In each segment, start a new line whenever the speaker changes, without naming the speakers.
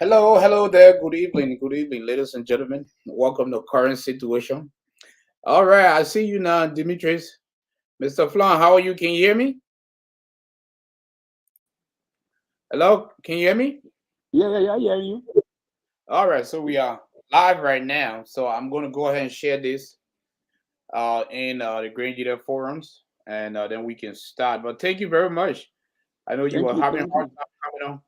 Hello there. Good evening, ladies and gentlemen. Welcome to Current Situation. All right, I see you now, Demetrius. Mr. Flahn, how are you? Can you hear me? Hello, can you hear me?
Yeah, I hear you.
All right, so we are live right now. So I'm going to go ahead and share this in the Grand Gedeh forums, and then we can start. But thank you very much. I know you
Thank
were
you,
having a
thank
hard
you.
time coming on,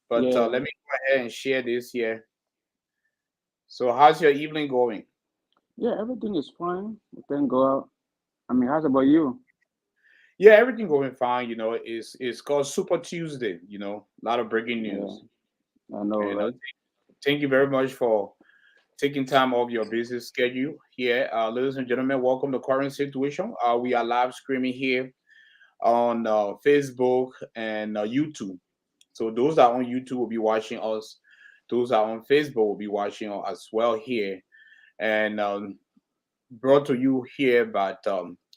but
Yeah,
let me go ahead and share this here. So how's your evening going?
yeah, everything is fine. Thank God. I mean, how's about you?
Yeah, everything going fine. It's called Super Tuesday. A lot of breaking
Yeah,
news.
I know,
And
right?
thank you very much for taking time off your busy schedule here, ladies and gentlemen. Welcome to Current Situation. We are live streaming here on Facebook and YouTube. So those that are on YouTube will be watching us. Those that are on Facebook will be watching us as well here, and brought to you here by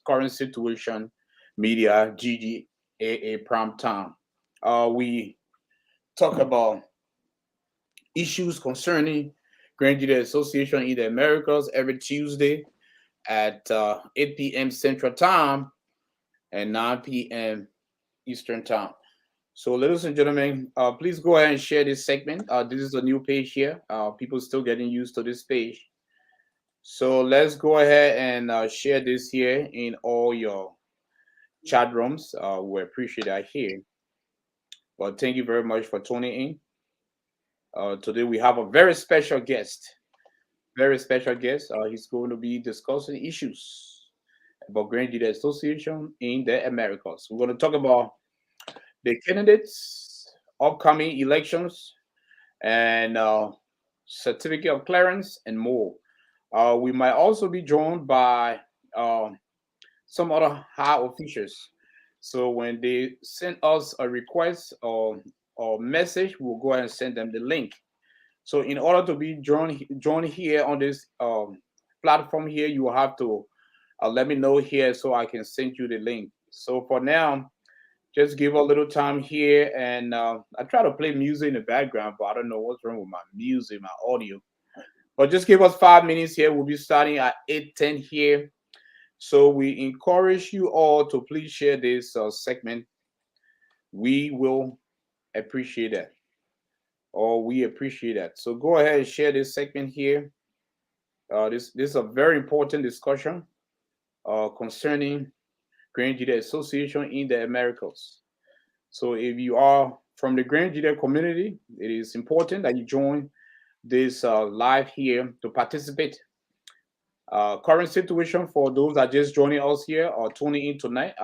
Current Situation Media GGAA Prime Time. We talk about issues concerning Grand Gedeh Association in the Americas every Tuesday at 8 p.m. Central Time and 9 p.m. Eastern Time. So, ladies and gentlemen, please go ahead and share this segment. This is a new page here. People still getting used to this page. So let's go ahead and share this here in all your chat rooms. We appreciate that here. Well, thank you very much for tuning in. Today we have a very special guest. Very special guest. He's going to be discussing issues about Grand Gedeh Association in the Americas. We're going to talk about the candidates, upcoming elections, and certificate of clearance, and more. We might also be joined by some other high officials. So when they send us a request or message, we'll go ahead and send them the link. So in order to be joined here on this platform here, you will have to let me know here so I can send you the link. So for now, just give a little time here, and I try to play music in the background, but I don't know what's wrong with my music, my audio. But just give us 5 minutes here. We'll be starting at 8:10 here. So we encourage you all to please share this segment. We will appreciate that, or we appreciate that. So go ahead and share this segment here. This is a very important discussion concerning Grand Gedeh Association in the Americas. So if you are from the Grand Gedeh community, it is important that you join this live here to participate. Current situation for those that just joining us here or tuning in tonight.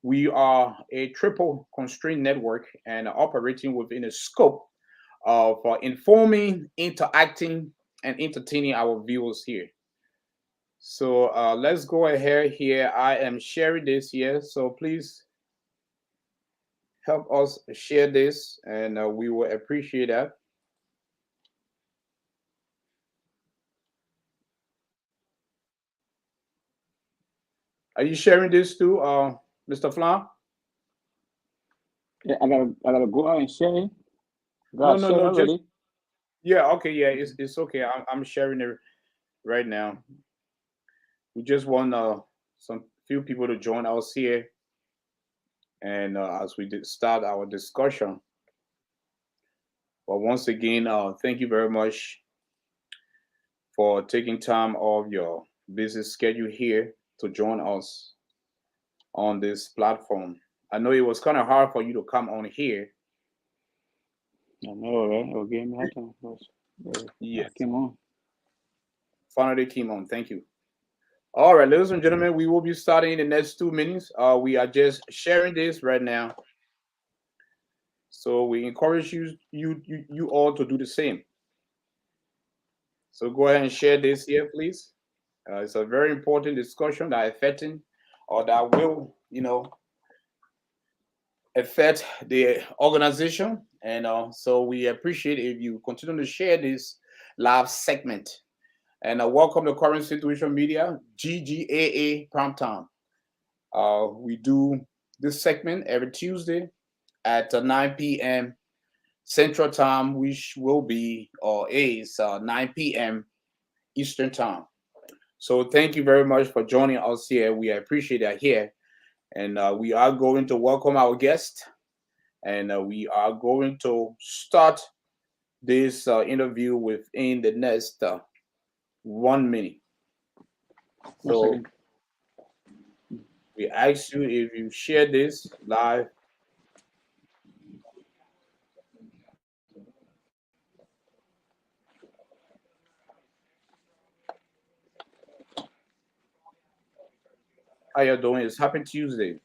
We are a triple constraint network and operating within a scope of informing, interacting, and entertaining our viewers here. So let's go ahead here. I am sharing this here, so please help us share this, and we will appreciate that. Are you sharing this too, Mr. Flahn?
Yeah, I gotta go out and share it.
No,
Got
no,
shared
no. Just
already.
yeah, okay, yeah. It's okay. I'm sharing it right now. We just want some few people to join us here, and as we start our discussion. But once again, thank you very much for taking time off your busy schedule here to join us on this platform. I know it was kind of hard for you to come on here.
I know, right? Okay, me hard time first. I
Yes,
came on.
finally came on. Thank you. All right, ladies and gentlemen, we will be starting in the next 2 minutes. We are just sharing this right now, so we encourage you all to do the same. So go ahead and share this here, please. It's a very important discussion that affecting or that will, affect the organization. And so we appreciate if you continue to share this live segment. And welcome to Current Situation Media, GGAA Prime Time. We do this segment every Tuesday at 9 p.m. Central Time, which will be or is 9 p.m. Eastern Time. So thank you very much for joining us here. We appreciate that here. And we are going to welcome our guest. And we are going to start this interview within the next 1 minute.
1
So
second.
we ask you if you share this live. How you doing? It's Happy Tuesday,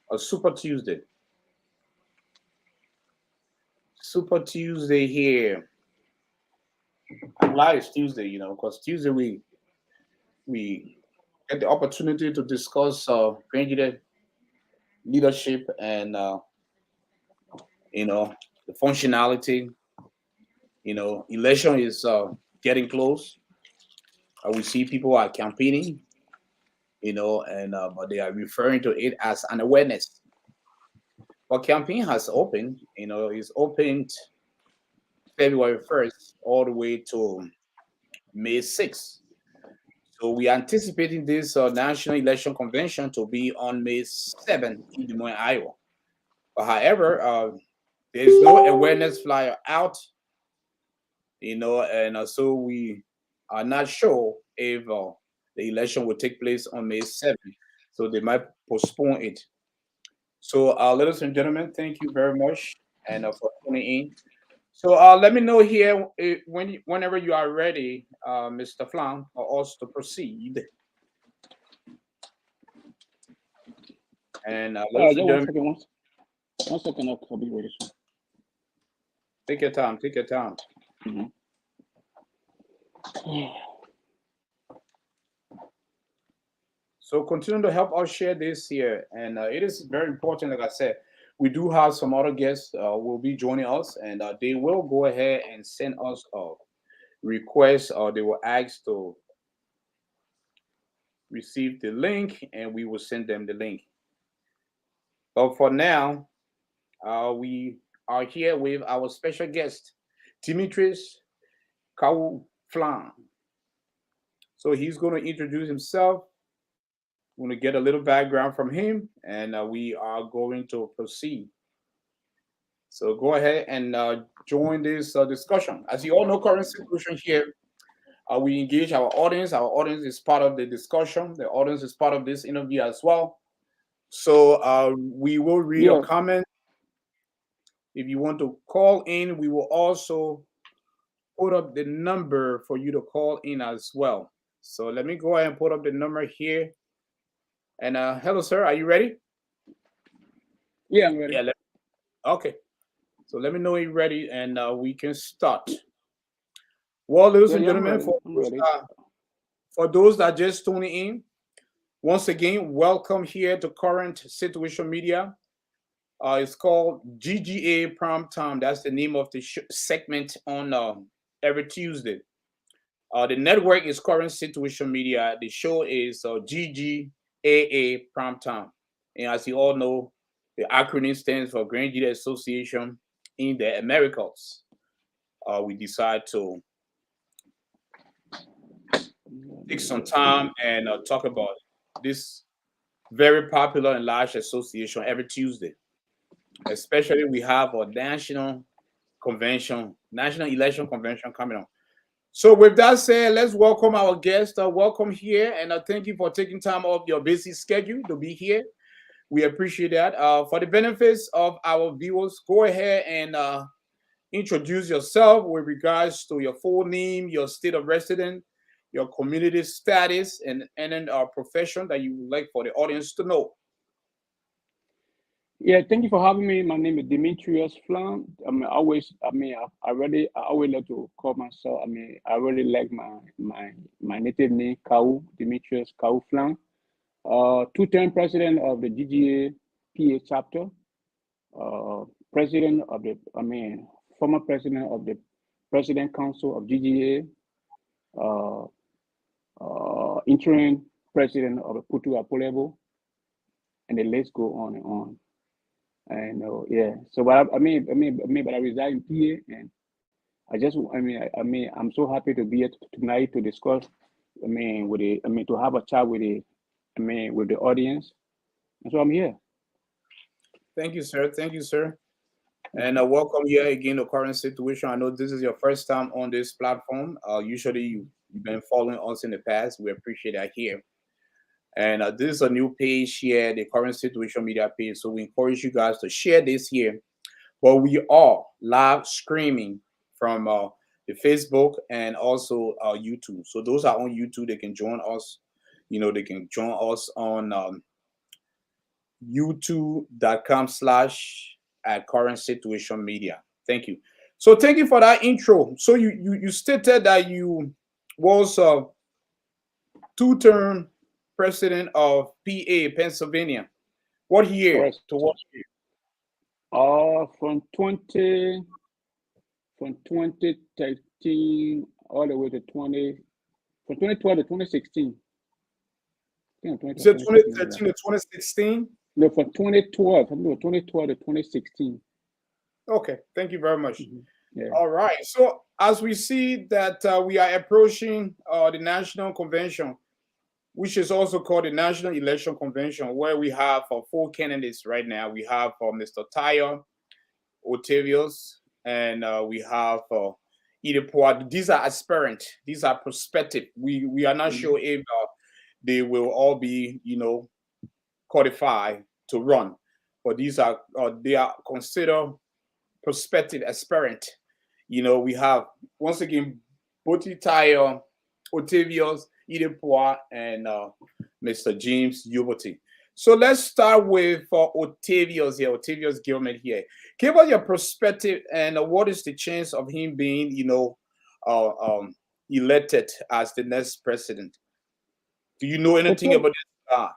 a Super Tuesday. Super Tuesday here. I'm glad it's Tuesday, because Tuesday we get the opportunity to discuss Grand Gedeh leadership and the functionality. Election is getting close. We see people are campaigning, and but they are referring to it as an awareness. But campaign has opened, it's opened February 1st all the way to May 6th. So we are anticipating this National Election Convention to be on May 7th in Des Moines, Iowa. But however, there's no awareness flyer out, and so we are not sure if the election will take place on May 7th. So they might postpone it. So, ladies and gentlemen, thank you very much and for tuning in. So, let me know here whenever you are ready, Mr. Flahn, or us to proceed. And ladies
Just
and
one
gentlemen,
second. 1 second. I'll be ready soon.
take your time. Take your time.
Mhm.
So continue to help us share this here, and it is very important. Like I said, we do have some other guests will be joining us, and they will go ahead and send us a request, or they will ask to receive the link, and we will send them the link. But for now, we are here with our special guest, Demetrius Karwho Flahn. So he's going to introduce himself. We're going to get a little background from him, and we are going to proceed. So go ahead and join this discussion. As you all know, current situation here, we engage our audience. Our audience is part of the discussion. The audience is part of this interview as well. So we will read your
Yeah.
comment. If you want to call in, we will also put up the number for you to call in as well. So let me go ahead and put up the number here. And hello, sir. Are you ready?
Yeah, I'm ready.
Yeah. Okay. So let me know you're ready, and we can start. Well, ladies
Yeah,
and
yeah, I'm
gentlemen,
ready. I'm ready.
for those that just tuning in, once again, welcome here to Current Situation Media. It's called GGA Prime Time. That's the name of the segment on every Tuesday. The network is Current Situation Media. The show is GGAA Prime Time. And as you all know, the acronym stands for Grand Gedeh Association in the Americas. We decide to take some time and talk about this very popular and large association every Tuesday. Especially we have a national election convention coming up. So with that said, let's welcome our guest. Welcome here, and thank you for taking time off your busy schedule to be here. We appreciate that. For the benefits of our viewers, go ahead and introduce yourself with regards to your full name, your state of residence, your community status, and then our profession that you would like for the audience to know.
Yeah, thank you for having me. My name is Demetrius Flahn. I always like to call myself. I really like my native name, Kau Demetrius Karwho Flahn. Two-term president of the GGA PA chapter. President of the, former president of the President Council of GGA. Interim president of the Putu Apolevo, and the list go on and on. I know, yeah. So, but but I reside in PA, and I'm so happy to be here tonight to discuss. To have a chat with with the audience, and so I'm here.
Thank you, sir. Thank you, sir. And
Mhm.
welcome here again to Current Situation. I know this is your first time on this platform. Usually you've been following us in the past. We appreciate that here. And this is a new page here, the Current Situation Media page. So we encourage you guys to share this here. But we are live streaming from the Facebook and also YouTube. So those are on YouTube. They can join us. They can join us on youtube.com/ at Current Situation Media. Thank you. So thank you for that intro. So you stated that you was two-term president of PA, Pennsylvania. What year
Correct.
to what year?
From 2013 all the way to 2012 to 2016. I think
You
2012,
said
2016, like that.
2013 to 2016.
No, from 2012, from 2012 to 2016.
Okay, thank you very much.
Yeah.
All right. So as we see that we are approaching the national convention, which is also called the National Election Convention, where we have four candidates right now. We have Mr. Tyre, Octavius, and we have Idepoa. These are aspirant. These are prospective. We are not
Mhm.
sure if they will all be, qualified to run, but these are they are considered prospective aspirant. We have once again Boti Tayo, Octavius, Idepoa, and Mr. James Uboti. So let's start with Octavius here, Octavius Gilman here. Give us your perspective and what is the chance of him being, uh, um, elected as the next president? Do you know anything
Octo-
about this?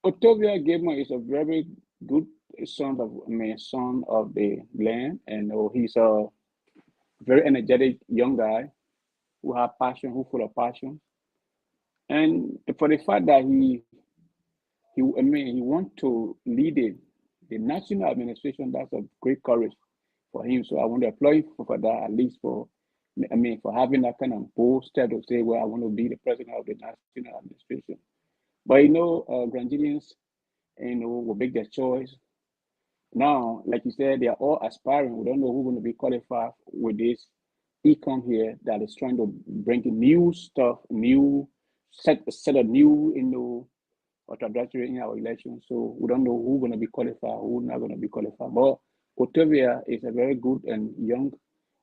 Octavia Gamer is a very good son of the land, and he's a very energetic young guy who have passion, who full of passion, and for the fact that he want to lead the national administration, that's a great courage for him. So I want to applaud him for that, at least for having that kind of bold step to say, well, I want to be the president of the national administration. But Grand Gideons, will make their choice. Now, like you said, they are all aspiring. We don't know who's going to be qualified with this econ here that is trying to bring in new stuff, new set of new, or trajectory in our election. So we don't know who's going to be qualified, who's not going to be qualified. But Otavia is a very good and young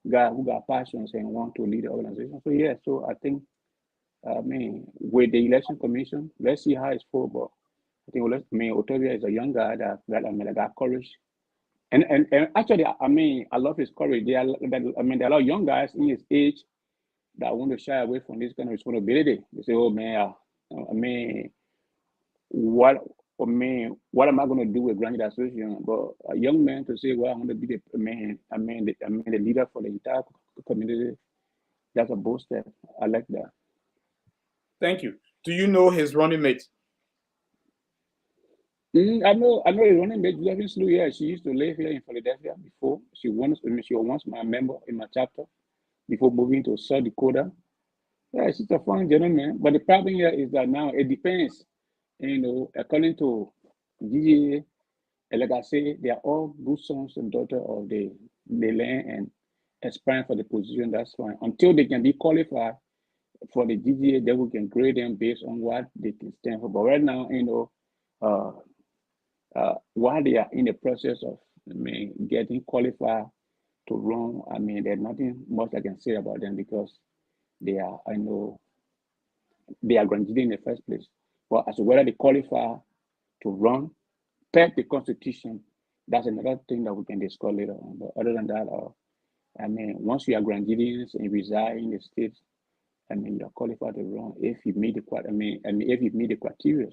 guy who got passions and want to lead the organization. So yeah, so I think with the election commission, let's see how it's for. But I think Otavia is a young guy that got courage. And actually, I love his courage. There are a lot of young guys in his age that want to shy away from this kind of responsibility. They say, "Oh man, I mean, what what am I going to do with Grand Gedeh Association?" But a young man to say, "Well, I want to be the leader for the entire community." That's a bold step. I like that.
Thank you. Do you know his running mate?
I know a running mate, Loving Slew. Yeah, she used to live here in Philadelphia before. She was once my member in my chapter before moving to South Dakota. Yeah, she's a fine gentleman. But the problem here is that now it depends. According to GGA, and like I say, they are all good sons and daughters of the land and aspiring for the position. That's fine. Until they can be qualified for the GGA, then we can grade them based on what they can stand for. But right now, uh, while they are in the process of getting qualified to run, there's nothing much I can say about them because they are granted in the first place. But as to whether they qualify to run per the constitution, that's another thing that we can discuss later on. But other than that, once you are Grandidians and reside in the states, you are qualified to run if you meet if you meet the criteria.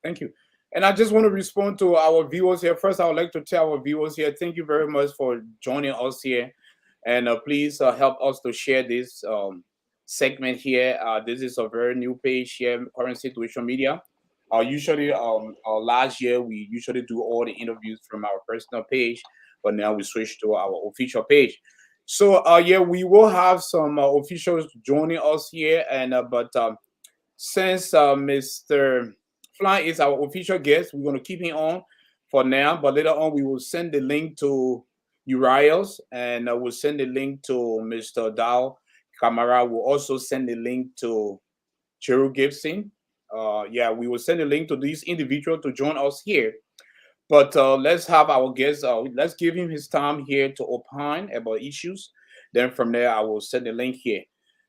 Thank you. And I just want to respond to our viewers here. First, I would like to tell our viewers here, thank you very much for joining us here. And please help us to share this segment here. This is a very new page here, Current Situation Media. Usually, last year we usually do all the interviews from our personal page, but now we switch to our official page. So, yeah, we will have some officials joining us here, and but since Mr. Fly is our official guest, we're going to keep him on for now. But later on, we will send the link to Urias, and we'll send the link to Mr. Dow Camara. We'll also send the link to Cheryl Gibson. Yeah, we will send a link to these individuals to join us here. But let's have our guest. Let's give him his time here to opine about issues. Then from there, I will send the link here.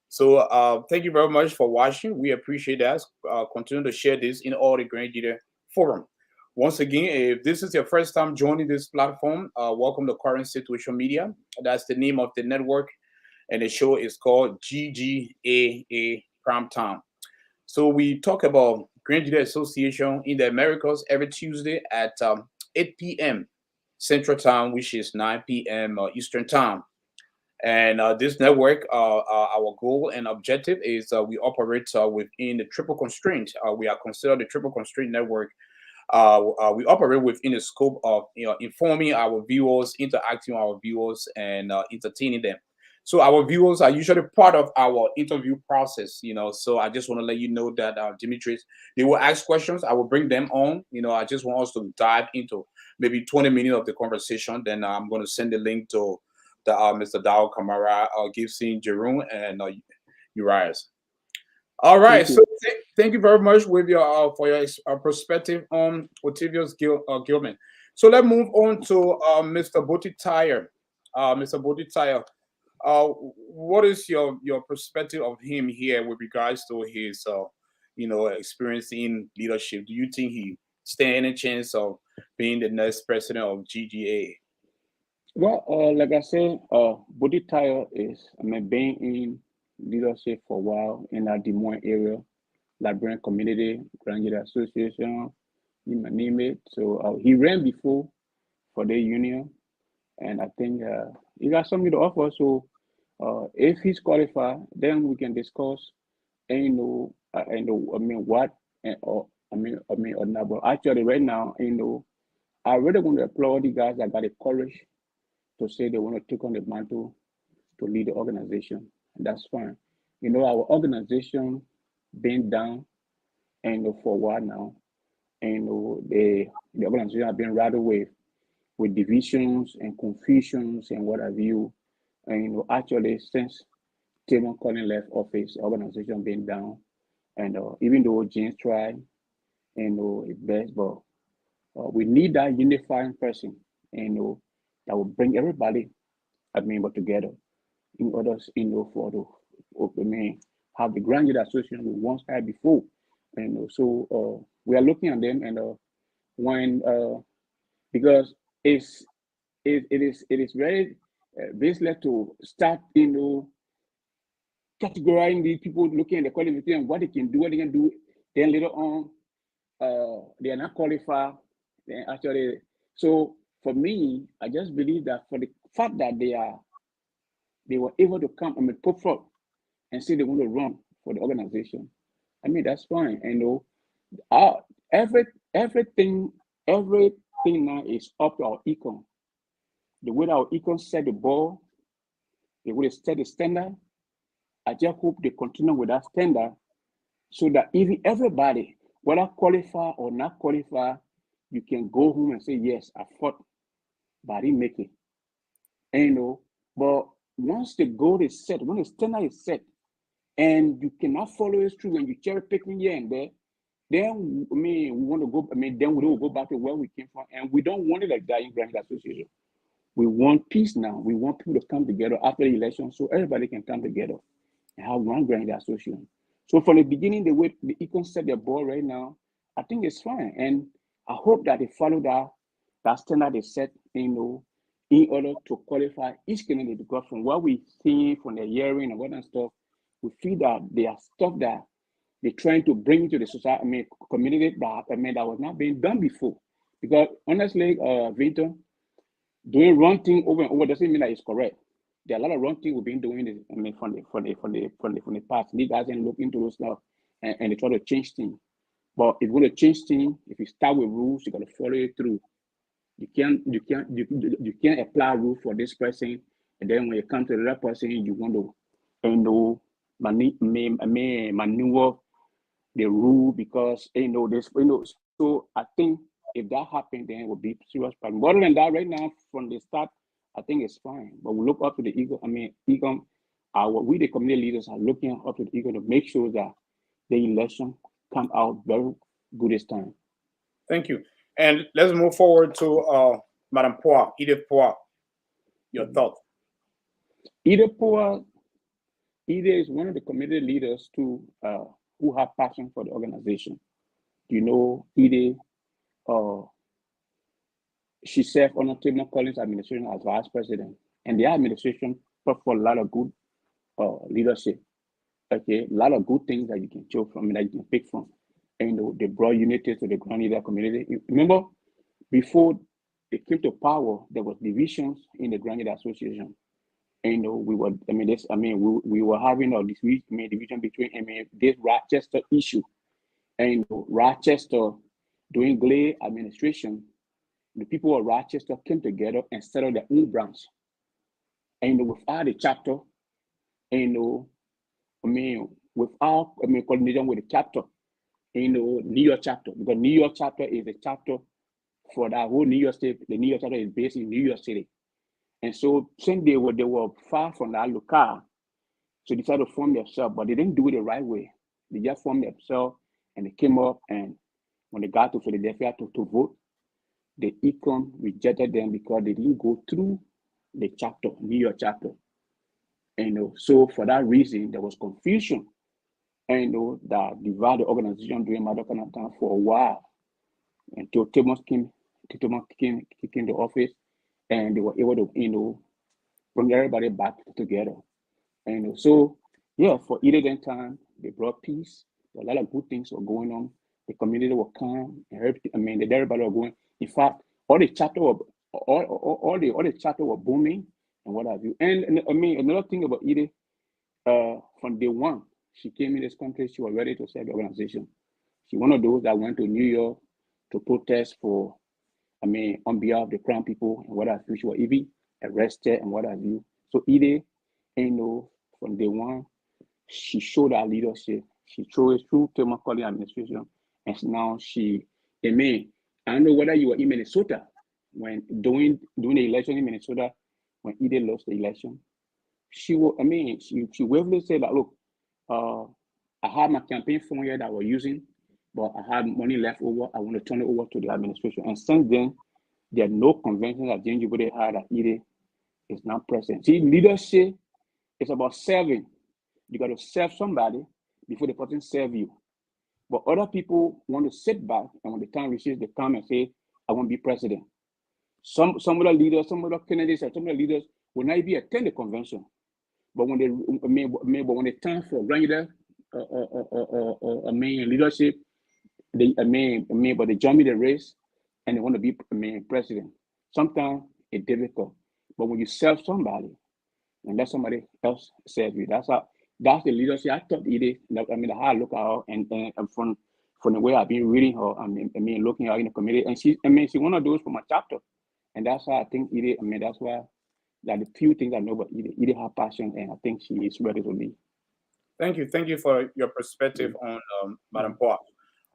So thank you very much for watching. We appreciate that. Continue to share this in all the Grand Gedeh forum. Once again, if this is your first time joining this platform, welcome to Current Situation Media. That's the name of the network, and the show is called GGAA Prime Time. So we talk about Grand Gedeh Association in the Americas every Tuesday at 8 p.m. Central Time, which is 9 p.m. Eastern Time. And this network, our goal and objective is we operate within the triple constraint. We are considered the triple constraint network. We operate within the scope of informing our viewers, interacting with our viewers, and entertaining them. So our viewers are usually part of our interview process. So I just want to let you know that Demetrius, they will ask questions. I will bring them on. I just want us to dive into maybe 20 minutes of the conversation. Then I'm going to send the link to the Mr. Dow Kamara, Gibson, Jerome, and Urias. All right. So thank you very much with your for your perspective on Otivius Gilman. So let's move on to Mr. Botitire. Mr. Botitire, what is your perspective of him here with regards to his experience in leadership? Do you think he stand any chance of being the next president of GGAA?
Well, like I said, Botitire is, been in leadership for a while in our Des Moines area, Liberian community, Grand Gedeh Association, you may name it. So he ran before for the union, and I think he got something to offer. So if he's qualified, then we can discuss. And what, and or not. But actually, right now, I really want to applaud the guys that got the courage to say they want to take on the mantle to lead the organization. And that's fine. Our organization been down and for a while now. And the organization have been rather with divisions and confusions and what have you. And actually since Timon Collins left office, the organization been down. And even though James tried and it best, but we need that unifying person, that will bring everybody, but together in order, for have the Grand Gedeh Association we once had before. And so we are looking at them, and when because it is very baseless to start, categorizing these people, looking at the quality and what they can do, then later on they are not qualified. Then actually, so for me, I just believe that for the fact that they were able to come put forth and say they want to run for the organization, that's fine. And everything now is up to our econ. The way our econ set the ball, the way they set the standard, I just hope they continue with that standard, so that even everybody, whether qualified or not qualified, you can go home and say, yes, I fought, but I didn't make it. And but once the goal is set, when the standard is set, and you cannot follow it through, when you cherry picking here and there, then we want to go. Then we will go back to where we came from, and we don't want it like that in Grand Gedeh Association. We want peace now. We want people to come together after the election, so everybody can come together and have one Grand Gedeh Association. So from the beginning, the way the econ set their ball right now, I think it's fine, and I hope that they follow that standard they set, in order to qualify each candidate. Because from what we see from the hearing and whatnot stuff, we feel that there are stuff that they're trying to bring into the society, community that that was not being done before. Because honestly, Victor, doing wrong thing over and over doesn't mean that it's correct. There are a lot of wrong things we've been doing. From the past, these guys didn't look into those stuff and they try to change things. But if you want to change things, if you start with rules, you got to follow it through. You can't apply rule for this person, and then when you come to the other person, you want to, maneuver the rule because this. So I think if that happened, then it would be serious problem. But other than that, right now from the start, I think it's fine. But we look up to the EGOM. We the community leaders are looking up to the EGOM to make sure that the election come out very good this time.
Thank you. And let's move forward to Madam Poa, Edith Poa. Your thoughts?
Edith Poa, Edith is one of the community leaders too, who have passion for the organization. Edith, she served on Tim Collins' administration as vice president, and the administration for a lot of good leadership. Okay, a lot of good things that you can show from, that you can pick from. And they brought unity to the Grand Gedeh community. Remember, before they came to power, there was divisions in the Grand Gedeh Association. And we were, we were having this division between this Rochester issue. And Rochester, during Glade administration, the people of Rochester came together and set up their own branch. And without the chapter, without coordination with the chapter, New York chapter, because New York chapter is a chapter for that whole New York state. The New York chapter is based in New York City. And so since they were far from that locale, so they decided to form themselves, but they didn't do it the right way. They just formed themselves and they came up, and when they got to Philadelphia to vote, the ECOM rejected them because they didn't go through the chapter, New York chapter. And so for that reason, there was confusion, and that divided the organization during Madonna time for a while until Thomas came to office, and they were able to bring everybody back together. And so yeah, for Eden time, they brought peace. A lot of good things were going on. The community were calm, and everybody were going. In fact, all the chapter were chapter were booming and what have you. And another thing about Edith, from day one, she came in this country, she was ready to serve the organization. She's one of those that went to New York to protest for, on behalf of the Crown people and what have you. She was even arrested and what have you. So Edith, from day one, she showed her leadership. She showed it through Thomas Collins administration, and now I don't know whether you were in Minnesota when during the election in Minnesota when Edith lost the election. She waived said that, look, I had my campaign phone here that I was using, but I had money left over. I want to turn it over to the administration. And since then, there are no conventions that James Jibode had that Edith is not present. See, leadership is about serving. You got to serve somebody before the person serve you. But other people want to sit back, and when the time reaches, they come and say, I want to be president. Some of the leaders, some of the candidates, and some of the leaders will not even attend the convention. But when when it's time for Grand Gedeh leadership, but they jump in the race and they want to be president. Sometimes it's difficult. But when you serve somebody and let somebody else serve you, that's the leadership. I thought it is. How I look at her, and from the way I've been reading her, looking at her in the community, and she's one of those from my chapter, and that's why I think it is. That's why that the few things I know about Edith have passion, and I think she is ready to lead.
Thank you for your perspective on Madam Poa.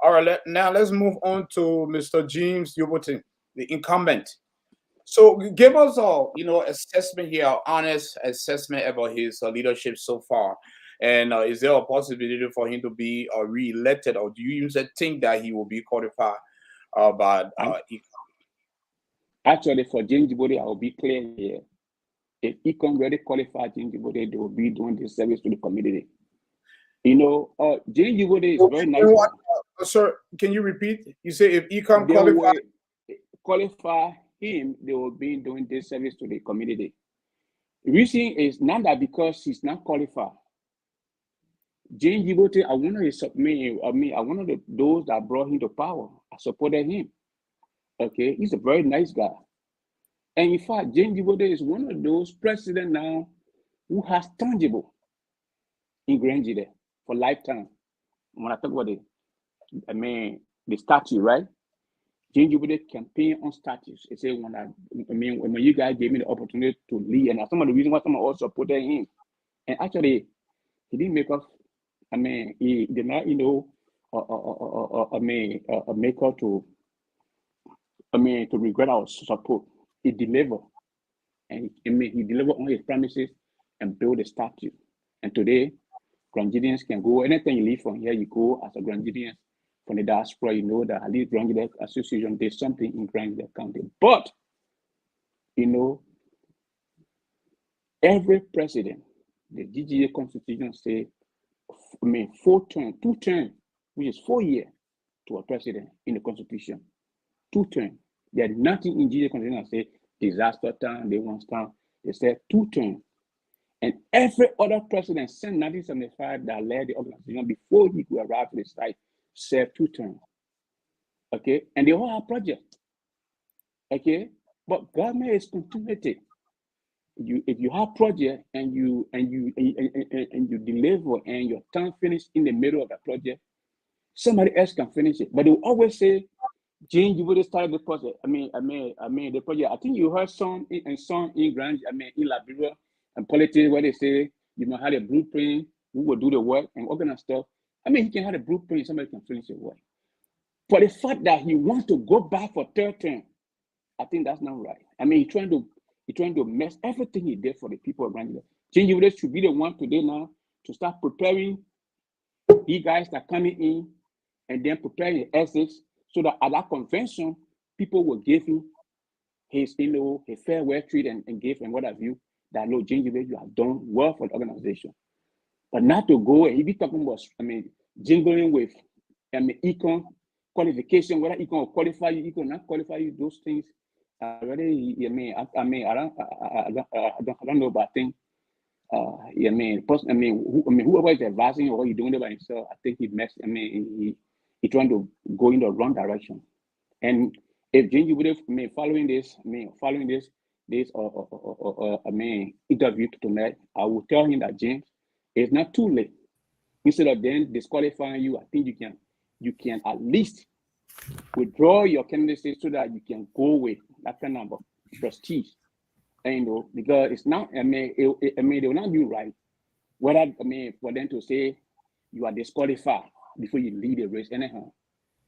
All right, now let's move on to Mr. James Yobotin, the incumbent. So give us assessment here, honest assessment about his leadership so far. And is there a possibility for him to be re-elected, or do you even think that he will be qualified by
Actually, for James Jibode, I will be clear here. If ECOM really qualified James Jibode, they will be doing this service to the community. James Jibode is very nice.
Sir, can you repeat? You say if ECOM
qualify him, they will be doing this service to the community. The reason is not that because he's not qualified. James Jibode, I one of those that brought him to power. I supported him. Okay, he's a very nice guy. And in fact, James Jibode is one of those presidents now who has tangible in Grand Gedeh for lifetime. When I talk about it, the statue, right? Gingerbread campaign on statues. It said when you guys gave me the opportunity to lead, and some of the reason why someone also supported him. And actually, he didn't make us. He did not, make us to regret our support. He delivered, and he delivered on his promises and built a statue. And today, Grand Gedeans can go anything you leave from here. You go as a Grand Gedean from the diaspora. You know that at least Grand Gedeh Association did something in Grand Gedeh County. But every president, the GGAA Constitution say, 4 terms, 2 terms, which is 4 years to a president in the Constitution. 2 terms. There's nothing in GGAA Constitution that say disaster time, they want time. They said 2 terms. And every other president since 1975 that led the organization before he could arrive to the site served 2 terms. Okay, and they all have projects. Okay, but government is continuity. If you have project and you deliver and your time finished in the middle of the project, somebody else can finish it. But they will always say, Jane, you would start the project. The project. I think you heard some in Grand, in Liberia and politics where they say you might have a blueprint, who will do the work and organize stuff. He can have a blueprint, somebody can finish the work. For the fact that he wants to go back for 3rd term, I think that's not right. He's trying to mess everything he did for the people of Grand Gedeh. Jane should be the one today now to start preparing you guys that are coming in and then preparing the essays so that at that convention, people will give him his, his farewell treat and give him what have you, that Gingerbread, you have done well for the organization. But not to go and he be talking about, jingling with, econ qualification, whether econ will qualify you, econ not qualify you, those things. I don't know about things. Whoever is advising or what he's doing it by himself, I think he messed. He trying to go in the wrong direction. And if Gingerbread, following this interview tonight, I will tell him that James, it's not too late. Instead of then disqualifying you, I think you can at least withdraw your candidacy so that you can go with that kind of prestige. And because it's not, it will not be right. Whether for them to say you are disqualified before you lead the race anyhow.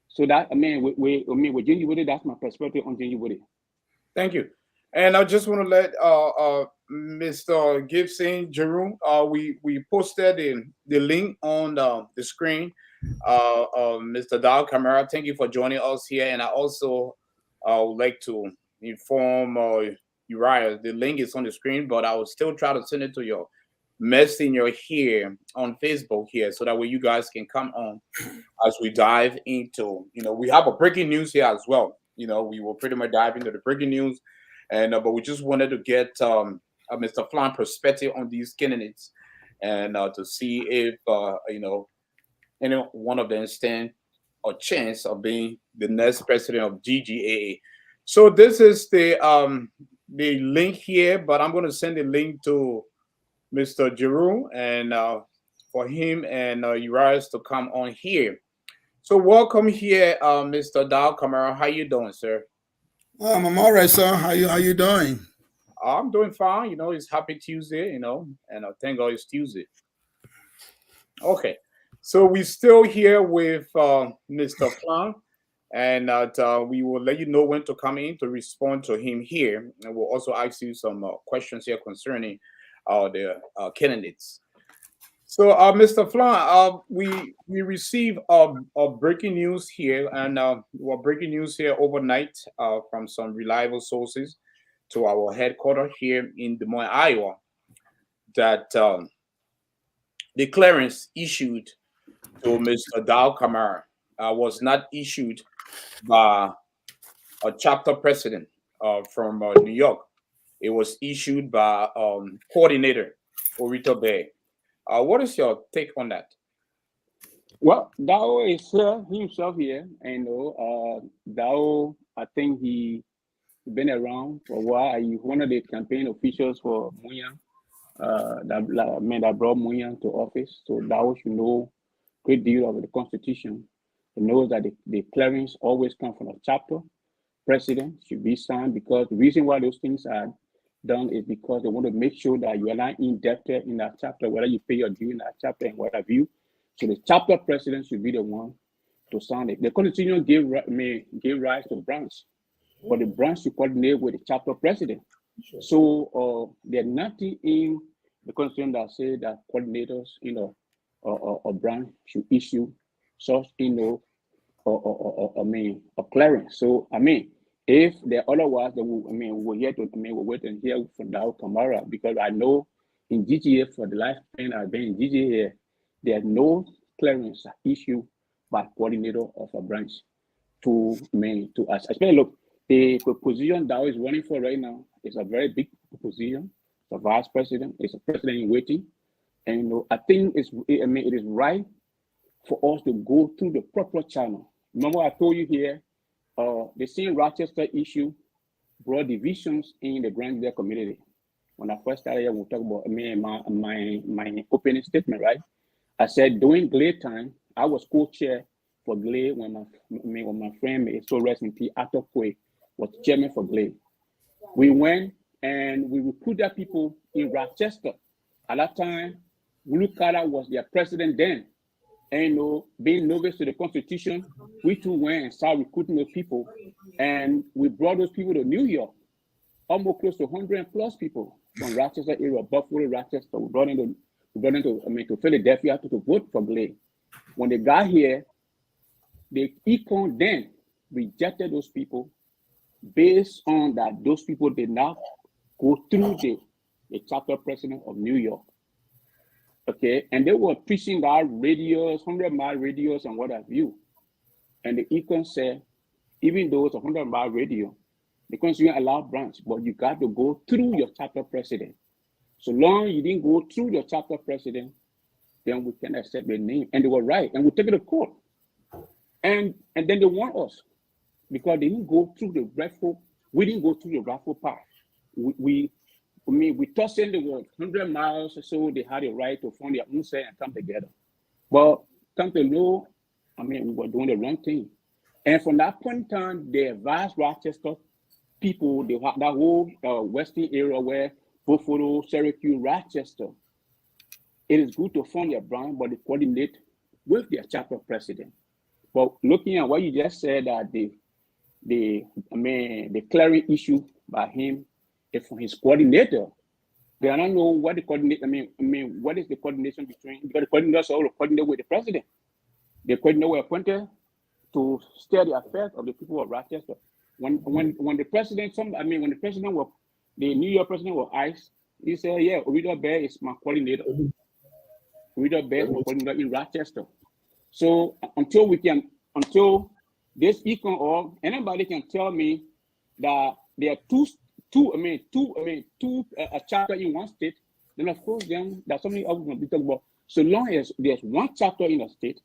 So that with Gingerbread, that's my perspective on Gingerbread.
Thank you. And I just want to let Mr. Gibson Jerome, we posted the link on the screen. Mr. Dal Camara, thank you for joining us here. And I also would like to inform Uriah, the link is on the screen, but I will still try to send it to your messenger here on Facebook here, so that way you guys can come on as we dive into, we have a breaking news here as well. We will pretty much dive into the breaking news. And but we just wanted to get Mr. Flahn perspective on these candidates, and to see if any one of them stand a chance of being the next president of GGAA. So this is the link here, but I'm going to send the link to Mr. Jerome and for him and Urias to come on here. So welcome here, Mr. Dal Camara. How you doing, sir?
I'm all right, sir. How you doing?
I'm doing fine. It's Happy Tuesday, and thank God it's Tuesday. Okay, so we're still here with Mr. Flahn, and we will let you know when to come in to respond to him here, and we'll also ask you some questions here concerning the candidates. So, Mr. Flahn, we received breaking news here, and we're breaking news here overnight from some reliable sources to our headquarters here in Des Moines, Iowa, that the clearance issued to Mr. Dal Camara was not issued by a chapter president from New York. It was issued by coordinator Orita Bay. What is your take on that?
Well, Dao is himself here, and Dao, I think he been around for a while. He's one of the campaign officials for Mouyang, that brought Mouyang to office. So Dao should know a great deal of the Constitution. It knows that the clearance always come from a chapter president should be signed, because the reason why those things are done is because they want to make sure that you are not indebted in that chapter, whether you pay your due in that chapter and what have you. So the chapter president should be the one to sign it. The constitution give rise to branch, but the branch should coordinate with the chapter president. So there's nothing in the constitution that says that coordinators, a branch should issue such, a clearance. So if they're otherwise, then we'll wait and hear from Dao Kamara, because I know in GGA, for the lifespan I've been in GGA, there's no clearance issue by coordinator of a branch to us. Especially look, the position Dao is running for right now is a very big position. The vice president is a president in waiting, and I think it is right for us to go through the proper channel. Remember, I told you here, the same Rochester issue brought divisions in the Grand Gedeh community. When I first started here, we'll talk about my opening statement, right? I said during GLAY time, I was co-chair for GLAY when my friend, so rest in peace, Arthur Kwe, was chairman for GLAY. We went and we recruited people in Rochester. At that time, Wulu Kara was their president then. And being novice to the Constitution, we too went and started recruiting those people, and we brought those people to New York, almost close to 100 plus people from Rochester area, Buffalo, Rochester. We brought them to Philadelphia to vote for GLAY. When they got here, the econ then rejected those people based on that those people did not go through the chapter president of New York. Okay, and they were preaching our radios, 100-mile radios, and what have you. And the econ said, even though it's a 100-mile radio, the Constitution allow branch, but you got to go through your chapter president. So long you didn't go through your chapter president, then we can accept the name. And they were right, and we took it to court. And then they want us, because they didn't go through the rightful, we didn't go through the rightful path. We tossed in the world 100 miles or so, they had a right to form their own set and come together. But come to know, we were doing the wrong thing. And from that point in time, the vast Rochester people, that whole western area where Buffalo, Syracuse, Rochester, it is good to form their brand, but they coordinate with their chapter president. But looking at what you just said, that the clearing issue by him is from his coordinator. Then I don't know what the coordinate. What is the coordination between? Because the coordinators all coordinate with the president. The coordinator were appointed to steer the affairs of the people of Rochester. When the president, when the president was, the New York president was asked, he said, "Yeah, Orita Bear is my coordinator. Orita Bear is my coordinator in Rochester." So until this econ or anybody can tell me that there are two chapter in one state, then of course then that's something else we're going to be talking about. So long as there's one chapter in a state,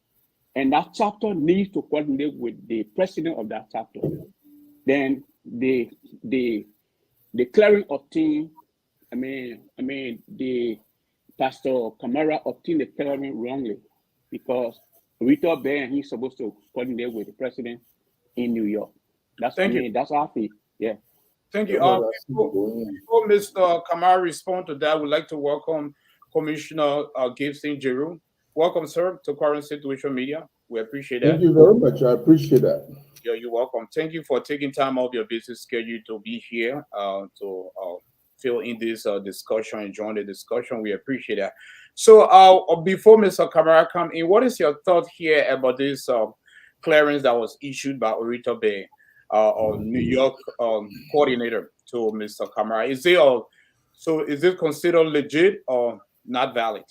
and that chapter needs to coordinate with the president of that chapter, then the clearing of team, the Pastor Kamara obtained the clearing wrongly, because Rita Bear and he's supposed to coordinate with the president in New York. That's that's our fee. Yeah.
Thank you. Before Mr. Kamara respond to that, we'd like to welcome Commissioner Gibson Giroux. Welcome, sir, to Current Situation Media. We appreciate that.
Thank you very much. I appreciate that.
Yeah, you're welcome. Thank you for taking time off your busy schedule to be here to fill in this discussion and join the discussion. We appreciate that. So before Mr. Kamara come in, what is your thought here about this clearance that was issued by Orita Bay, New York coordinator, to Mr. Kamara? Is it considered legit or not valid?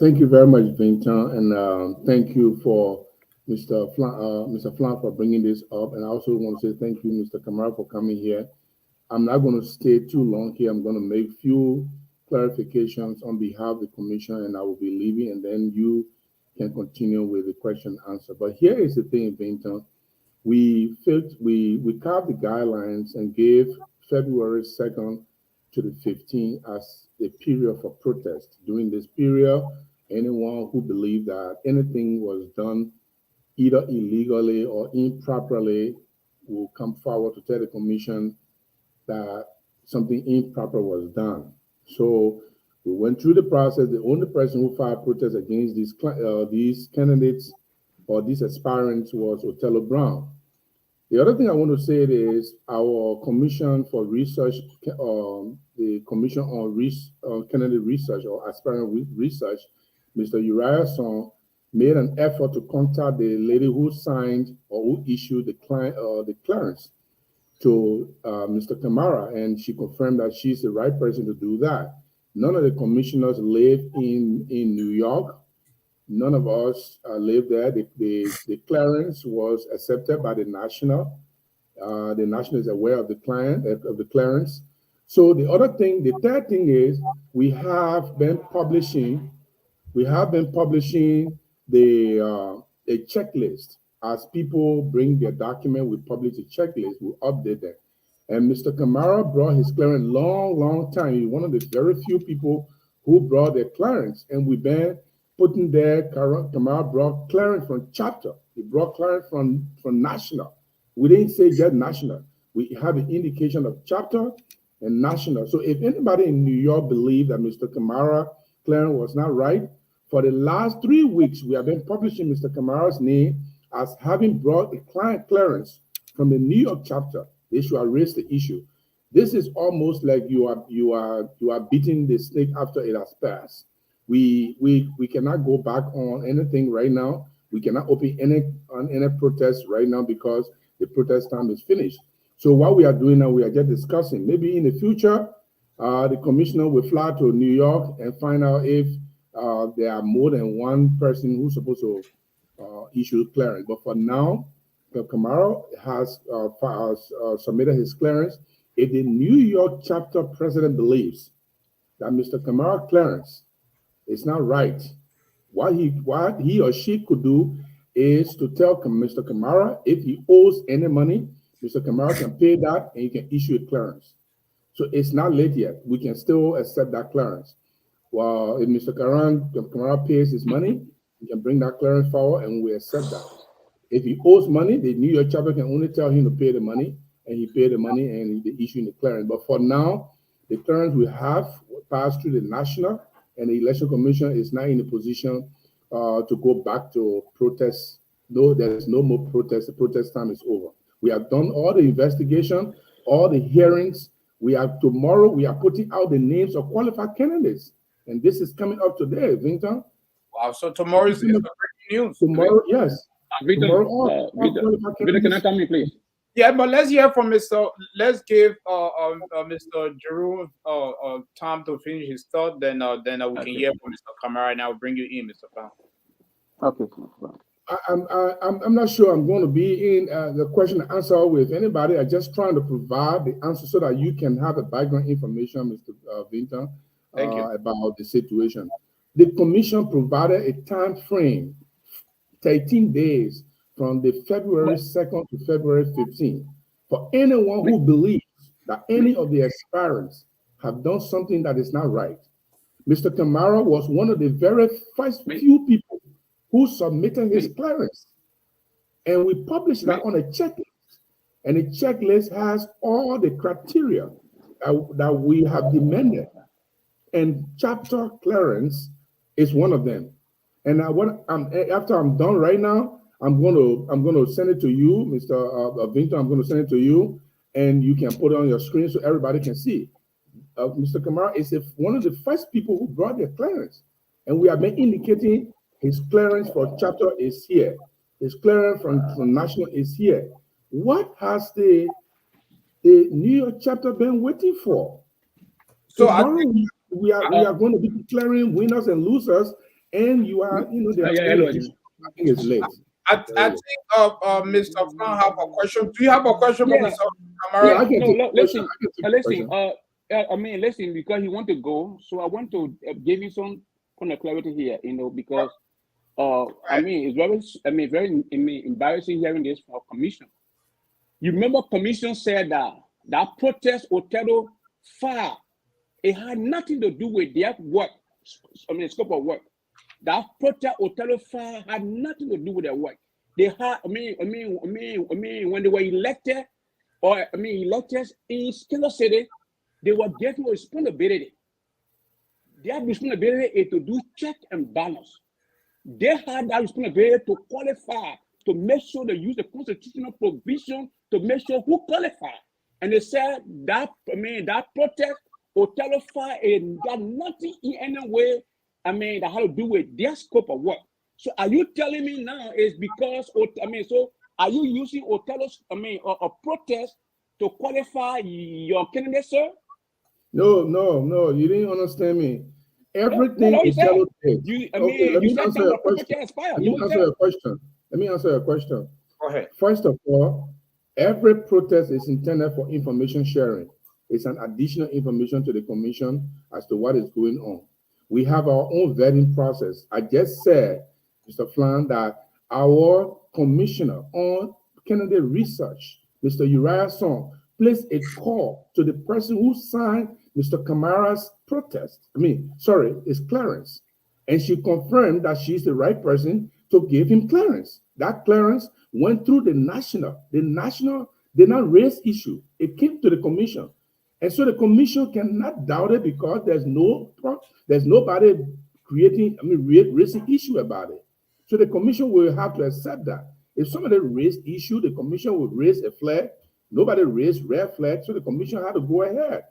Thank you very much, Vincent, and thank you for Mr. Flahn for bringing this up. And I also want to say thank you, Mr. Kamara, for coming here. I'm not going to stay too long here. I'm going to make few clarifications on behalf of the commission, and I will be leaving, and then you can continue with the question and answer. But here is the thing, Vincent. We carved the guidelines and gave February 2nd to the 15th as a period for protest. During this period, anyone who believed that anything was done either illegally or improperly will come forward to tell the commission that something improper was done. So we went through the process. The only person who filed protest against these candidates or these aspirants was Othello Brown. The other thing I want to say is our Commission for Research, the Commission on Candidate Research or Aspirant Research, Mr. Uriah Song, made an effort to contact the lady who signed or who issued the clearance to Mr. Kamara, and she confirmed that she's the right person to do that. None of the commissioners live in New York. None of us live there. The clearance was accepted by the national. The national is aware of the clearance. So the third thing is we have been publishing the a checklist. As people bring their document, we publish a checklist, we update them. And Mr. Kamara brought his clearance long time. He's one of the very few people who brought their clearance, and we've been putting there. Kamara brought clearance from chapter. He brought clearance from national. We didn't say just national. We have an indication of chapter and national. So if anybody in New York believes that Mr. Kamara clearance was not right, for the last 3 weeks, we have been publishing Mr. Kamara's name as having brought a client clearance from the New York chapter. They should raise the issue. This is almost like you are beating the snake after it has passed. We cannot go back on anything right now. We cannot open any protest right now because the protest time is finished. So what we are doing now, we are just discussing. Maybe in the future, the commissioner will fly to New York and find out if there are more than one person who's supposed to issue clearance. But for now, Kamara has submitted his clearance. If the New York chapter president believes that Mr. Kamara clearance is not right, what he or she could do is to tell Mr. Kamara if he owes any money, Mr. Kamara can pay that and he can issue a clearance. So it's not late yet. We can still accept that clearance. Well, if Mr. Kamara pays his money, he can bring that clearance forward and we accept that. If he owes money, the New York chapter can only tell him to pay the money, and he paid the money and they issue the clearance. But for now, the clearance we have passed through the national, and the election commission is not in a position to go back to protest. No, there's no more protest. The protest time is over. We have done all the investigation, all the hearings. Tomorrow we are putting out the names of qualified candidates, and this is coming up today, Vinton.
Wow! So tomorrow is breaking news.
Tomorrow, yes.
Victor, can I come in, please?
Yeah, but let's hear from Mr. Let's give Mr. Jerome time to finish his thought. Then we can hear from Mr. Kamara, and I'll bring you in, Mr. Flahn.
Okay. I'm not sure I'm going to be in the question and answer with anybody. I'm just trying to provide the answer so that you can have a background information, Mr. Vinton, about the situation. The commission provided a time frame, 13 days from the February 2nd to February 15th, for anyone who believes that any of the aspirants have done something that is not right. Mr. Kamara was one of the very first few people who submitted his clearance. And we published that on a checklist. And the checklist has all the criteria that we have demanded. And chapter clearance is one of them. And after I'm done right now, I'm going to send it to you, Mr. Vinton. I'm going to send it to you, and you can put it on your screen so everybody can see. Mr. Kamara is one of the first people who brought their clearance, and we have been indicating his clearance for chapter is here. His clearance from national is here. What has the New York chapter been waiting for? So tomorrow we are going to be declaring winners and losers, and I think it's late.
I think Mr. Flahn have a question. Do you have a question for Mr. Kamara?
Listen, because he want to go, so I want to give you some kind of clarity here, because it's very embarrassing hearing this from commission. You remember commission said that protest Othello Flahn, it had nothing to do with their work, scope of work. That protest Othello Flahn had nothing to do with their work. They had, when they were elected, electors in Kansas City, they were given responsibility. Their responsibility is to do check and balance. They had that responsibility to qualify, to make sure they use the constitutional provision to make sure who qualify. And they said that protest or Fire got nothing in any way, that had to do with their scope of work. So are you telling me now is because, so are you using a protest to qualify your candidate, sir?
No, you didn't understand me. Everything Othello did. Let me answer your question.
Go ahead.
First of all, every protest is intended for information sharing. It's an additional information to the commission as to what is going on. We have our own vetting process. I just said, Mr. Flahn, that our commissioner on candidate research, Mr. Uriah Song, placed a call to the person who signed Mr. Kamara's his clearance. And she confirmed that she's the right person to give him clearance. That clearance went through the national. The national did not raise issue. It came to the commission. And so the commission cannot doubt it because there's nobody raising issue about it. So the commission will have to accept that. If somebody raised issue, the commission will raise a flag. Nobody raised red flag, so the commission had to go ahead.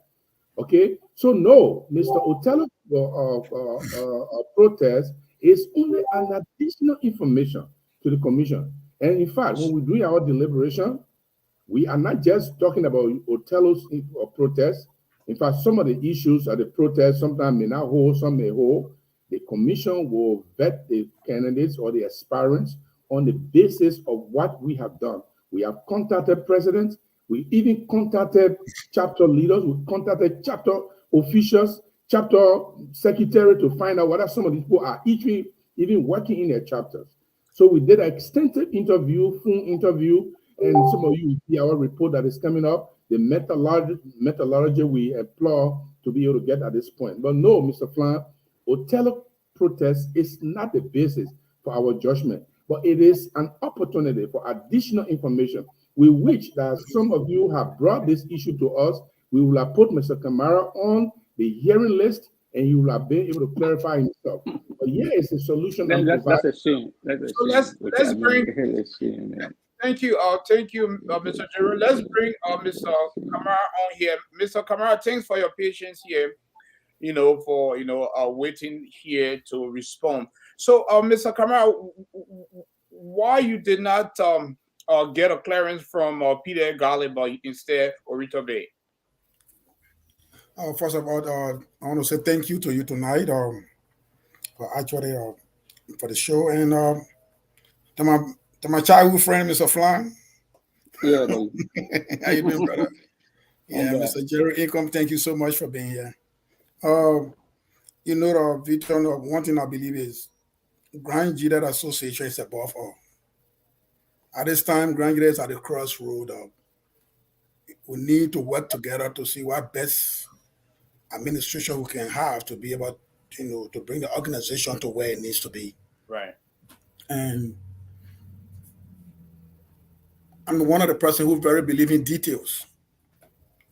Okay, so no, Mr. Othello protest is only an additional information to the commission. And in fact, when we do our deliberation, we are not just talking about Othello's protest. In fact, some of the issues of the protest sometimes may not hold, some may hold. The commission will vet the candidates or the aspirants on the basis of what we have done. We have contacted presidents. We even contacted chapter leaders. We contacted chapter officials, chapter secretary to find out whether some of these people are even working in their chapters. So we did an extensive interview, full interview, and some of you see our report that is coming up, the methodology we employ to be able to get at this point. But no, Mr. Flahn, Othello protest is not the basis for our judgment, but it is an opportunity for additional information. We wish that some of you have brought this issue to us. We will have put Mr. Kamara on the hearing list, and you will have been able to clarify himself. But yeah, it's a solution.
That's a shame.
Let's bring. Thank you, Mr. Jerome. Let's bring Mr. Kamara on here. Mr. Kamara, thanks for your patience here. For waiting here to respond. So, Mr. Kamara, why you did not get a clearance from Peter Garland, but instead Orito Bay?
First of all, I want to say thank you to you tonight for the show, and to my childhood friend, Mr. Flahn.
Yeah,
how you doing, brother? Yeah, Mr. Jerry Income, thank you so much for being here. Victor, one thing I believe is Grand Gedeh Association is above all. At this time, Grand Gedeh is at the crossroad. We need to work together to see what best administration we can have to be able, to bring the organization to where it needs to be.
Right.
And I'm one of the person who very believe in details.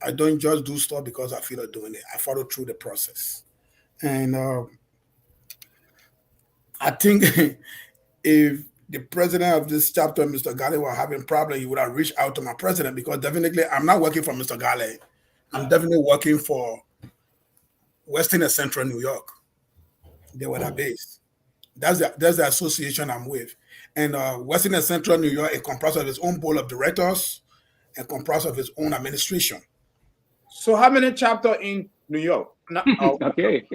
I don't just do stuff because I feel like doing it. I follow through the process. And I think if the president of this chapter, Mr. Gale, were having problems, he would have reached out to my president, because definitely I'm not working for Mr. Gale. I'm definitely working for Western and Central New York. They were that based. That's the association I'm with. And Western and Central New York is comprised of its own board of directors and comprised of its own administration.
So how many chapters in New York?
Okay.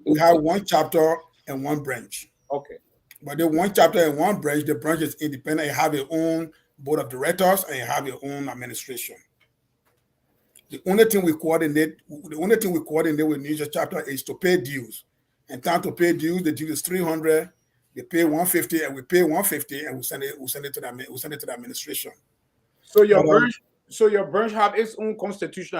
We have one chapter and one branch.
Okay.
But the one chapter and one branch, the branch is independent. You have your own board of directors and you have your own administration. The only thing we coordinate with New York chapter is to pay dues. And time to pay dues, the due is $300. They pay $150, and we pay $150, and we send it to the administration.
So your branch have its own constitution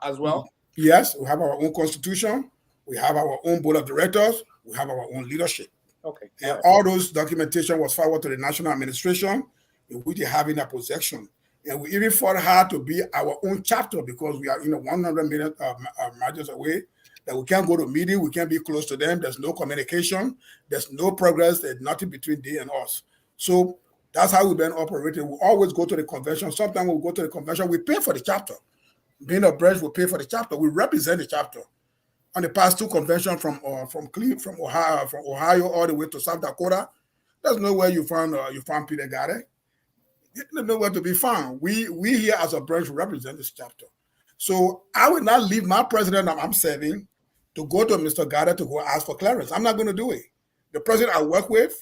as well?
Yes, we have our own constitution. We have our own board of directors. We have our own leadership.
Okay.
And all those documentation was forwarded to the national administration, in which they have in their possession. And we even fought hard to be our own chapter because we are 100 million miles away. That we can't go to meeting, we can't be close to them. There's no communication, there's no progress, there's nothing between they and us. So that's how we've been operating. We always go to the convention. Sometimes we go to the convention, we pay for the chapter. Being a branch, we pay for the chapter. We represent the chapter. On the past 2 conventions from Ohio all the way to South Dakota, there's nowhere you found Peter Gedeh. There's nowhere to be found. We here as a branch represent this chapter. So I would not leave my president I'm serving to go to Mr. Gedeh to go ask for clearance. I'm not going to do it. The president I work with,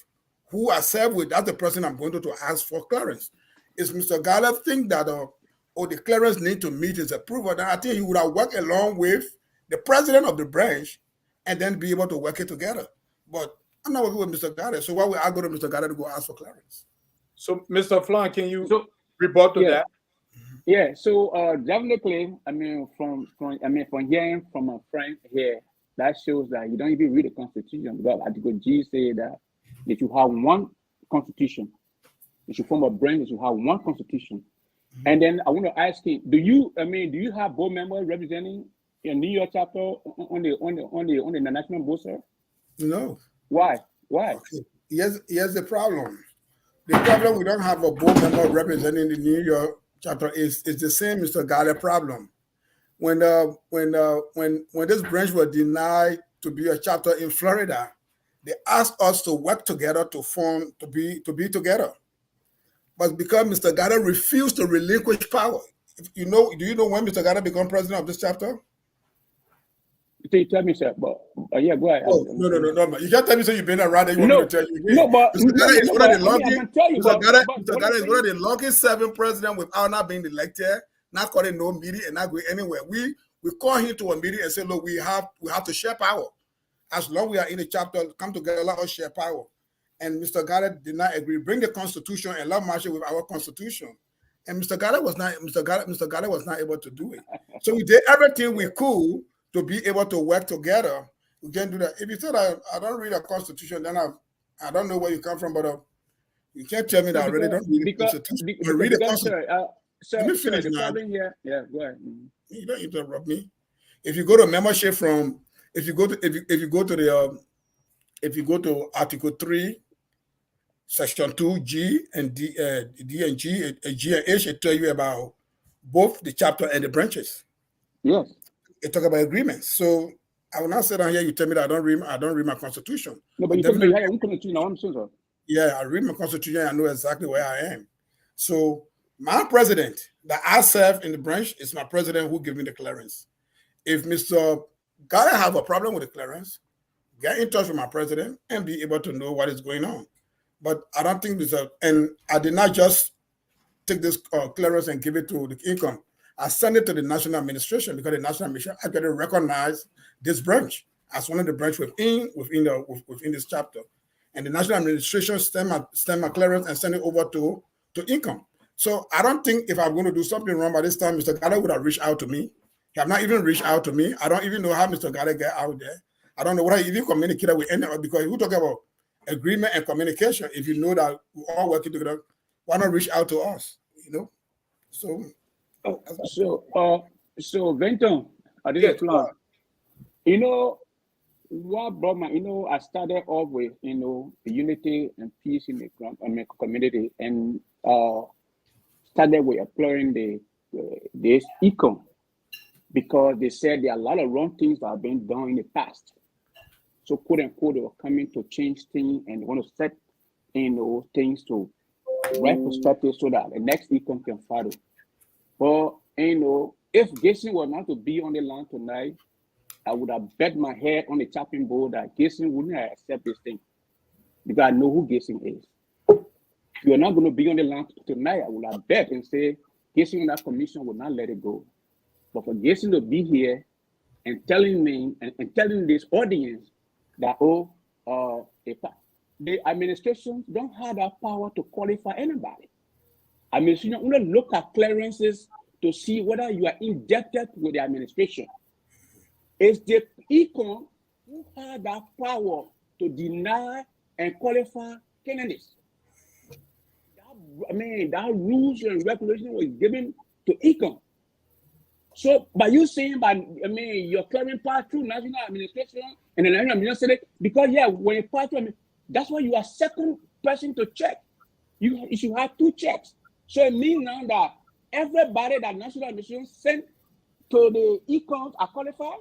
who I serve with, that's the person I'm going to ask for clearance. Is Mr. Gedeh think that the clearance need to meet his approval, then I think he would have worked along with the president of the branch and then be able to work it together. But I'm not working with Mr. Gedeh, so why would I go to Mr. Gedeh to go ask for clearance?
So, Mr. Flahn, can you report to that?
Yeah, so definitely, from hearing from a friend here, that shows that you don't even read the Constitution. Because Article G say that they should have one Constitution. They should form a branch. They should have one Constitution. And then I want to ask you: do you have board members representing your New York chapter on the national board, sir?
No.
Why? Okay.
Here's the problem. The problem we don't have a board member representing the New York chapter is the same Mr. Gedeh problem. When this branch was denied to be a chapter in Florida, they asked us to work together to be together. But because Mr. Gedeh refused to relinquish power, do you know when Mr. Gedeh became president of this chapter?
You tell me, sir, but yeah, go ahead.
Oh, no. You can't tell me so you've been around and you want me to tell you.
No, but
Mr. Gedeh is one of the longest. Mr. Gedeh is one of the longest serving president without not being elected, not calling no meeting and not going anywhere. We call him to a meeting and say, look, we have to share power. As long as we are in the chapter, come together, let us share power. And Mr. Gedeh did not agree. Bring the Constitution and let match it with our Constitution. And Mr. Gedeh was not able to do it. So we did everything we could to be able to work together. We can't do that. If you said I don't read the Constitution, then I don't know where you come from, but you can't tell me that I really don't read the Constitution. I read the Constitution. Let me finish,
the
man.
problem here, yeah, go ahead.
You don't interrupt me. If you go to membership if you go to Article 3, Section 2, G and D and G, G and H, it tell you about both the chapter and the branches.
Yes.
It talk about agreements. So I will not sit down here. You tell me that I don't read my Constitution.
No, but you told me I am Constitution.
Yeah, I read my Constitution. I know exactly where I am. So my president that I serve in the branch is my president who gave me the clearance. If Mr. Gedeh have a problem with the clearance, get in touch with my president and be able to know what is going on. But I don't think and I did not just take this clearance and give it to the income. I sent it to the national administration because the national administration actually recognized this branch as one of the branch within this chapter. And the national administration stamp my clearance and send it over to income. So I don't think if I'm going to do something wrong by this time, Mr. Gedeh would have reached out to me. He have not even reached out to me. I don't even know how Mr. Gedeh get out there. I don't know what I even communicated with anyone, because we talk about agreement and communication. If you know that we're all working together, why not reach out to us?
So Venton, I did plan. What brought I started off with the unity and peace in the community, and started with exploring this econ, because they said there are a lot of wrong things that have been done in the past. So quote unquote, they were coming to change things and want to set things to right perspective so that the next econ can follow. But if Jason were not to be on the line tonight, I would have bet my head on the chopping board that Jason wouldn't have accept this thing, because I know who Jason is. If you're not going to be on the line tonight, I would have bet and say Jason in that commission would not let it go. But for Jason to be here and telling me and telling this audience that the administration don't have that power to qualify anybody. Administration only look at clearances to see whether you are indebted with the administration. It's the econ who have that power to deny and qualify candidates. That rules and regulation was given to Econ. So by you saying you're clearing part through national administration and the national administration, because when you pass through, that's why you are second person to check. You should have 2 checks. So it means now that everybody that national administration sent to the Econ are qualified.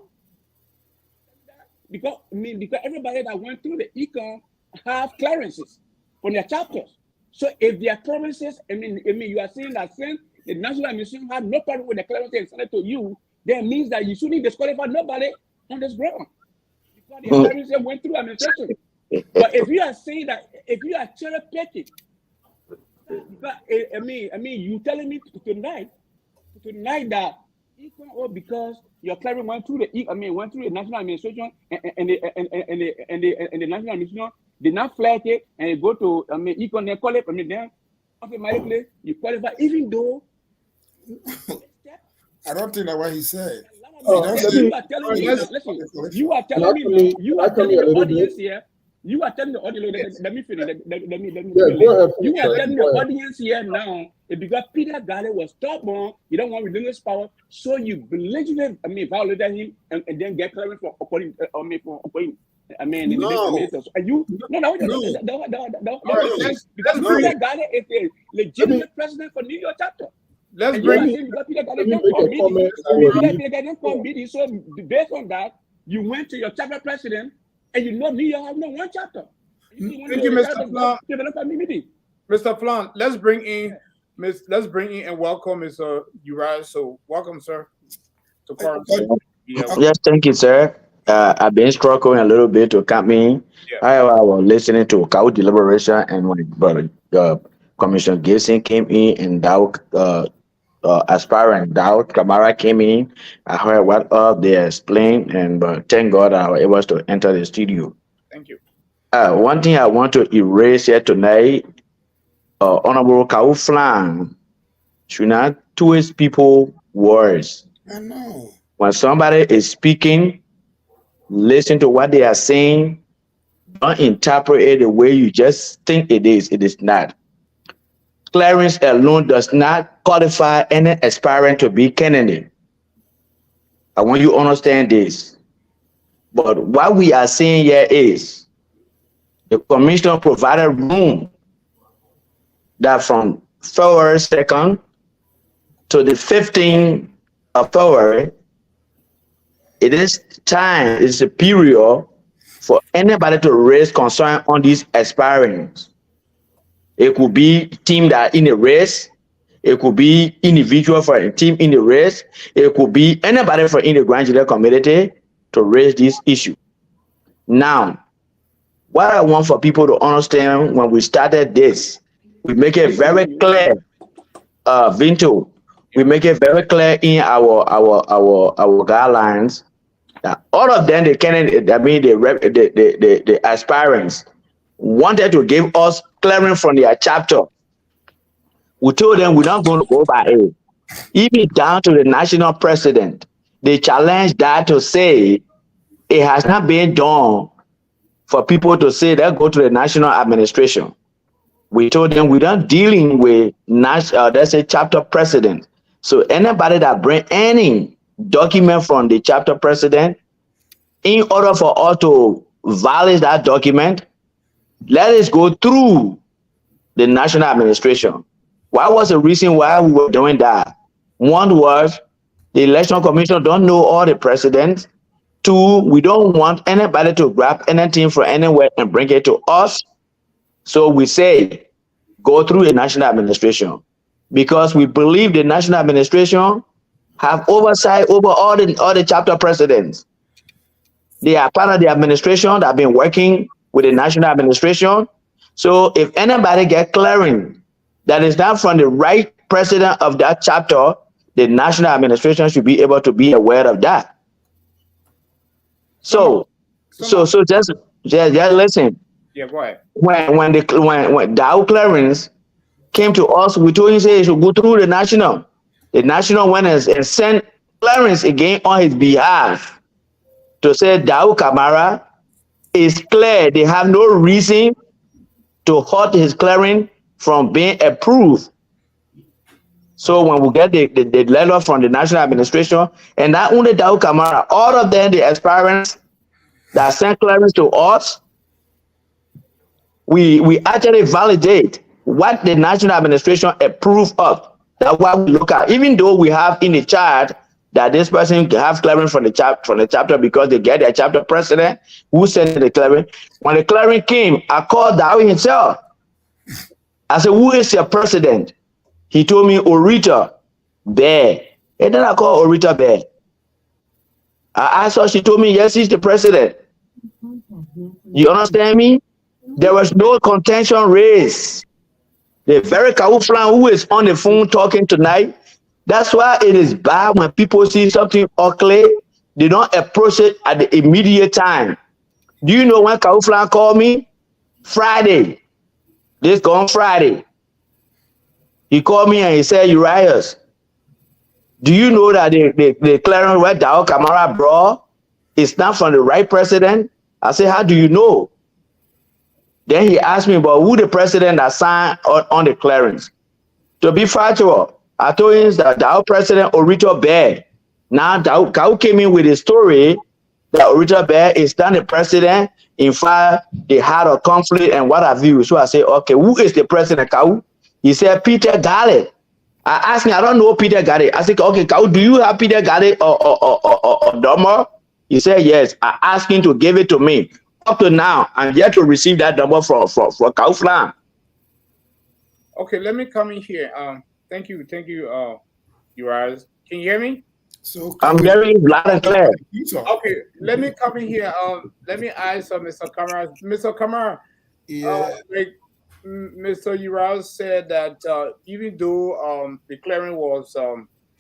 Because everybody that went through the Econ have clearances from their chapters. So if their clearances, you are saying that since the national administration had no problem with the clearances and sent it to you, that means that you shouldn't disqualify nobody on this ground. Because the clearances went through administration. But if you are saying that, if you are cherry picking, you telling me tonight that because your clearance went through the national administration and the national administration did not flag it and you go to Econ, they call it then automatically you qualify, even though
I don't think that's what he said.
You are telling me, you are telling the audience here. You are telling the audience. Let me finish. Let me. You are telling the audience here now. Because Peter Gadeh was stubborn, you don't want relinquish power, so you belligerently violated him and then get clearance for opposing. Because Peter Gadeh is a legitimate president for New York chapter.
Let's bring.
So based on that, you went to your chapter president, and New York has no one chapter.
Thank you, Mr. Flahn. Mr. Flahn, let's bring in and welcome Mr. Uriah. So welcome, sir, to Court.
Yes, thank you, sir. I've been struggling a little bit to come in. I was listening to cow deliberation, and when Commissioner Gibson came in, and aspirant Daud Kamara came in, I heard what they explained, and thank God I was able to enter the studio.
Thank you.
One thing I want to erase here tonight, Honorable Karwho Flahn should not twist people words.
I know.
When somebody is speaking, listen to what they are saying. Don't interpret it the way you just think it is. It is not. Clearance alone does not qualify any aspirant to be candidate. I want you to understand this. But what we are saying here is the commissioner provided room that from February 2nd to the 15th of February, it is time, it's a period for anybody to raise concern on these aspirants. It could be team that are in a race. It could be individual for a team in the race. It could be anybody from in the Grand Gedeh community to raise this issue. Now, what I want for people to understand when we started this, we make it very clear, Vinto. We make it very clear in our guidelines that all of them, the candidate, the aspirants, wanted to give us clearance from their chapter. We told them we're not going to go by it. Even down to the national president, they challenged that to say it has not been done for people to say they'll go to the national administration. We told them we're not dealing with that's a chapter president. So anybody that bring any document from the chapter president, in order for us to validate that document, let us go through the national administration. What was the reason why we were doing that? One was the election commission don't know all the precedents. Two, we don't want anybody to grab anything from anywhere and bring it to us. So we say, go through the national administration, because we believe the national administration have oversight over all the chapter presidents. They are part of the administration that have been working with the national administration. So if anybody get clearing that is not from the right president of that chapter, the national administration should be able to be aware of that. So just listen.
Yeah, go ahead.
When Dow clearance came to us, we told him say he should go through the national. The national went and sent clearance again on his behalf to say Dow Kamara is clear. They have no reason to halt his clearing from being approved. So when we get the letter from the national administration, and not only Daud Kamara, all of them, the aspirants that sent clearance to us, we actually validate what the national administration approved of. That's why we look at, even though we have in the chart that this person can have clearance from the chapter because they get their chapter president who sent the clearance. When the clearance came, I called Daud himself. I said, who is your president? He told me Orita Bear. And then I called Orita Bear. I asked her, she told me, yes, he's the president. You understand me? There was no contention raised. The very Karwho Flahn who is on the phone talking tonight, that's why it is bad when people see something ugly, they don't approach it at the immediate time. Do you know when Karwho Flahn called me? Friday. This gone Friday. He called me and he said, Urias, do you know that the clearance where Daud Kamara brought is not from the right president? I said, how do you know? Then he asked me about who the president that signed on the clearance. To be factual, I told him that Daud president Orita Bear. Now Karwho came in with a story that Orita Bear is not the president. In fact, they had a conflict and what have you. So I said, okay, who is the president, Karwho? He said, Peter Gallet. I asked him, I don't know Peter Gallet. I said, okay, Karwho, do you have Peter Gallet or Domo? He said, yes. I asked him to give it to me. Up to now, I'm yet to receive that number for Karwho Flahn.
Okay, let me come in here. Thank you, Urias. Can you hear me?
So
I'm very loud and clear.
Okay, let me come in here. Let me ask Mr. Kamara. Mr. Kamara, like Mr. Urias said that even though the clearing was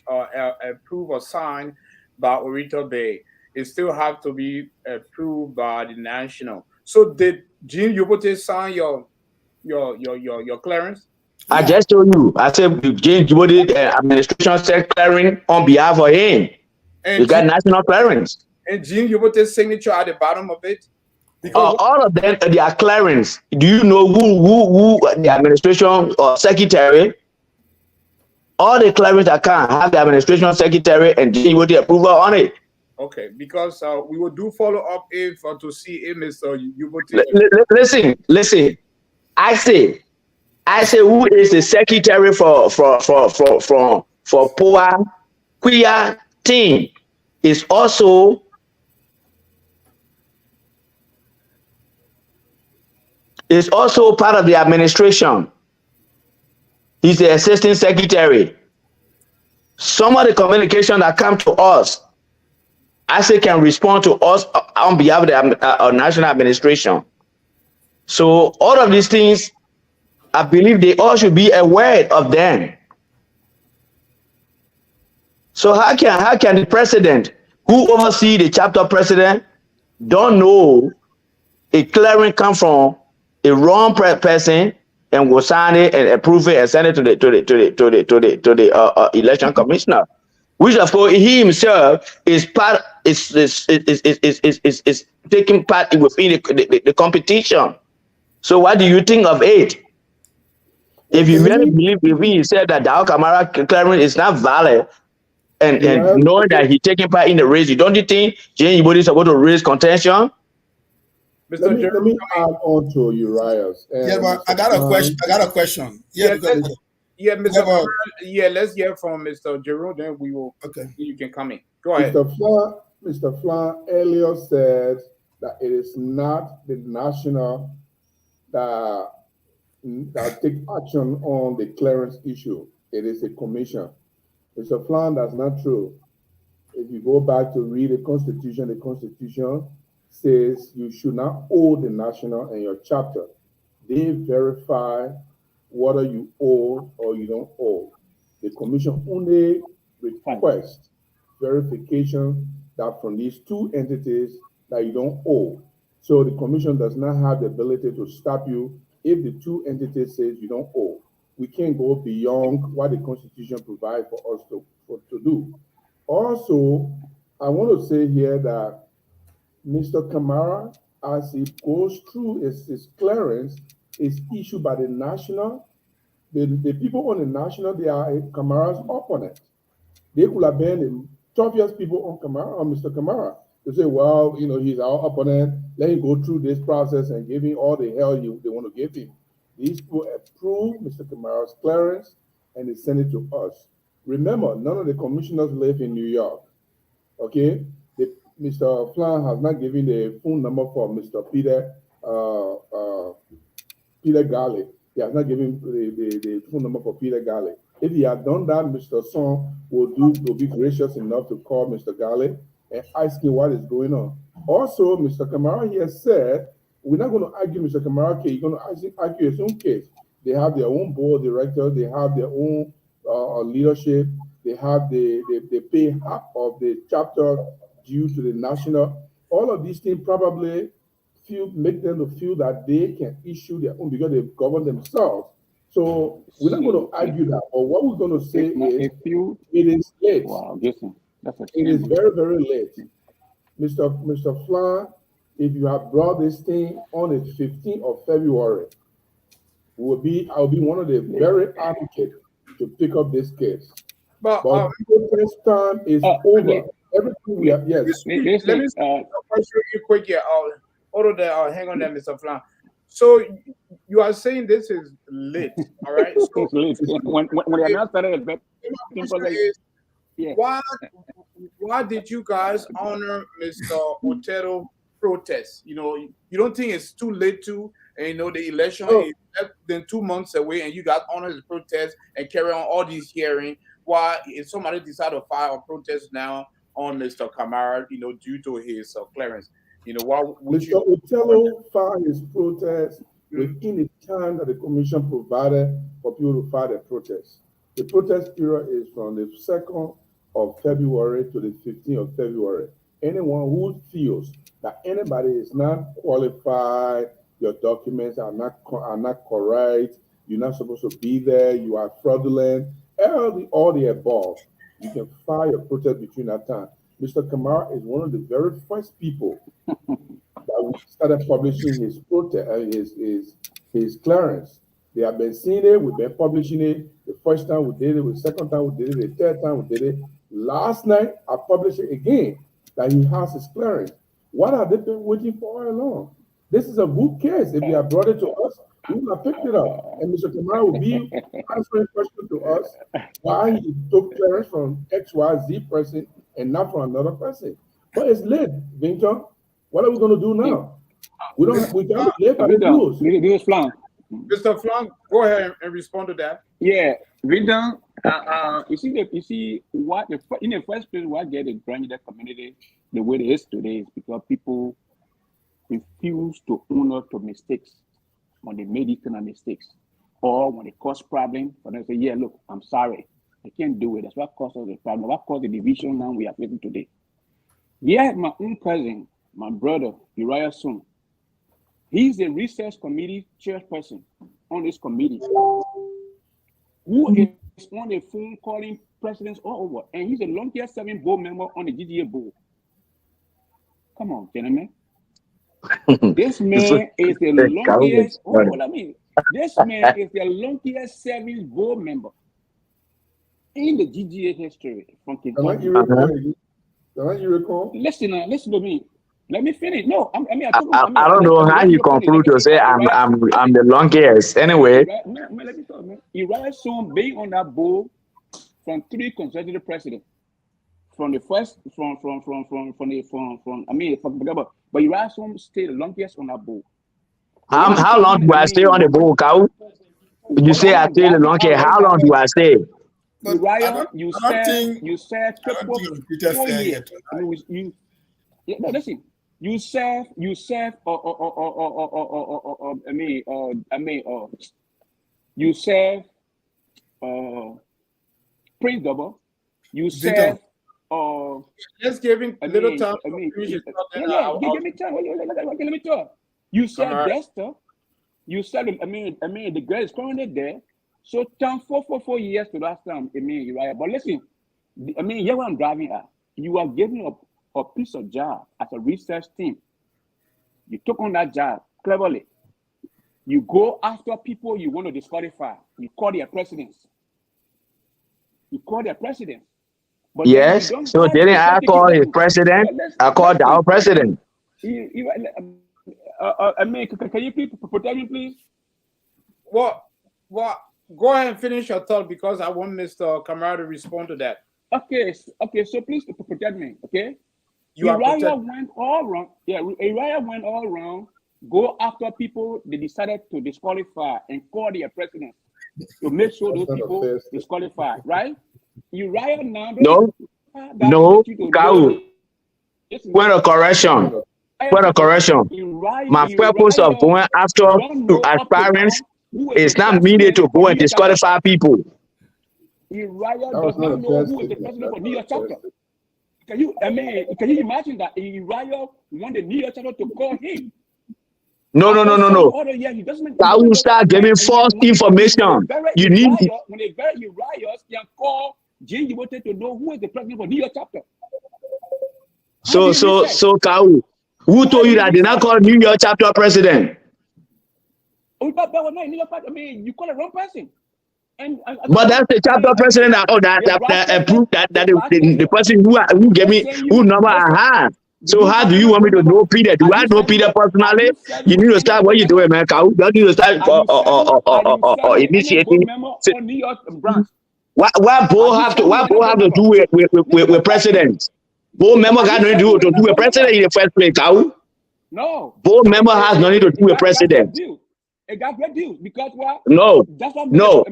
approved or signed by Orita Bay, it still have to be approved by the national. So did Jean Yubote sign your clearance?
I just told you. I said James Jibodi administration said clearing on behalf of him.
And
You got national clearance.
And Jean Yubote's signature at the bottom of it? Because
All of them, they are clearance. Do you know who the administration or secretary? All the clearance that can have the administration secretary and Jean Jibodi approval on it.
okay, because we will do follow up if to see if Mr. Yubote.
Listen. I say who is the secretary for POA queer team is also part of the administration. He's the assistant secretary. Some of the communication that come to us, I say can respond to us on behalf of the national administration. So all of these things, I believe they all should be aware of them. So how can the president, who oversees the chapter president, don't know a clearing come from a wrong person and will sign it and approve it and send it to the election commissioner, which of course he himself is taking part within the competition. So what do you think of it? If you really believe, if he said that Daud Kamara clearance is not valid, and knowing that he's taking part in the race, don't you think Jane Yibodi is supposed to raise contention?
Let me add on to Urias.
Yeah, but I got a question. Yeah,
Mr. Kamara, let's hear from Mr. Jerome, then we will.
Okay,
you can come in. Go ahead.
Mr. Flahn earlier said that it is not the national that take action on the clearance issue. It is a commission. Mr. Flahn, that's not true. If you go back to read the Constitution says you should not owe the national and your chapter. They verify whether you owe or you don't owe. The commission only requests verification that from these two entities that you don't owe. So the commission does not have the ability to stop you if the two entities says you don't owe. We can't go beyond what the Constitution provides for us to do. Also, I want to say here that Mr. Kamara, as he goes through his clearance, is issued by the national. The people on the national, they are Kamara's opponents. They could have been the toughest people on Kamara, on Mr. Kamara. To say, well, he's our opponent. Let him go through this process and give him all the hell they want to give him. These people approved Mr. Kamara's clearance and they sent it to us. Remember, none of the commissioners live in New York. Okay? Mr. Flahn has not given the phone number for Mr. Peter Galley. He has not given the phone number for Peter Galley. If he had done that, Mr. Song will be gracious enough to call Mr. Galley and ask him what is going on. Also, Mr. Kamara here said, we're not going to argue Mr. Kamara case, you're going to argue his own case. They have their own board director, they have their own leadership, they have they pay half of the chapter due to the national. All of these things probably make them to feel that they can issue their own because they govern themselves. So we're not going to argue that. But what we're going to say is it is late.
Wow, listen,
it is very, very late. Mr. Flahn, if you have brought this thing on the 15th of February, I'll be one of the very advocates to pick up this case. But protest time is over. Everything we have, yes.
Let me question you quick here. Hang on there, Mr. Flahn. So you are saying this is late, all right? So,
it's late. When they announced that,
why did you guys honor Mr. Otero protest? You don't think it's too late to, and the election is less than 2 months away, and you guys honor his protest and carry on all these hearings? Why if somebody decide to file a protest now on Mr. Kamara, due to his clearance? Why would
Mr. Otero filed his protest within the time that the commission provided for people to file their protest. The protest period is from the 2nd of February to the 15th of February. Anyone who feels that anybody is not qualified, your documents are not correct, you're not supposed to be there, you are fraudulent, all the above, you can file your protest between that time. Mr. Kamara is one of the very first people that we started publishing his protest, his clearance. They have been seeing it, we've been publishing it. The first time we did it, the second time we did it, the third time we did it. Last night, I published it again, that he has his clearance. What have they been waiting for all along? This is a good case. If they have brought it to us, we would have picked it up. And Mr. Kamara will be answering questions to us why he took clearance from XYZ person and not from another person. But it's late, Victor. What are we going to do now? We can't live by the rules.
Mr. Flahn, go ahead and respond to that.
Yeah, Victor. You see what in the first place, what get the Grand Gedeh community the way it is today is because people refuse to own up to mistakes when they made these kind of mistakes, or when they cause problem. For them to say, "Yeah, look, I'm sorry, I can't do it." That's what caused the problem. What caused the division now we are facing today? Yeah, my own cousin, my brother, Uriah Sun. He's the research committee chairperson on this committee, who is on the phone calling presidents all over, and he's the longest serving board member on the GGAA board. Come on, gentlemen. This man is the longest. This man is the longest serving board member in the GGAA history from Kentucky.
Don't you recall?
Listen to me. Let me finish. No, I
don't know how you conclude to say I'm the longest. Anyway,
let me talk, man. Uriah Sun being on that board from 3 consecutive presidents. From the first, but Uriah Sun stayed the longest on that board.
How long do I stay on the board, Cow? You say I stay the longest. How long do I stay?
Uriah, you serve 4 years. Listen. You serve Prince Double. You serve
let's give him a little time.
Give me time. Let me talk. You serve Dexter. You serve the girl is currently there. So time 4 years to last time. Right. But listen, here I'm driving at. You are giving up a piece of job as a research team. You took on that job cleverly. You go after people you want to disqualify. You call their presidents. You call their presidents. But
Yes.
then you don't
So
have
didn't
the
I call his president? I called our president.
I mean, can you please protect me, please?
Well, go ahead and finish your thought because I want Mr. Kamara to respond to that.
Okay, so please protect me, okay?
You are
Uriah
protected.
went all wrong. Yeah, Uriah went all wrong. Go after people they decided to disqualify and call their president to make sure those people disqualified, right? Uriah now.
No, Karwho. Point of correction. Point of correction. My purpose of going after aspirants is not merely to go and disqualify people.
Uriah does not know who is the president for New York chapter. Can you imagine that Uriah wanted the New York chapter to call him?
No. Karwho start giving false information. You need
when they bury Uriah, can call Jane Jibote to know who is the president for New York chapter.
So Karwho, who told you that they not call New York chapter president?
Oh, but we're not in New York. I mean, you call the wrong person.
But that's the chapter president that approved that the person who gave me who number I have. So how do you want me to know Peter? Do I know Peter personally? You need to start what you doing, man. Karwho. You need to start initiating. Why both have to do with presidents? Both member got nothing to do with president in the first place, Karwho.
No.
Both member has nothing to do with president.
It got great deal because what?
No,
No,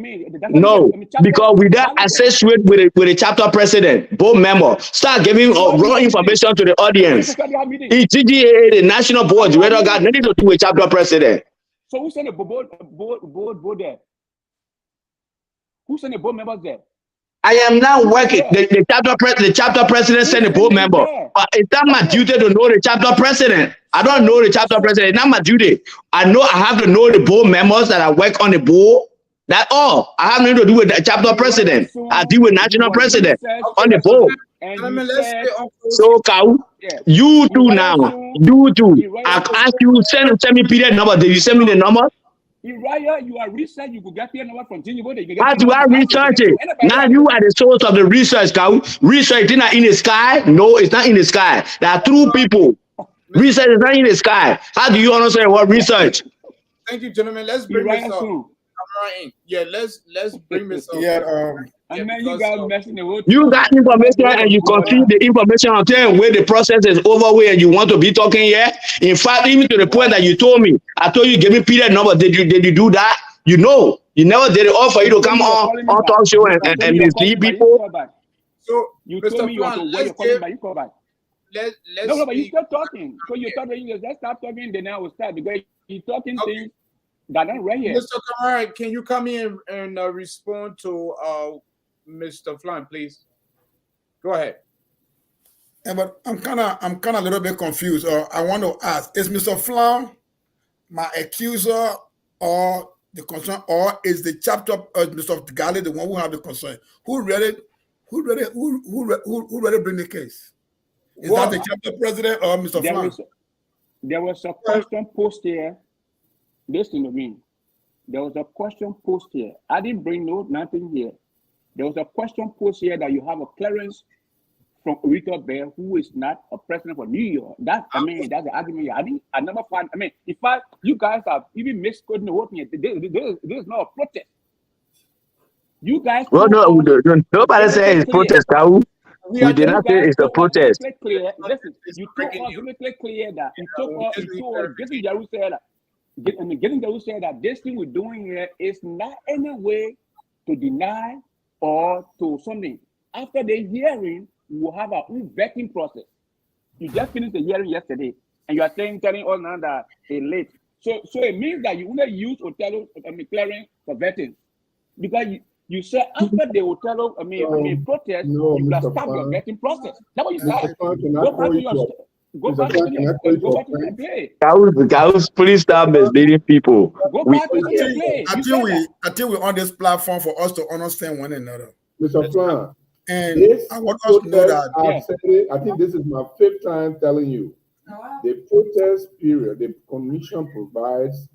because we don't associate with the chapter president. Both member start giving raw information to the audience. In GGAA, the national board, we don't got nothing to do with chapter president.
So who sent the board there? Who sent the board members there?
I am now working. The chapter president sent the board member. But it's not my duty to know the chapter president. I don't know the chapter president. It's not my duty. I have to know the board members that I work on the board. That's all. I have nothing to do with the chapter president. I deal with national president on the board. So Karwho, you do now. You do. I ask you send me period number. Did you send me the number?
Uriah, you are research. You could get the number from Jinjibo.
How do I research it? Now you are the source of the research, Karwho. Research is not in the sky. No, it's not in the sky. There are true people. Research is not in the sky. How do you understand what research?
Thank you, gentlemen. Let's bring this up. Yeah, let's bring this up.
And then you got messing the whole thing.
You got information and you continue the information until where the process is over with and you want to be talking here. In fact, even to the point that you told me, I told you, give me period number. Did you do that? You know, you never did it all for you to come on talk show and mislead people.
So
you told me you want to where you're calling by. You call back. No, but you start talking. So you start talking. Let's stop talking. Then I will start because you're talking things that aren't right here.
Mr. Kamara, can you come in and respond to Mr. Flahn, please? Go ahead.
Yeah, but I'm kind of a little bit confused. I want to ask: is Mr. Flahn my accuser or the concern, or is the chapter Mr. Gali the one who have the concern? Who really bring the case? Is that the chapter president or Mr. Flahn?
There was a question posted here. Listen to me. There was a question posted here. I didn't bring nothing here. There was a question posted here that you have a clearance from Rita Bear, who is not a president for New York. That's the argument. I never find. In fact, you guys have even misquoted the whole thing. There's no protest. You guys.
Well, no, nobody says it's protest, Karwho. We did not say it's a protest.
Listen, you told us really clear that you told us getting Jerusalem that this thing we're doing here is not any way to deny or to something. After the hearing, we will have our own vetting process. You just finished the hearing yesterday, and you are telling us now that it's late. So it means that you only use Othello clearing for vetting, because you said after the Othello protest, you will start your vetting process. That's what you said. Go back to the play.
Karwho, please stop misleading people.
Go back to the play.
Until we're on this platform for us to understand one another.
Mr. Flahn,
and I want us to know that.
I think this is my 5th time telling you. The protest period, the commission provides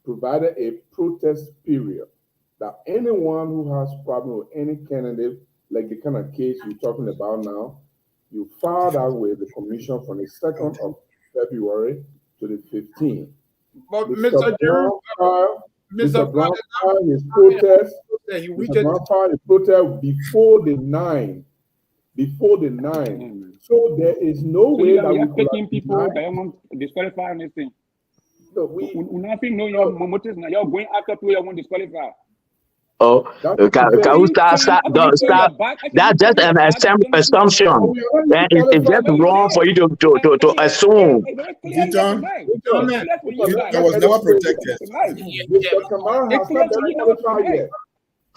provided a protest period that anyone who has problem with any candidate, like the kind of case you're talking about now, you file that with the commission from the 2nd of February to the 15th.
But
Mr.
Jerry,
Mr. Brown filed his protest. Mr. Brown filed his protest before the 9th. Before the 9th. So there is no way that we could
picking people that want to disqualify anything.
No, we
nothing know your motives now. You're going after people that want to disqualify.
Oh, can we stop? That's just an assumption. And it's just wrong for you to assume.
I was never protected.
Mr. Kamara has not been qualified yet.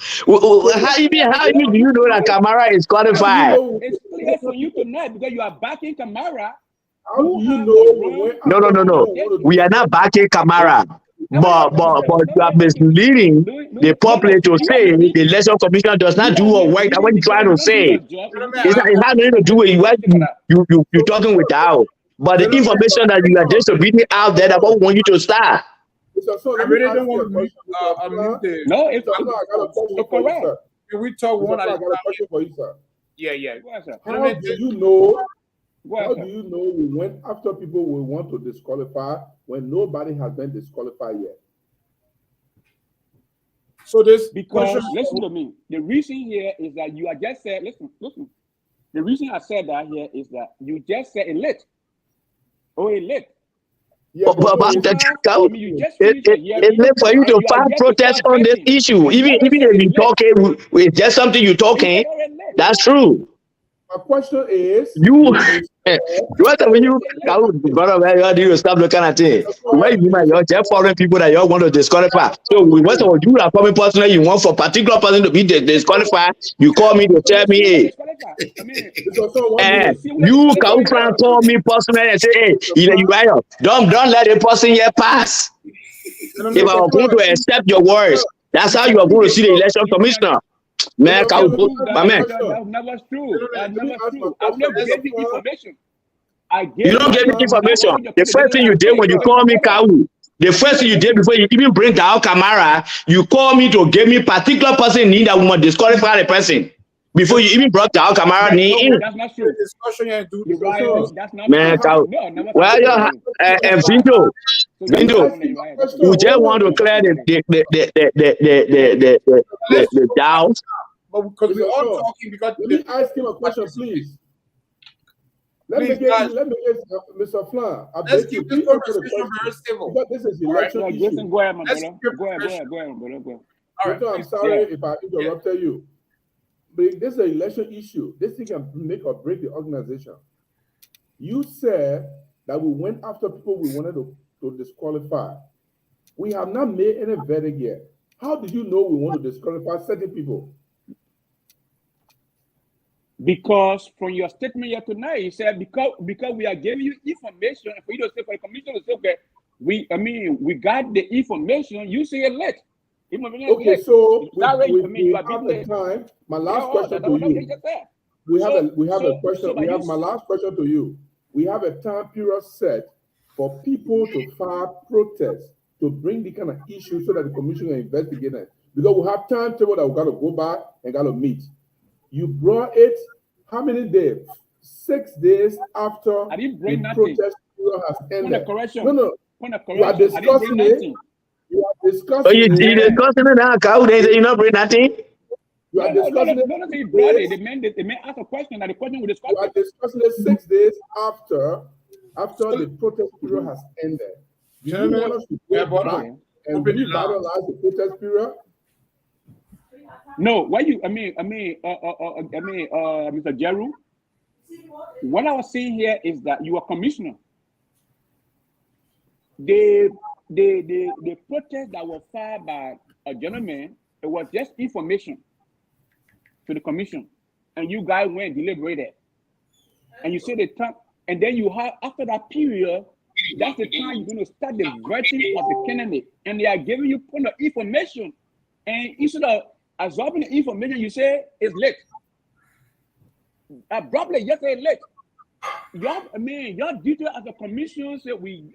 How do you know that Kamara is qualified?
It's clear for you tonight because you are backing Kamara.
How do you know?
No. We are not backing Kamara. But you are misleading the public to say the election commission does not do a work. That's what you're trying to say. It's not going to do what you're talking without. But the information that you are distributing out there that won't want you to start.
I really don't want to.
No, it's correct.
Can we talk one at a time?
Question for you, sir.
Yeah.
How do you know? How do you know we went after people we want to disqualify when nobody has been disqualified yet?
So this
because listen to me. The reason here is that you are just said. Listen. The reason I said that here is that you just said elite. Oh, elite.
Yeah, but it's for you to file protest on this issue. Even if you talking, with just something you're talking, that's true.
My question is,
what when you brother, where do you stop looking at it? Why you're just following people that you want to disqualify? So what you are coming personally, you want for particular person to be disqualified, you call me to tell me, hey, you can call me personally and say, hey, you right, don't let the person here pass. If I'm going to accept your words, that's how you are going to see the election commissioner. Man, my man.
That's never true. That's never true. I've never given you information.
You don't give me information. The first thing you did when you call me Karwho, the first thing you did before you even bring down Kamara, you call me to give me particular person need that we must disqualify the person. Before you even brought down Kamara in.
That's not true. That's not
man,
true.
Well, and Vindo, you just want to clear the doubts.
But because we're all talking, because
let me ask him a question, please. Let me get Mr. Flahn.
Let's keep this conversation very civil.
Because this is election issue.
Go ahead, my brother.
Go ahead. I'm sorry if I interrupted you. But this is an election issue. This thing can make or break the organization. You said that we went after people we wanted to disqualify. We have not made any verdict yet. How did you know we want to disqualify certain people?
Because from your statement here tonight, you said because we are giving you information for you to say for the commission to say, okay, we got the information. You say it late.
Okay, so we have the time. My last question to you. We have a question. We have my last question to you. We have a time period set for people to file protests to bring the kind of issue so that the commission can investigate it. Because we have timetable that we got to go back and got to meet. You brought it how many days? 6 days after the protest period has ended. No. You are discussing it. You are discussing
you discussing it now, Karwho. They say you not bring nothing.
You are discussing it.
They may ask a question, and the question we discuss.
You are discussing it 6 days after the protest period has ended. Do you want us to go back and revitalize the protest period?
No, Mr. Jeru, what I was saying here is that you are commissioner. The protest that was filed by a gentleman, it was just information to the commission, and you guys went deliberated, and you said the time, and then you have after that period, that's the time you're going to start the vetting of the candidate, and they are giving you the information, and instead of absorbing the information, you say it's late. Abruptly, just say late. your duty as a commission say we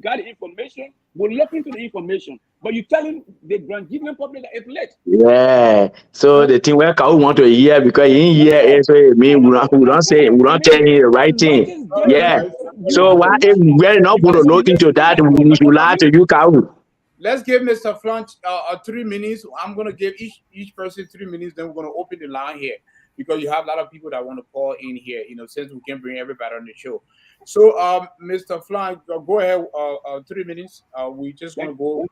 got the information, we'll look into the information. But you telling the Grand Gedeh public that it's late.
Yeah. So the thing where Karwho want to hear because in here is so it mean we don't say we don't tell you the right thing. Yeah. So why if we're not going to look into that, we should lie to you, Karwho.
Let's give Mr. Flahn 3 minutes. I'm gonna give each person 3 minutes. Then we're gonna open the line here because you have a lot of people that want to call in here. Since we can bring everybody on the show. So, Mr. Flahn, go ahead. 3 minutes. We just gonna go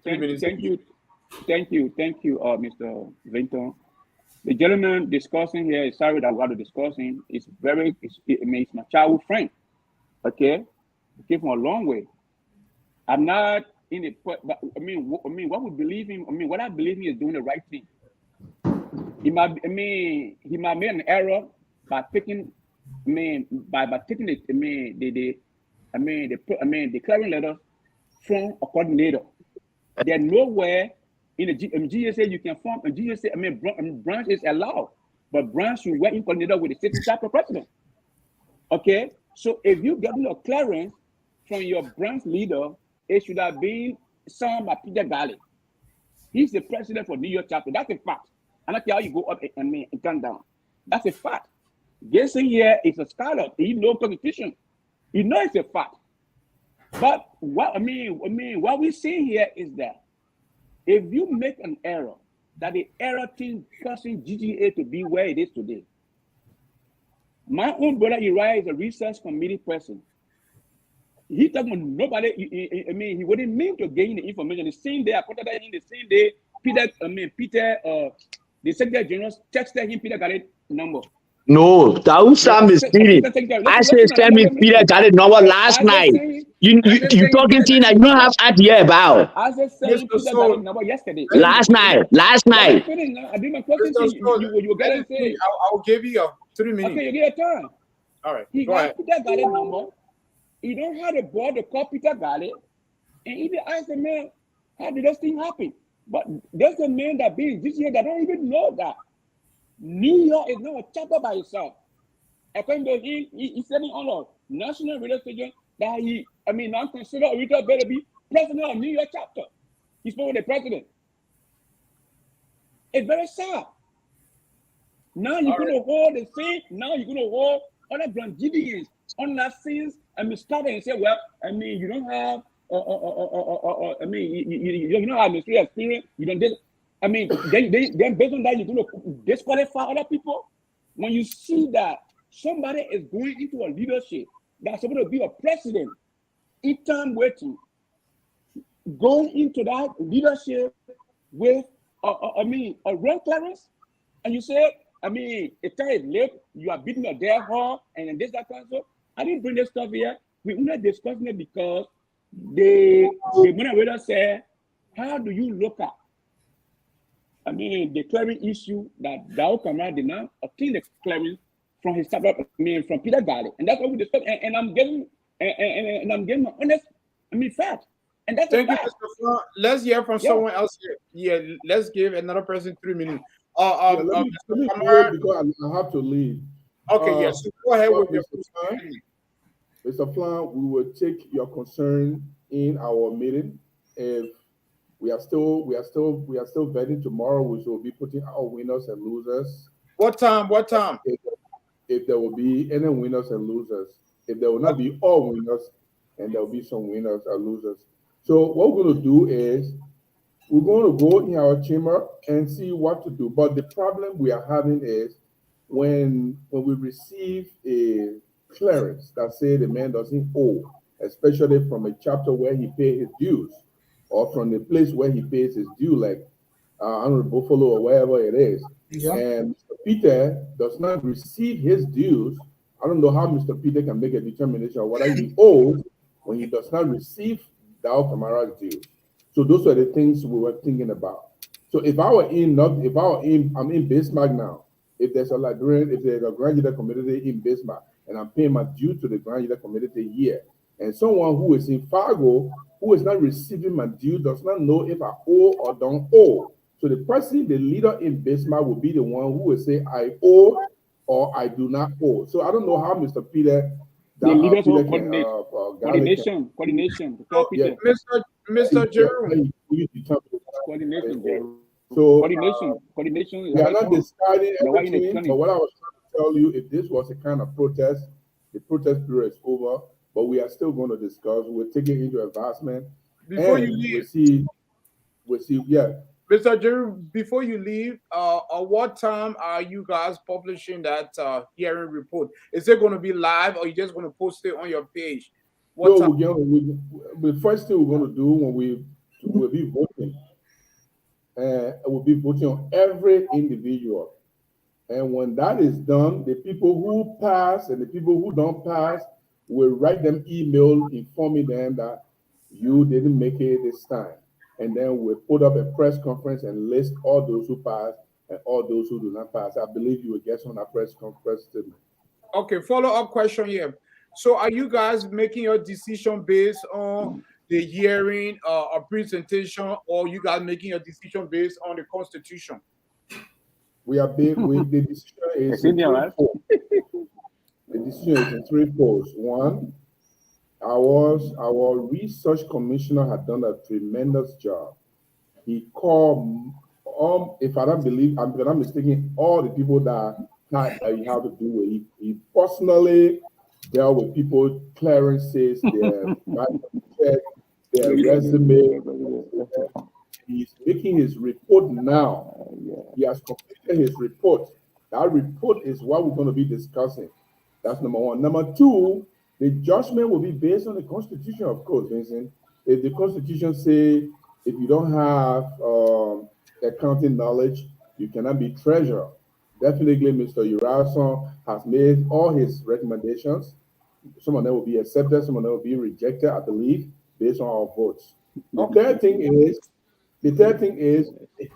3 minutes.
Thank you, Mr. Vinton. The gentleman discussing here is sorry that we are discussing. It's my childhood friend. Okay, he came from a long way. I'm not in it, but what we believe in. What I believe in is doing the right thing. He might make an error by picking. By taking the declaring letter from a coordinator. There's nowhere in the GSA you can form a GSA. Branch is allowed, but branch should work in coordinator with the state chapter president. Okay, so if you get your clearance from your branch leader, it should have been signed by Peter Galli. He's the president for New York chapter. That's a fact. I don't care how you go up and come down. That's a fact. Guessing here is a scholar. He knows constitution. You know it's a fact. But what we see here is that if you make an error, that the error thing causing GGA to be where it is today. My own brother Uriah is a research committee person. He talking about nobody. He wouldn't mean to gain the information. The same day I put that in the same day, Peter, the Secretary General texted him Peter Galli number.
No, that Sam is speaking. I said send me Peter Galli number last night. You talking thing that you don't have idea about.
I said send Peter Galli number yesterday.
Last night.
I did my question to you get it. Say
I'll give you 3 minutes.
Okay, you get a time.
All right.
He got Peter Galli number. He don't have the board to call Peter Galli, and he asked the man, how did this thing happen? But there's a man that being this year that don't even know that New York is not a chapter by itself. According to him, he's sending on a national radio station that now consider Rita better be president of New York chapter. He's supposed to be the president. It's very sad. Now you're going to hold the same. Now you're going to hold other Grand Gedehians on that scenes and start and say, well, you don't have, you don't have ministry experience. You don't. Then based on that, you're going to disqualify other people. When you see that somebody is going into a leadership that's supposed to be a president, in time waiting, going into that leadership with a wrong clearance, and you say, it's time is late, you are beating a dead horse, and then this, that, so. I didn't bring this stuff here. We're not discussing it because the moderator said, how do you look at the clearing issue that Dao Kamara did not obtain the clearance from his from Peter Galli, and that's what we discussed. And I'm getting an honest fact. And that's
thank you, Mr. Flahn. Let's hear from someone else here. Yeah, let's give another person 3 minutes.
Let me because I have to leave.
Okay, yes. So go ahead with your concern.
Mr. Flahn, we will take your concern in our meeting. If we are still vetting tomorrow, we will be putting our winners and losers.
What time?
If there will be any winners and losers. If there will not be all winners, and there will be some winners or losers. So what we're going to do is we're going to go in our chamber and see what to do. But the problem we are having is when we receive a clearance that say the man doesn't owe, especially from a chapter where he paid his dues, or from the place where he pays his due, like I don't know, Buffalo or wherever it is. Yeah. And Mr. Peter does not receive his dues. I don't know how Mr. Peter can make a determination of whether he owes when he does not receive Dao Kamara's dues. So those are the things we were thinking about. So if I'm in Bismarck now, if there's a Grand Gedeh community in Bismarck, and I'm paying my due to the Grand Gedeh community here, and someone who is in Fargo who is not receiving my due does not know if I owe or don't owe. So the leader in Bismarck will be the one who will say I owe or I do not hold. So I don't know how Mr. Peter.
The leaders
Peter
will coordinate. Coordination.
So,
Peter.
Mr. Jerome.
Coordination, Jerome.
So
coordination.
We are not deciding everything, but what I was trying to tell you, if this was a kind of protest, the protest period is over, but we are still going to discuss. We'll take it into advancement.
Before you leave,
we'll see, yeah.
Mr. Jerome, before you leave, at what time are you guys publishing that hearing report? Is it going to be live, or are you just going to post it on your page?
The first thing we're going to do when we'll be voting, we'll be voting on every individual. And when that is done, the people who pass and the people who don't pass will write them email informing them that you didn't make it this time. And then we'll put up a press conference and list all those who pass and all those who do not pass. I believe you will get on a press conference statement.
Okay, follow-up question here. So are you guys making your decision based on the hearing or presentation, or you guys making your decision based on the Constitution?
We are big. The decision is in threefold. The decision is in three folds. One, our research commissioner had done a tremendous job. He called, if I'm not mistaken, all the people that he had to do with. He personally dealt with people, clearances, their resume. He's making his report now. He has completed his report. That report is what we're going to be discussing. That's number one. Number two, the judgment will be based on the Constitution, of course, Vincent. If the Constitution say if you don't have accounting knowledge, you cannot be treasurer. Definitely, Mr. Urason has made all his recommendations. Some of them will be accepted, some of them will be rejected, I believe, based on our votes. The third thing is the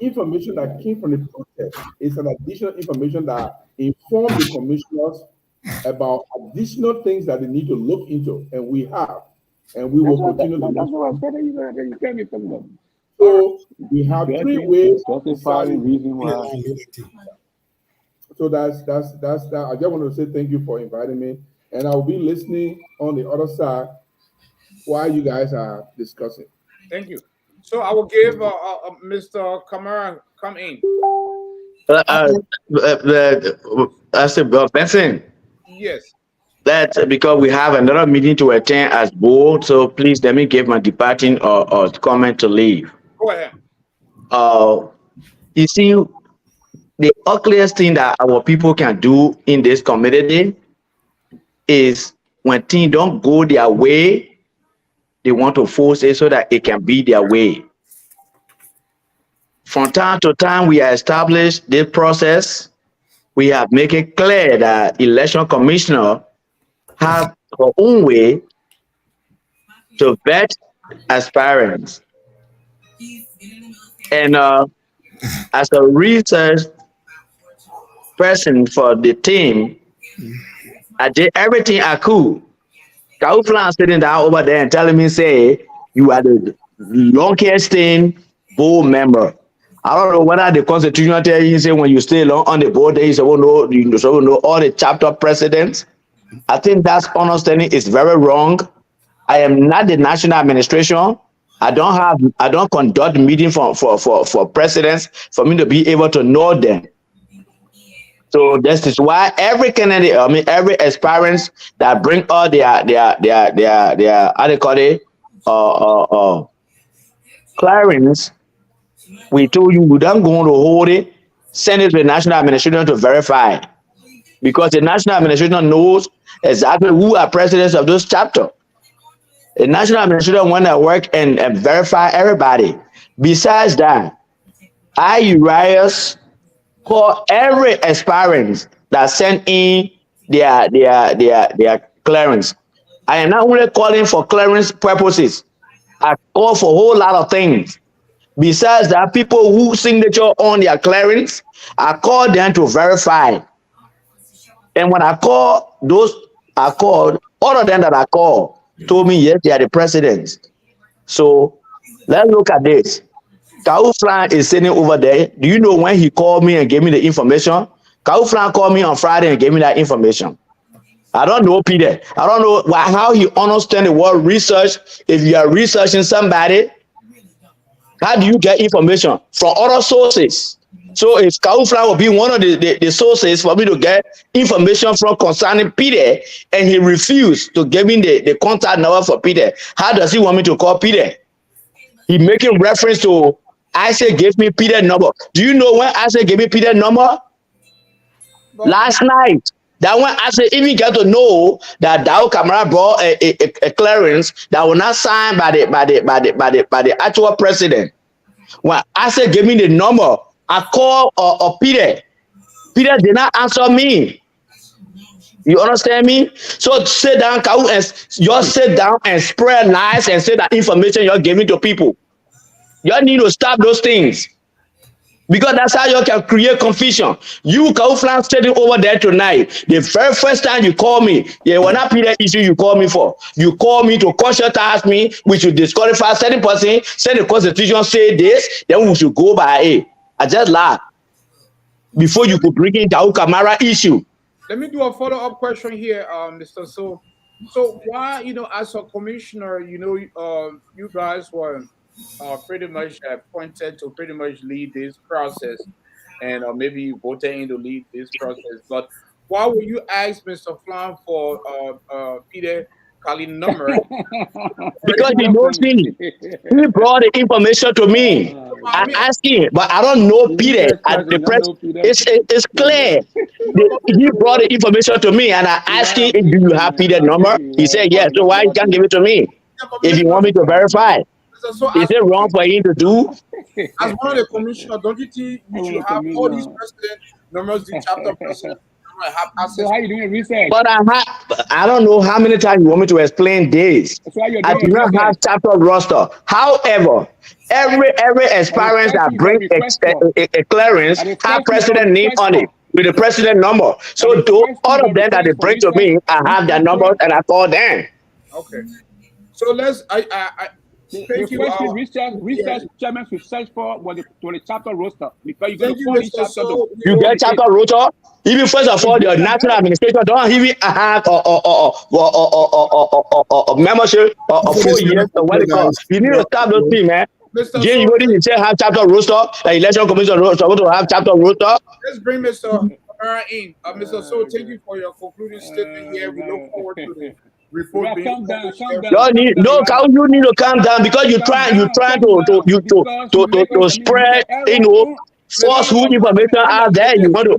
information that came from the protest is an additional information that informs the commissioners about additional things that they need to look into, and we have, and we will continue to.
That's what I said. You can't be talking about.
So we have three ways.
Reason why.
So that's that. I just want to say thank you for inviting me, and I'll be listening on the other side while you guys are discussing.
Thank you. So I will give Mr. Kamara come in.
I said, Benson.
Yes.
That's because we have another meeting to attend as board. So please let me give my departing or comment to leave.
Go ahead.
You see, the ugliest thing that our people can do in this community is when things don't go their way, they want to force it so that it can be their way. From time to time, we have established this process. We have made it clear that election commissioner have her own way to vet aspirants. And as a research person for the team, I did everything I could. Karwho Flahn sitting down over there and telling me, say, you are the longest board member. I don't know whether the Constitution tell you, say, when you stay long on the board, you supposed to know all the chapter presidents. I think that understanding is very wrong. I am not the national administration. I don't conduct meeting for presidents for me to be able to know them. So this is why every candidate, every aspirants that bring all their how they call it, clearance, we told you we don't go to hold it, send it to the national administration to verify, because the national administration knows exactly who are presidents of those chapters. The national administration want to work and verify everybody. Besides that, Urias call every aspirant that send in their clearance. I am not only calling for clearance purposes. I call for a whole lot of things. Besides that, people who signature on their clearance, I call them to verify. And when I call those, all of them that I call told me, yes, they are the presidents. So let's look at this. Karwho Flahn is sitting over there. Do you know when he called me and gave me the information? Karwho Flahn called me on Friday and gave me that information. I don't know Peter. I don't know how he understands the word research. If you are researching somebody, how do you get information from other sources? So if Karwho Flahn will be one of the sources for me to get information from concerning Peter, and he refused to give me the contact number for Peter, how does he want me to call Peter? He making reference to Isaac gave me Peter's number. Do you know when Isaac gave me Peter's number? Last night. That when Isaac even get to know that Dao Camara brought a clearance that was not signed by the actual president. When Isaac gave me the number, I called Peter. Peter did not answer me. You understand me? So sit down, Karwho, and just sit down and spread lies and say that information you're giving to people. You need to stop those things. Because that's how you can create confusion. You, Karwho Flahn, sitting over there tonight. The very first time you call me, yeah, when I Peter issue you call me for. You call me to conscientize me, we should disqualify certain person, say the constitution say this, then we should go by it. I just laughed. Before you could bring in the Camara issue.
Let me do a follow-up question here, Mr. So why, as a commissioner, you guys were pretty much appointed to pretty much lead this process, and maybe voted in to lead this process. But why would you ask Mr. Flahn for Peter Karwho number?
Because he knows me. He brought the information to me. I asked him, but I don't know Peter. It's clear. He brought the information to me, and I asked him, do you have Peter's number? He said yes. So why you can't give it to me if you want me to verify? Is it wrong for him to do?
As one of the commissioners, don't you think you should have all these president numbers, the chapter president? Have access.
So how you doing research?
But I don't know how many times you want me to explain this. I do not have chapter roster. However, every experience that brings a clearance have president name on it with the president number. So all of them that they bring to me, I have their numbers and I call them.
Okay. So let's thank you.
Research chairman should search for the chapter roster because you
you get chapter roster. Even first of all, the national administration don't even have a membership or 4 years or what it calls. You need to stop those things, man. Jay, you already say have chapter roster. The election commission is supposed to have chapter roster.
Let's bring Mr. Kamara in. Mr. So, thank you for your concluding statement here. We look forward to the report.
Calm down.
No, Karwho, you need to calm down because you're trying to spread, falsehood information out there. You want to.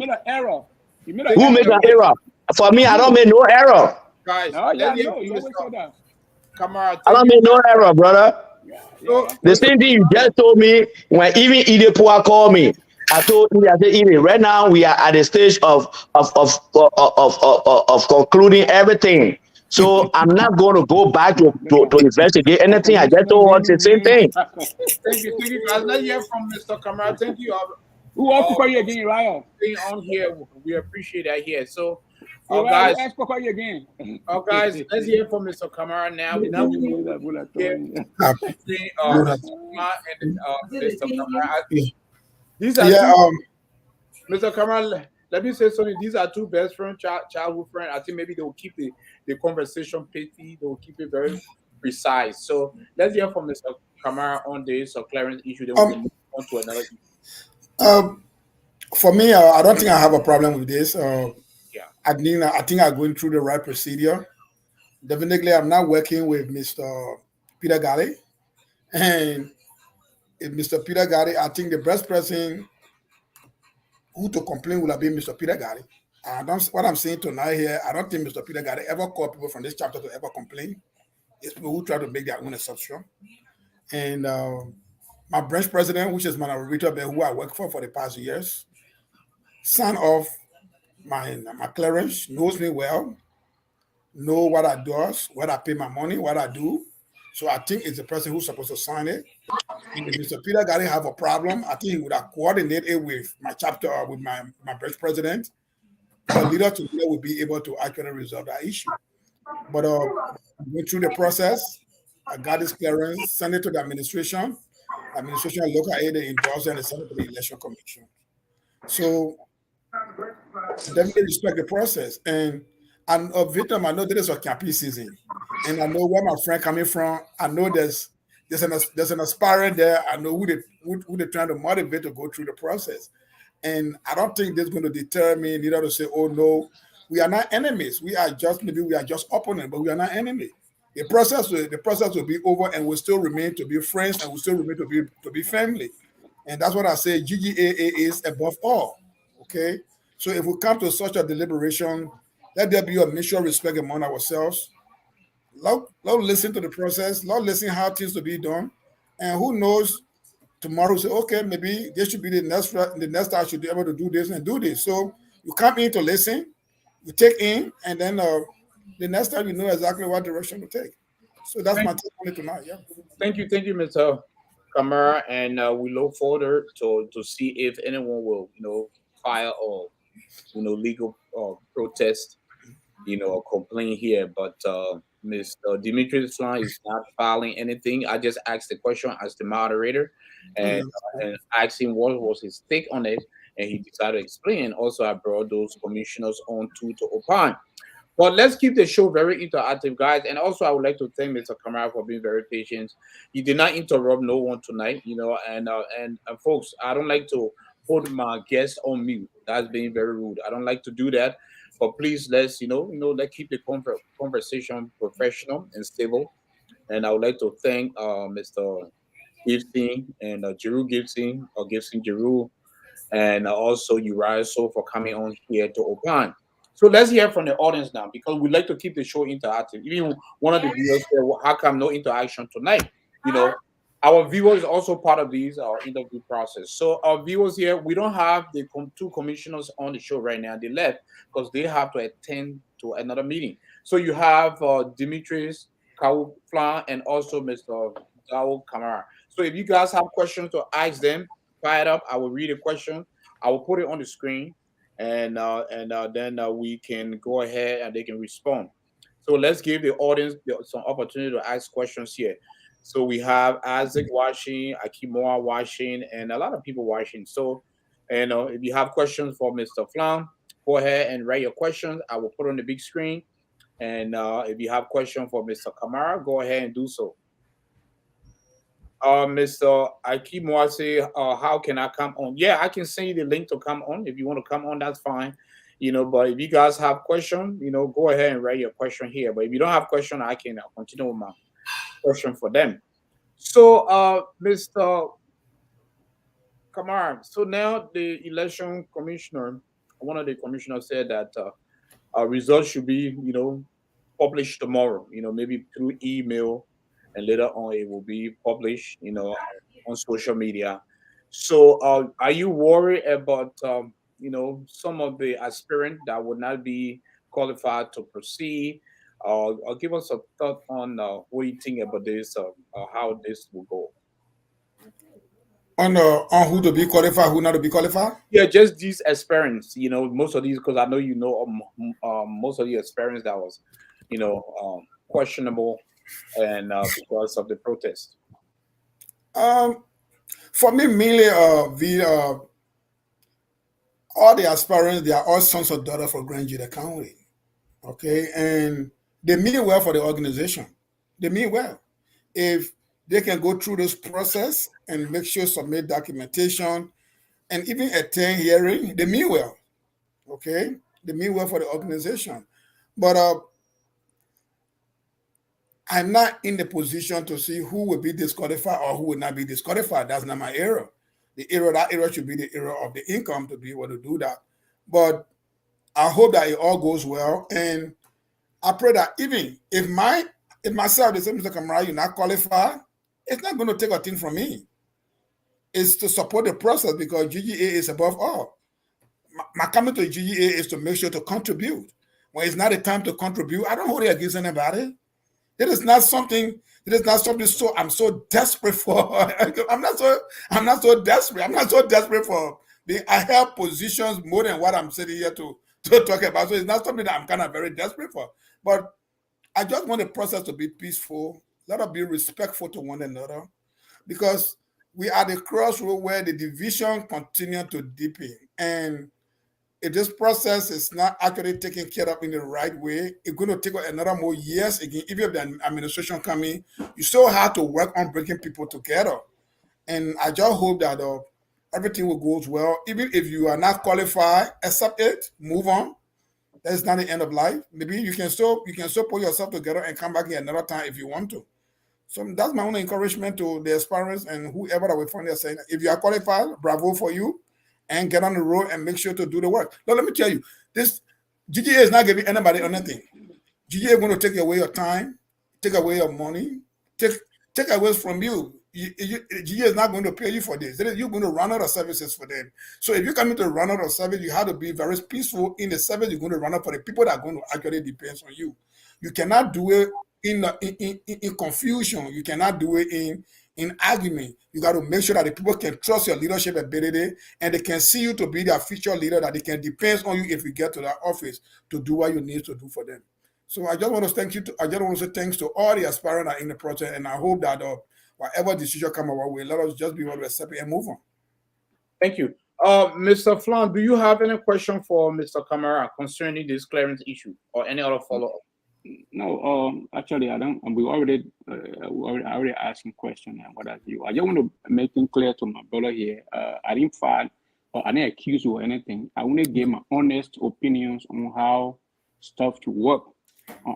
Who made an error? For me, I don't make no error.
Guys,
Kamara,
I don't make no error, brother. The same thing you just told me when even Idepua called me. I told him, I said, Ide, right now we are at the stage of concluding everything. So I'm not going to go back to investigate anything. I just told her the same thing.
Thank you, guys. Let's hear from Mr. Kamara. Thank you.
Who wants to call you again, Ryan?
Being on here, we appreciate that here. So, guys, let's hear from Mr. Kamara now. These are Mr. Kamara. Let me say something. These are two best friends, childhood friends. I think maybe they will keep the conversation pithy. They will keep it very precise. So let's hear from Mr. Kamara on this clearance issue. Then we'll move on to another issue.
For me, I don't think I have a problem with this. I think I'm going through the right procedure. Definitely, I'm not working with Mr. Peter Karwho. And if Mr. Peter Karwho, I think the best person who to complain will have been Mr. Peter Karwho. What I'm saying tonight here, I don't think Mr. Peter Karwho ever called people from this chapter to ever complain. It's people who try to make their own exception. And my branch president, which is Rita Bell, who I work for the past years, son of my clearance, knows me well, know what I do, where I pay my money, what I do. So I think it's the person who's supposed to sign it. And if Mr. Peter Karwho have a problem, I think he would have coordinated it with my chapter or with my branch president. The leader to leader will be able to actually resolve that issue. But went through the process. I got this clearance, sent it to the administration. Administration local aid endorsed and sent it to the election commission. So definitely respect the process. And Vietnam, I know there is a campaign season, and I know where my friend coming from. I know there's an aspirant there. I know who they're trying to motivate to go through the process. And I don't think that's going to deter me neither to say, oh no, we are not enemies. We are just opponents, but we are not enemies. The process will be over and we'll still remain to be friends and we'll still remain to be family. And that's what I say GGAA is above all. Okay. So if we come to such a deliberation, let there be a mutual respect among ourselves. Let listen to the process, let listen how things to be done. And who knows, tomorrow say, okay, maybe this should be the next time I should be able to do this and do this. So you come in to listen, you take in, and then the next time you know exactly what direction to take. So that's
Thank,
my take on it tonight. Yeah.
thank you, Mr. Kamara, and we look forward to see if anyone will, file or legal protest, or complaint here. But Mr. Demetrius Flahn is not filing anything. I just asked the question as the moderator, and asked him what was his take on it, and he decided to explain. Also, I brought those commissioners on to opine. But let's keep the show very interactive, guys. And also, I would like to thank Mr. Kamara for being very patient. He did not interrupt no one tonight, and folks, I don't like to put my guests on mute. That's being very rude. I don't like to do that. But please, let's let's keep the conversation professional and stable. And I would like to thank Mr. Gibson and Jeru Gibson or Gibson Jeru and also Uriah So for coming on here to opine. So let's hear from the audience now because we like to keep the show interactive. Even one of the viewers said, well, how come no interaction tonight? Our viewers is also part of these our interview process. So our viewers here, we don't have the two commissioners on the show right now. They left because they have to attend to another meeting. So you have Demetrius Karwho Flahn and also Mr. Dao Kamara. So if you guys have questions to ask them, fire it up. I will read a question. I will put it on the screen, and then we can go ahead and they can respond. So let's give the audience some opportunity to ask questions here. So we have Isaac watching, Akimoa watching, and a lot of people watching. So, if you have questions for Mr. Flahn, go ahead and write your questions. I will put on the big screen. And if you have questions for Mr. Kamara, go ahead and do so. Mr. Akimoa say, how can I come on? Yeah, I can send you the link to come on. If you want to come on, that's fine. But if you guys have questions, go ahead and write your question here. But if you don't have question, I can continue with my question for them. So, Mr. Kamara, so now the election commissioner, one of the commissioners said that results should be, published tomorrow, maybe through email, and later on it will be published, on social media. So, are you worried about, some of the aspirants that would not be qualified to proceed? Or give us a thought on what you think about this, how this will go.
On who to be qualified, who not to be qualified?
Yeah, just these aspirants, most of these, because I know most of the aspirants that was, questionable and because of the protest.
For me, mainly all the aspirants, they are all sons or daughters for Grand Gedeh County. Okay, and they mean well for the organization. They mean well. If they can go through this process and make sure submit documentation and even attend hearing, they mean well. Okay, they mean well for the organization. But I'm not in the position to see who will be disqualified or who will not be disqualified. That's not my area. That area should be the area of the income to be able to do that. But I hope that it all goes well. And I pray that even if myself, they say, Mr. Kamara, you're not qualified, it's not going to take a thing from me. It's to support the process because GGA is above all. My comment to GGA is to make sure to contribute. When it's not a time to contribute, I don't hold it against anybody. It is not something so I'm so desperate for. I'm not so desperate for I have positions more than what I'm sitting here to talk about. So it's not something that I'm kind of very desperate for. But I just want the process to be peaceful. Let us be respectful to one another. Because we are the crossroad where the division continue to deepen. And if this process is not actually taken care of in the right way, it's going to take another more years again. Even if the administration come in, you still have to work on bringing people together. And I just hope that everything will go well. Even if you are not qualified, accept it, move on. That's not the end of life. Maybe you can still put yourself together and come back here another time if you want to. So that's my only encouragement to the aspirants and whoever that we find there saying, if you are qualified, bravo for you, and get on the road and make sure to do the work. Now, let me tell you, this GGA is not giving anybody anything. GGA is going to take away your time, take away your money, take away from you. GGA is not going to pay you for this. You're going to run out of services for them. So if you're coming to run out of service, you have to be very peaceful in the service you're going to run out for the people that are going to actually depend on you. You cannot do it in confusion. You cannot do it in argument. You got to make sure that the people can trust your leadership ability and they can see you to be their future leader, that they can depend on you if you get to that office to do what you need to do for them. So I just want to thank you. I just want to say thanks to all the aspirants that are in the project, and I hope that whatever decision come our way, let us just be able to accept it and move on.
Thank you. Mr. Flahn, do you have any question for Mr. Kamara concerning this clearance issue or any other follow-up?
No, actually, I don't. We already asking question and what have you. I just want to make it clear to my brother here. I didn't file or I didn't accuse you or anything. I only gave my honest opinions on how stuff should work.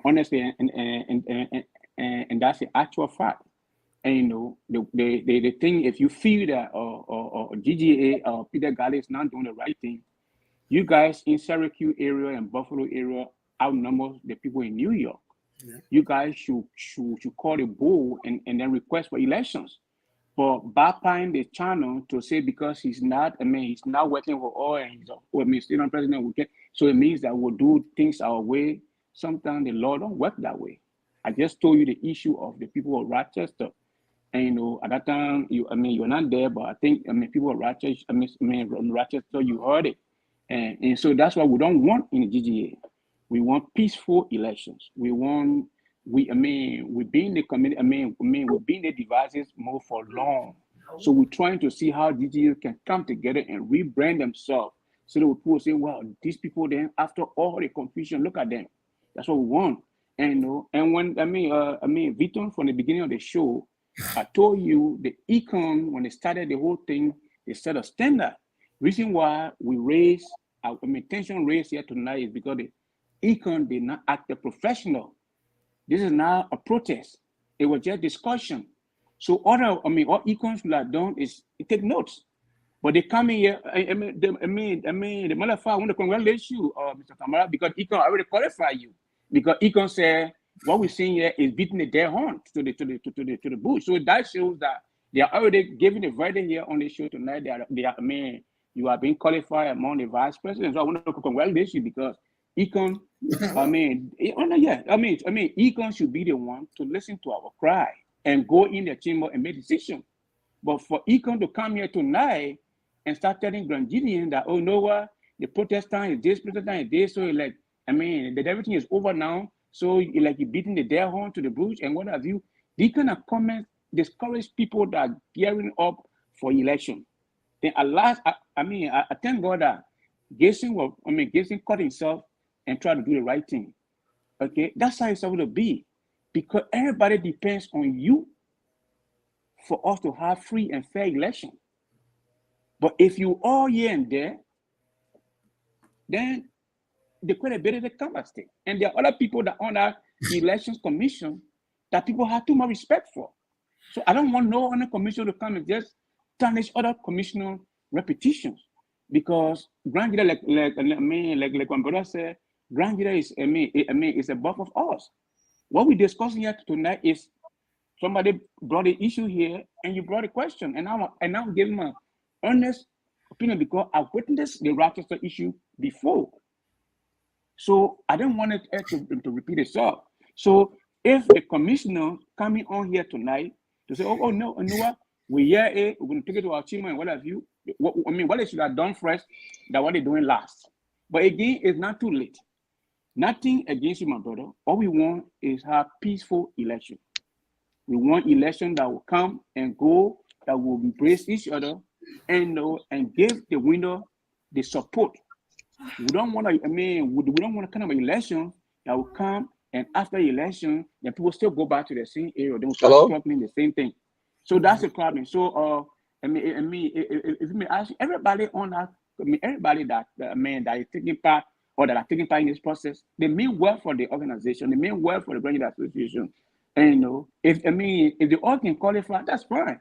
Honestly, and that's the actual fact. And you know, the thing, if you feel that or GGA or Peter Galley is not doing the right thing, you guys in Syracuse area and Buffalo area outnumber the people in New York. Yeah. You guys should call the board and then request for elections. But bypassing the channel to say because he's not working for all and he's still on president, so it means that we'll do things our way. Sometimes the law don't work that way. I just told you the issue of the people of Rochester. And you know, at that time, you're not there, but I think people of Rochester, Rochester, you heard it. And so that's what we don't want in the GGA. We want peaceful elections. We've been the committee, we've been the devices more for long. So we're trying to see how GGA can come together and rebrand themselves. So that people say, well, these people then, after all the confusion, look at them. That's what we want. And you know, and when Viton, from the beginning of the show, I told you the econ, when they started the whole thing, they set a standard. Reason why we raised our tension raised here tonight is because the econ did not act professional. This is now a protest. It was just discussion. So all econs should have done is take notes. But they come in here. The motherfucker want to congratulate you, Mr. Kamara, because econ already qualified you. Because econ said what we're seeing here is beating the dead horn to the bush. So that shows that they are already giving the verdict here on the show tonight. You are being qualified among the vice presidents. So I want to congratulate you because econ, econ should be the one to listen to our cry and go in the chamber and make decision. But for econ to come here tonight and start telling Grand Gedeh that, oh, no, what the protest time is this, protest time is this, so that everything is over now. So you're beating the dead horn to the bush and what have you. These kind of comments discourage people that are gearing up for election. Then at last, I thank God that Gayson caught himself and tried to do the right thing. Okay, that's how it's supposed to be, because everybody depends on you for us to have free and fair election. But if you all here and there, then the credibility comes at stake. And there are other people that on our elections commission that people have too much respect for. So I don't want no other commission to come and just tarnish other commissioner repetitions, because Grand Gedeh, like my brother said, Grand Gedeh is above of us. What we're discussing here tonight is somebody brought the issue here and you brought a question, and I'm giving my honest opinion because I witnessed the Rochester issue before. So I don't want it to repeat itself. So if the commissioner coming on here tonight to say, oh no, you know what? We're here, we're going to take it to our team and what have you. What they should have done first than what they're doing last. But again, it's not too late. Nothing against you, my brother. All we want is have peaceful election. We want election that will come and go, that will embrace each other and give the winner the support We don't want to. I mean, we don't want to kind of election that will come, and after the election, then people still go back to the same area. They will start struggling the same thing. So that's the problem. So, if you may ask everybody on that, everybody that that is taking part or that are taking part in this process, they mean well for the organization. They mean well for the Grand Gedeh Association. And if they all can qualify, that's fine.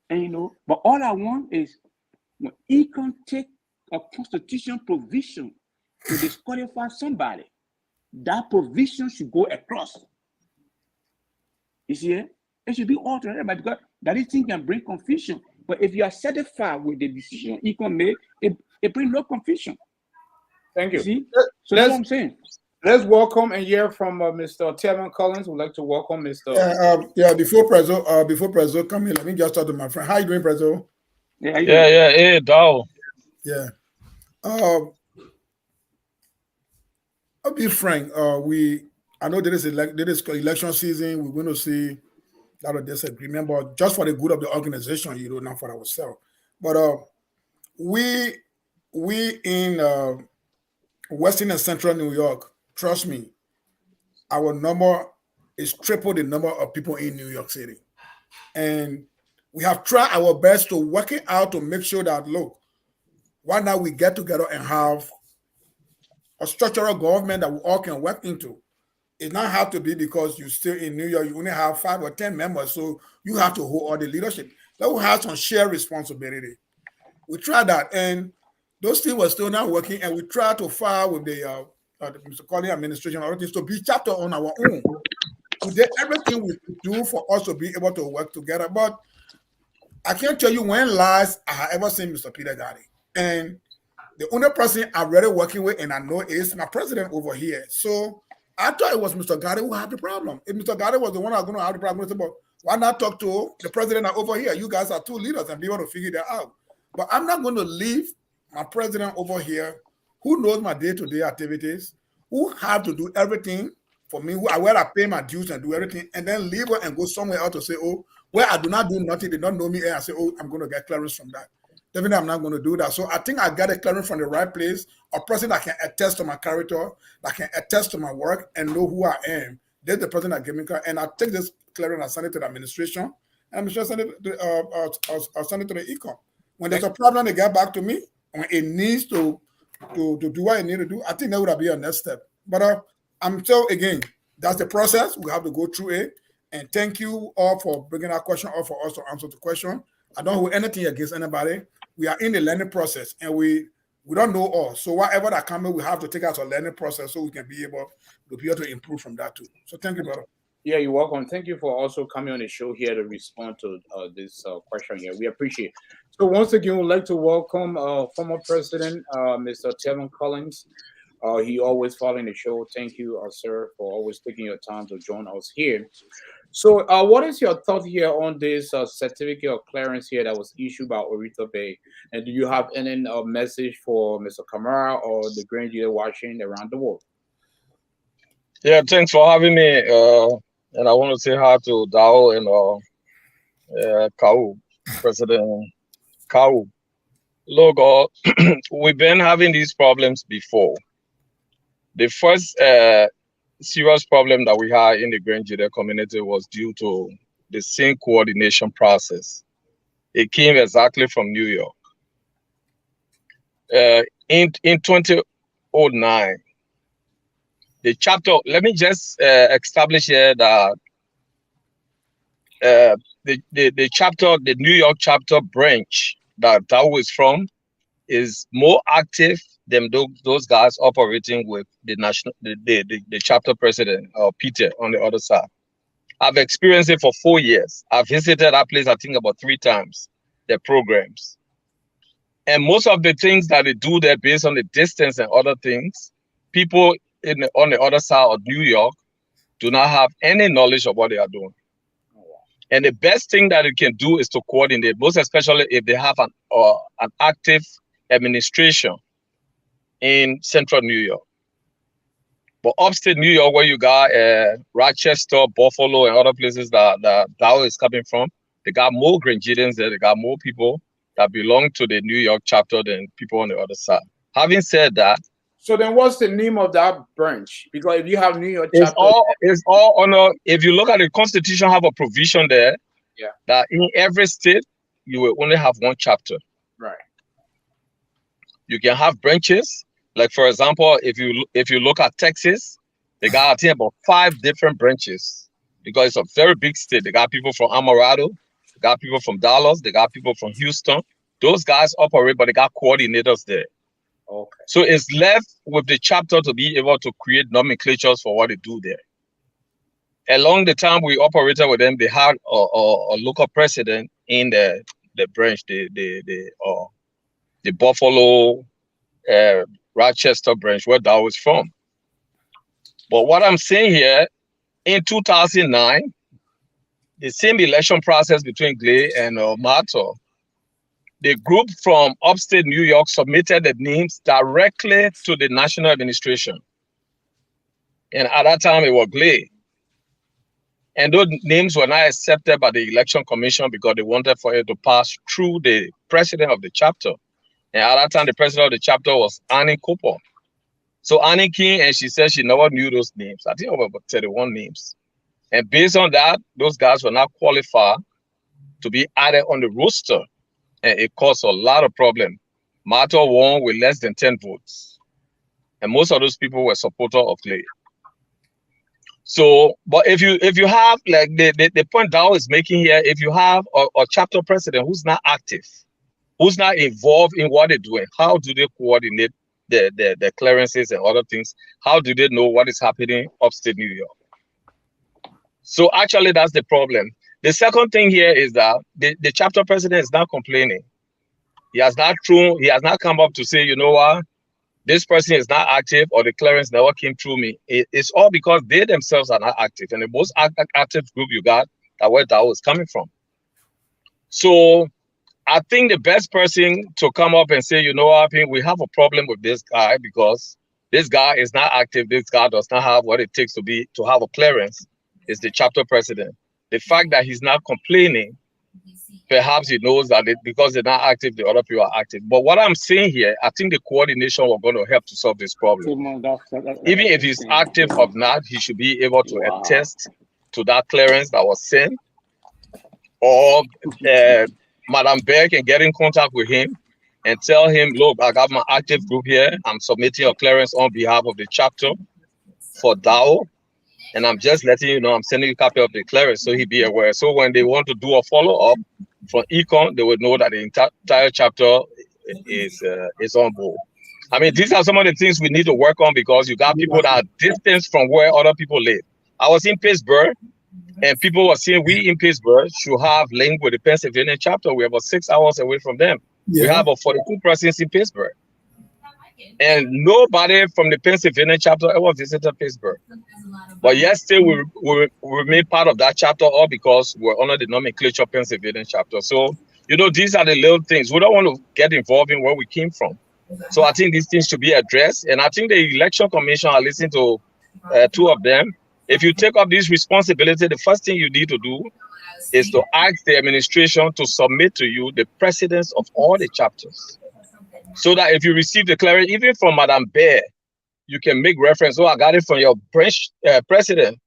And but all I want is he can take a constitution provision to disqualify somebody. That provision should go across. You see it? It should be altered, everybody, because that thing can bring confusion. But if you are satisfied with the decision he can make, it brings no confusion.
Thank you.
See? So that's what I'm saying.
Let's welcome and hear from Mr. Tevin Collins. We'd like to welcome Mr.
Before Prezo come in, let me just talk to my friend. How you doing, Prezo?
Yeah.
Hey, Dow.
Yeah. I'll be frank. I know there is election season. We're going to see a lot of disagreement, but just for the good of the organization, not for ourselves. But we in Western and Central New York, trust me, our number is triple the number of people in New York City. And we have tried our best to work it out to make sure that, look, why not we get together and have a structural government that we all can work into. It not have to be because you're still in New York, you only have 5 or 10 members, so you have to hold all the leadership. That will have some shared responsibility. We tried that, and those things were still not working, and we tried to file with the Mr. Collins administration to be chapter on our own. We did everything we could do for us to be able to work together, but I can't tell you when last I have ever seen Mr. Peter Gadeh. And the only person I'm really working with, and I know, is my president over here. So I thought it was Mr. Gadeh who had the problem. If Mr. Gadeh was the one who was going to have the problem, why not talk to the president over here? You guys are two leaders and be able to figure that out. But I'm not going to leave my president over here, who knows my day-to-day activities, who have to do everything for me, where I pay my dues and do everything, and then leave her and go somewhere else to say, oh, where I do not do nothing, they don't know me, and I say, oh, I'm going to get clearance from that. Definitely, I'm not going to do that. So I think I got a clearance from the right place, a person that can attest to my character, that can attest to my work and know who I am. They're the person that gave me clearance. And I take this clearance and send it to the administration, and I'm sure send it to the ECOM. When there's a problem, they get back to me. When it needs to do what it needs to do, I think that would be a next step. But I'm still, again, that's the process. We have to go through it. And thank you all for bringing that question up for us to answer the question. I don't hold anything against anybody. We are in the learning process, and we don't know all. So whatever that comes, we have to take out a learning process so we can be able to improve from that too. So thank you, brother.
Yeah, you're welcome. Thank you for also coming on the show here to respond to this question here. We appreciate it. So once again, we'd like to welcome former President, Mr. Tevin Collins. He always following the show. Thank you, sir, for always taking your time to join us here. So what is your thought here on this certificate of clearance here that was issued by Oritha Bay? And do you have any message for Mr. Kamara or the Grand Gedeh watching around the world?
Yeah, thanks for having me. And I want to say hi to Dao and Karwho, President Karwho. Look, we've been having these problems before. The first serious problem that we had in the Grand Gedeh community was due to the scene coordination process. It came exactly from New York. In 2009, the chapter, let me just establish here that the chapter, the New York chapter branch that is from is more active than those guys operating with the chapter president, Peter, on the other side. I've experienced it for 4 years. I've visited that place, I think, about 3 times, their programs. And most of the things that they do there based on the distance and other things, people on the other side of New York do not have any knowledge of what they are doing. And the best thing that it can do is to coordinate, most especially if they have an active administration in central New York. But upstate New York, where you got Rochester, Buffalo, and other places that Dow is coming from, they got more Grand Gedeans there. They got more people that belong to the New York chapter than people on the other side. Having said that,
So then, what's the name of that branch? Because if you have New York
it's
chapter,
all on if you look at the Constitution, have a provision there
yeah,
that in every state you will only have one chapter.
right.
You can have branches. Like for example, if you look at Texas, they got I think about 5 different branches because it's a very big state. They got people from Amarillo, they got people from Dallas, they got people from Houston. Those guys operate, but they got coordinators there.
Okay.
So it's left with the chapter to be able to create nomenclatures for what they do there. Along the time we operated with them, they had a local president in the branch, the Buffalo, Rochester branch, where that was from. But what I'm saying here, in 2009, the same election process between Glay and Mato, the group from upstate New York submitted the names directly to the national administration. And at that time, it was Glay. And those names were not accepted by the election commission because they wanted for it to pass through the president of the chapter. And at that time, the president of the chapter was Annie Cooper. So Annie came and she said she never knew those names. I think over about 31 names. And based on that, those guys were not qualified to be added on the roster. And it caused a lot of problem. Mato won with less than 10 votes. And most of those people were supporters of Clay. So, but if you have, like the point Dow is making here, if you have a chapter president who's not active, who's not involved in what they're doing, how do they coordinate the clearances and other things? How do they know what is happening upstate New York? So actually, that's the problem. The second thing here is that the chapter president is not complaining. He has not come up to say, you know what, this person is not active or the clearance never came through me. It's all because they themselves are not active. And the most active group you got are where that was coming from. So I think the best person to come up and say, you know what, I think we have a problem with this guy because this guy is not active. This guy does not have what it takes to have a clearance is the chapter president. The fact that he's not complaining, perhaps he knows that because they're not active, the other people are active. But what I'm saying here, I think the coordination was going to help to solve this problem. Even if he's active or not, he should be able to attest to that clearance that was sent. Or Madam Bear can get in contact with him and tell him, look, I got my active group here. I'm submitting a clearance on behalf of the chapter for DAO. And I'm just letting you know, I'm sending you a copy of the clearance so he'd be aware. So when they want to do a follow-up from Econ, they would know that the entire chapter is on board. I mean, these are some of the things we need to work on because you got people that are distant from where other people live. I was in Pittsburgh, and people were saying we in Pittsburgh should have link with the Pennsylvania chapter. We're about 6 hours away from them. Yeah. We have about 42 persons in Pittsburgh. And nobody from the Pennsylvania chapter ever visited Pittsburgh. But yet still we remain part of that chapter all because we're under the nomenclature Pennsylvania chapter. So, you know, these are the little things. We don't want to get involved in where we came from. So I think these things should be addressed. And I think the election commission, I listened to 2 of them. If you take up this responsibility, the first thing you need to do is to ask the administration to submit to you the presidents of all the chapters. So that if you receive the clearance, even from Madam Bear, you can make reference. Oh, I got it from your branch president.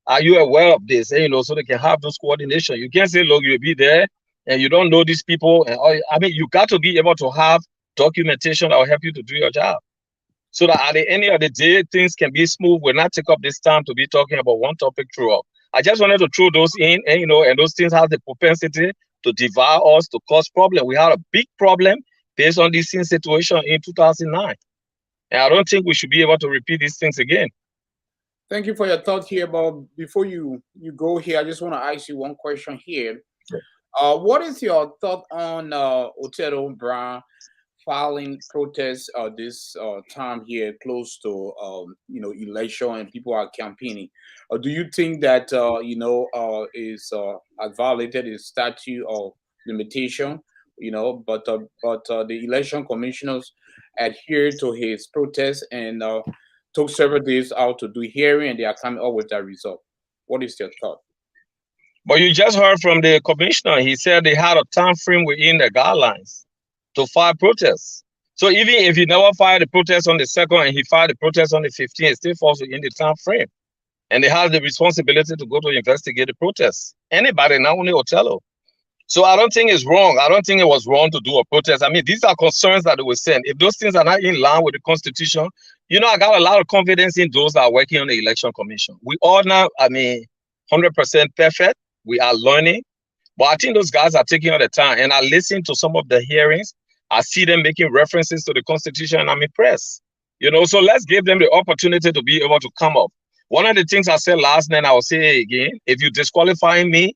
Are you aware of this? And, you know, so they can have those coordination. You can't say, look, you'll be there and you don't know these people. And I mean, you got to be able to have documentation that will help you to do your job. So that at the end of the day, things can be smooth. We'll not take up this time to be talking about one topic throughout. I just wanted to throw those in, and you know, and those things have the propensity to devour us, to cause problem. We had a big problem based on this situation in 2009. And I don't think we should be able to repeat these things again.
Thank you for your thought here. But before you go here, I just want to ask you one question here. What is your thought on Otero Brown filing protests this time here close to you know, election and people are campaigning? Do you think that you know, is violated his statute of limitation? You know, but the election commissioners adhered to his protest and took several days out to do hearing, and they are coming up with that result. What is your thought?
But you just heard from the commissioner. He said they had a time frame within the guidelines to file protests. So even if he never filed the protest on the 2nd and he filed the protest on the 15th, it still falls in the time frame. And they have the responsibility to go to investigate the protest. Anybody, not only Othello. So I don't think it's wrong. I don't think it was wrong to do a protest. I mean, these are concerns that they were saying. If those things are not in line with the Constitution, you know, I got a lot of confidence in those that are working on the Election Commission. We all now, I mean, 100% perfect. We are learning. But I think those guys are taking all the time. And I listen to some of the hearings. I see them making references to the Constitution, and I'm impressed. You know, so let's give them the opportunity to be able to come up. One of the things I said last night, I will say again, if you disqualify me,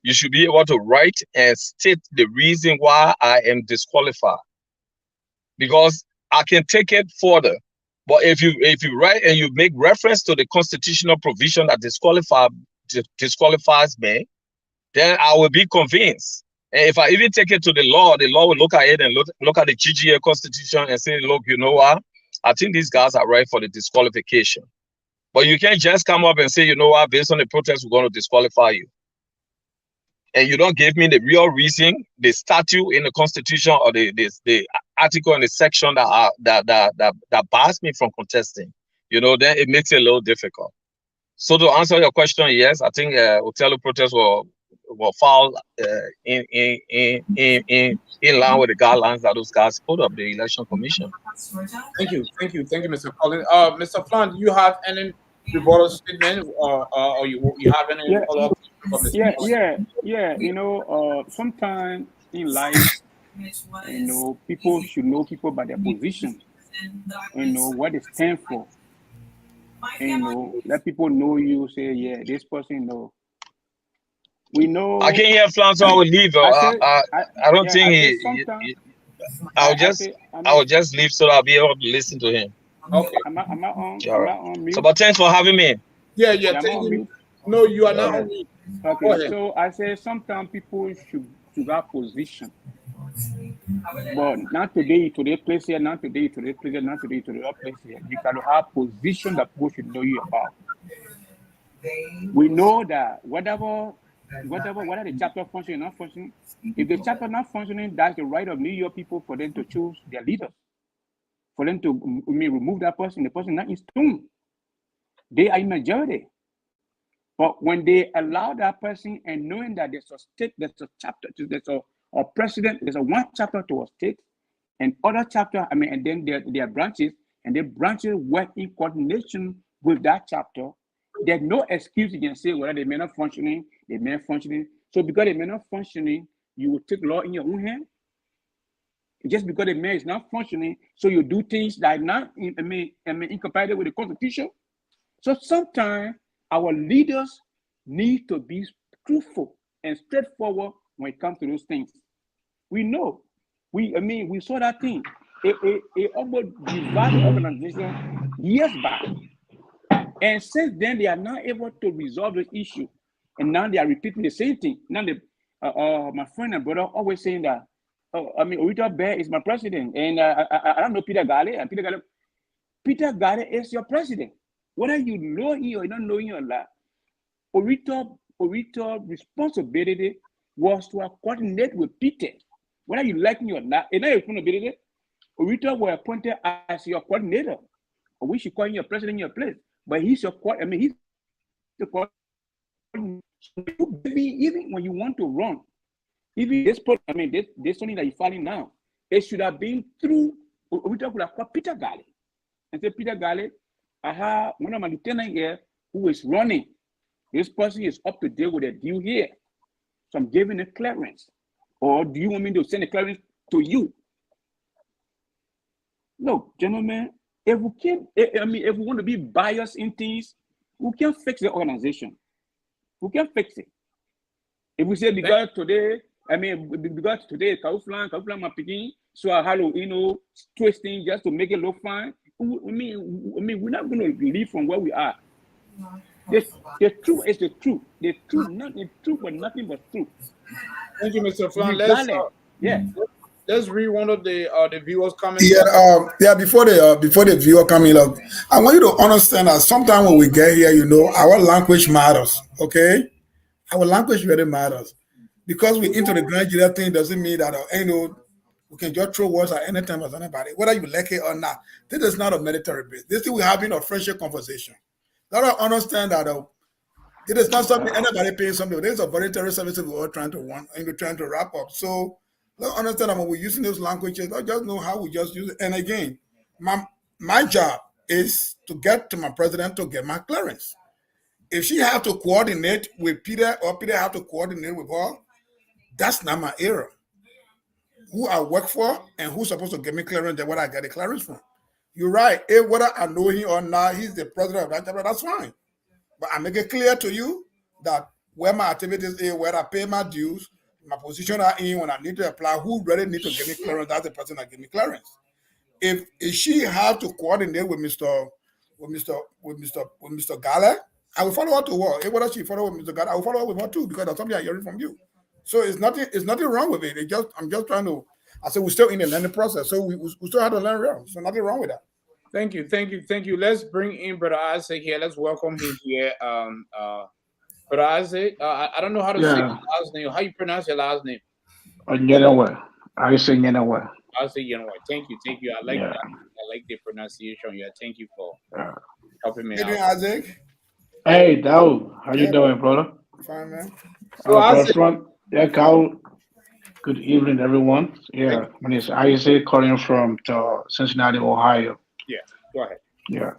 you should be able to write and state the reason why I am disqualified. Because I can take it further. But if you write and you make reference to the constitutional provision that disqualifies me, then I will be convinced. And if I even take it to the law will look at it and look at the GGAA Constitution and say, look, you know what? I think these guys are right for the disqualification. But you can't just come up and say, you know what, based on the protest, we're going to disqualify you. And you don't give me the real reason, the statute in the Constitution or the article in the section that bars me from contesting. You know, then it makes it a little difficult. So to answer your question, yes, I think Othello protests will fall in line with the guidelines that those guys put up, the Election Commission.
Thank you, Mr. Collins. Mr. Flahn, do you have any rebuttal statement, or you have any follow-up?
Yeah. You know, sometimes in life, you know, people should know people by their position. You know what they stand for. You know, let people know you. Say, yeah, this person know. We know.
I can't hear Flahn, so I will leave. I don't think I will just leave so I'll be able to listen to him.
Okay.
Am I on mute?
So, but thanks for having me.
Yeah. Thank you. No, you are not on mute.
Okay. So I say sometimes people should have position. But not today to the place here, not today to the place here, not today to the other place here. You can have position that people should know you about. We know that whatever the chapter functioning or not functioning, if the chapter not functioning, that's the right of New York people for them to choose their leaders. For them to remove that person, the person not in stone. They are in majority. But when they allow that person and knowing that there's a state, there's a chapter, there's a president, there's a one chapter to a state, and other chapter, and then there are branches, and the branches work in coordination with that chapter. There's no excuse you can say whether they may not functioning, they may not functioning. So because they may not functioning, you will take law in your own hand. Just because the mayor is not functioning, so you do things that are not incompatible with the Constitution. So sometimes our leaders need to be truthful and straightforward when it comes to those things. We know, we saw that thing. It almost divided the organization years back. And since then, they are not able to resolve the issue. And now they are repeating the same thing. Now, my friend and brother always saying that, Orita Bear is my president. And I don't know Peter Gale. And Peter Gale is your president. Whether you know him or you don't know him or not, Orita's responsibility was to coordinate with Peter. Whether you like him or not, and your responsibility, Orita was appointed as your coordinator. Or we should call him your president in your place. But he's your he's the coordinator. Even when you want to run, even this something that you're filing now, it should have been through. We talk about Peter Gale, and say, Peter Gale, I have one of my lieutenants here who is running. This person is up to date with the deal here, so I'm giving a clearance. Or do you want me to send a clearance to you? Look, gentlemen, if we can, if we want to be biased in things, we can fix the organization. We can fix it. If we say because today, Karwho Flahn my picking, so I have to, twisting just to make it look fine. We're not going to leave from where we are. The truth is the truth. The truth, not the truth, but nothing but truth.
Thank you, Mr. Flahn. Let's read one of the viewers' comments.
Before the viewer coming up, I want you to understand that sometimes when we get here, our language matters. Okay, our language really matters. Because we into the Grand Gedeh thing doesn't mean that We can just throw words at any time as anybody, whether you like it or not. This is not a military base. This is we're having a friendship conversation. Let us understand that it is not something anybody paying something. This is a voluntary service we're all trying to want and we're trying to wrap up. So let's understand that when we're using those languages, let's just know how we just use it. And again, my job is to get to my president to get my clearance. If she have to coordinate with Peter or Peter have to coordinate with her, that's not my area. Who I work for and who's supposed to give me clearance and what I get the clearance from. You're right. If whether I know him or not, he's the president of that chapter, that's fine. But I make it clear to you that where my activities is, where I pay my dues, my position I'm in, when I need to apply, who really need to give me clearance, that's the person that give me clearance. If she have to coordinate with Mr. Gala, I will follow her to work. If whether she follow with Mr. Gala, I will follow her with her too, because that's something I'm hearing from you. So it's nothing wrong with it. I'm just trying to. I said we're still in the learning process, so we still have to learn real. So nothing wrong with that.
Thank you. Let's bring in Brother Isaac here. Let's welcome him here. Brother Isaac, I don't know how to say your last name. How you pronounce your last name?
Isaac Nyenawa.
Isaac Nyenawa. Thank you. I like that. I like the pronunciation. Yeah, thank you for helping me out.
Isaac.
Hey, Dao. How you doing, brother?
Fine, man.
So Isaac. Carl. Good evening, everyone. Yeah, my name is Isaac, calling from Cincinnati, Ohio.
Yeah, go ahead.
Yeah.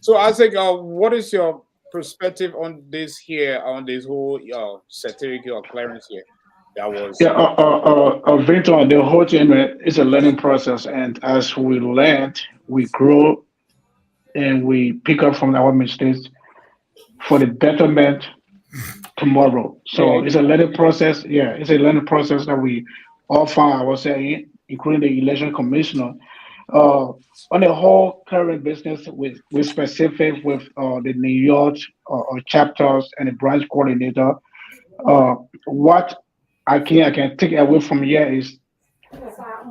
So Isaac, what is your perspective on this whole certificate of clearance here? That was
Victor, the whole thing is a learning process, and as we learn, we grow, and we pick up from our mistakes for the betterment tomorrow. So it's a learning process. Yeah, it's a learning process that we all find ourselves, including the election commissioner. On the whole current business with specific with the New York chapters and the branch coordinator, what I can take away from here is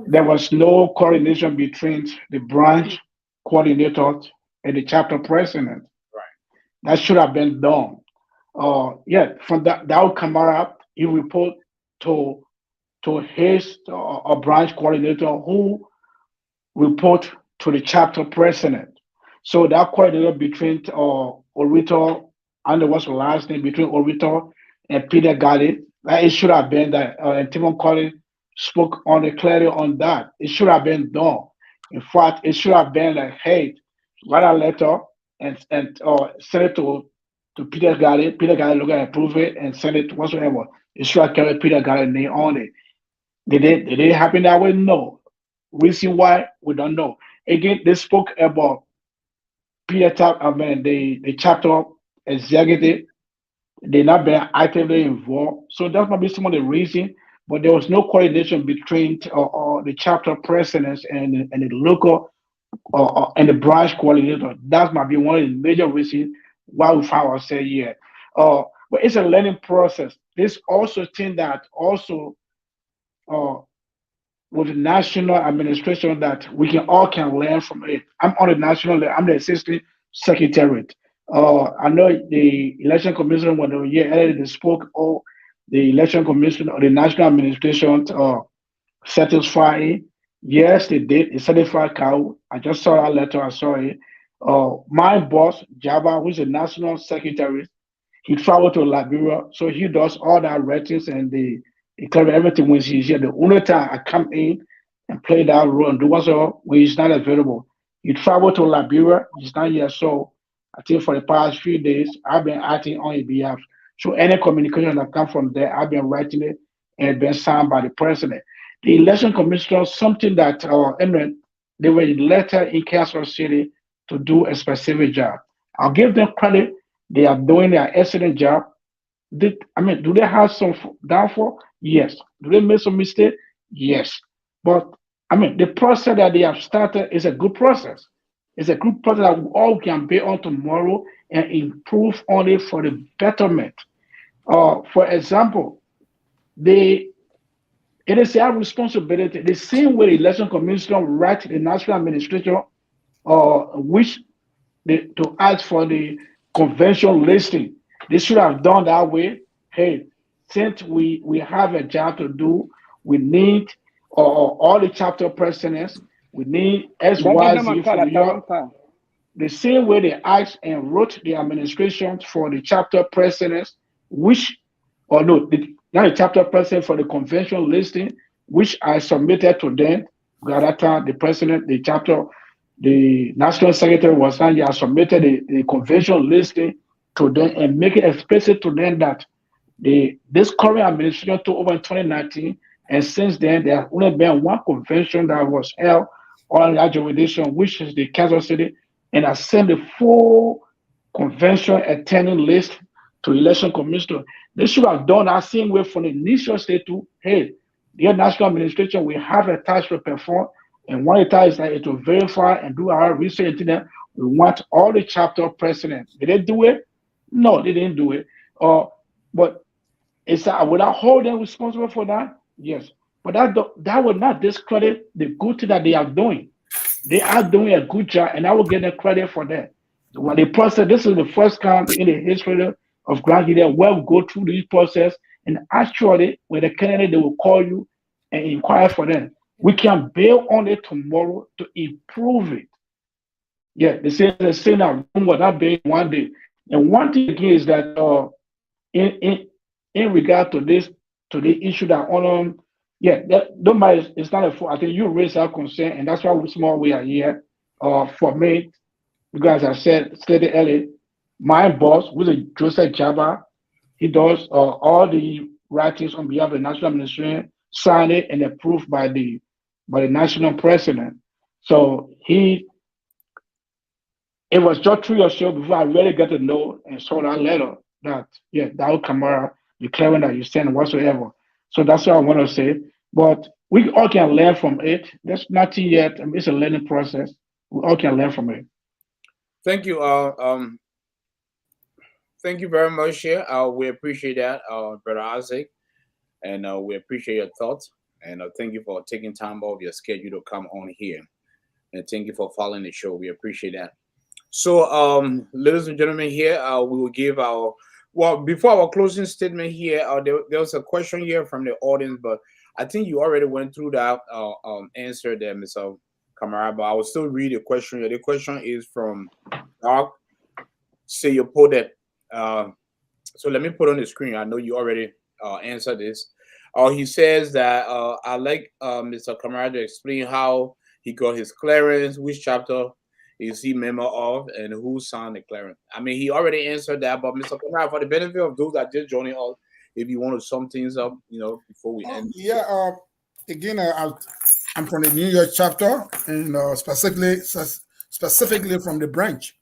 there was no coordination between the branch coordinator and the chapter president.
Right.
That should have been done. From that would come up, he report to his branch coordinator who report to the chapter president. So that coordinator between Orito, and what's the last name between Orito and Peter Gedeh, it should have been that and Timon Collins spoke on it clearly on that. It should have been done. In fact, it should have been like, hey, write a letter and send it to Peter Gedeh. Peter Gedeh look and approve it and send it whatsoever. It should have carried Peter Gedeh name on it. Did it happen that way? No. Reason why we don't know. Again, they spoke about the chapter executive. They not been actively involved. So that might be some of the reason. But there was no coordination between the chapter presidents and the local and the branch coordinator. That might be one of the major reasons why we found ourselves here. But it's a learning process. This also thing that also with the national administration that we can learn from it. I'm on the national level. I'm the assistant secretary. I know the election commission when they spoke. The election commission or the national administration satisfied. Yes, they did. It certified Karwho. I just saw that letter. I saw it. My boss, Java, who's the national secretary, he traveled to Liberia, so he does all that ratings and the clear everything when he's here. The only time I come in and play that role and do whatsoever when he's not available. He traveled to Liberia. He's not here, so I think for the past few days I've been acting on his behalf. So any communication that comes from there, I've been writing it and been signed by the president. The election commissioner, something that they were elected in Kansas City to do a specific job. I'll give them credit. They are doing their excellent job. Do they have some downfall? Yes. Do they make some mistake? Yes. But the process that they have started is a good process. It's a good process that we all can be on tomorrow and improve on it for the betterment. For example, it is our responsibility. The same way the election commission write the national administration, to ask for the convention listing. They should have done that way. Hey, since we have a job to do, We need all the chapter presidents. We need XYZ for New York. The same way they asked and wrote the administration for the chapter presidents, which, or no, not the chapter president for the convention listing, which I submitted to them. At that time, the president, the chapter, the national secretary was saying, I submitted the convention listing to them and make it explicit to them that this current administration took over in 2019, and since then there has only been one convention that was held on that jurisdiction, which is the Kansas City, and I sent the full convention attending list to election commissioner. They should have done that same way from the initial state to, hey, the national administration, we have a task to perform, and one of the tasks is that to verify and do our research into that. We want all the chapter presidents. Did they do it? No, they didn't do it. But it's would I hold them responsible for that? Yes. But that would not discredit the good thing that they are doing. They are doing a good job, and I will give them credit for that. When the process, this is the first time in the history of Grand Gedeh where we go through this process, and actually, when the candidate, they will call you and inquire for them. We can build on it tomorrow to improve it. Yeah, they say the same that Rome will not build one day. And one thing again is that in regard to this, to the issue that it's not a fault. I think you raised our concern, and that's why we are here. For me, because I stated earlier, my boss, who is Joseph Jabba, he does all the writings on behalf of the national administration, signed it and approved by the national president. So it was just 3 or so before I really got to know and saw that letter that Daud Kamara declaring that you sent whatsoever. So that's what I want to say. But we all can learn from it. There's nothing yet. I mean, it's a learning process. We all can learn from it.
Thank you. Thank you very much here. We appreciate that, Brother Isaac, and we appreciate your thoughts. And thank you for taking time off your schedule to come on here. And thank you for following the show. We appreciate that. So, ladies and gentlemen, here we will give before our closing statement here, there was a question here from the audience, but I think you already went through that answer there, Mr. Kamara, but I will still read the question. The question is from Doc. Say you put it. So let me put on the screen. I know you already answered this. He says that I'd like Mr. Kamara to explain how he got his clearance, which chapter is he member of, and who signed the clearance. I mean, he already answered that, but Mr. Kamara, for the benefit of those that just joining us, if you want to sum things up, before we end.
Yeah. Again, I'm from the New York chapter, and specifically from the branch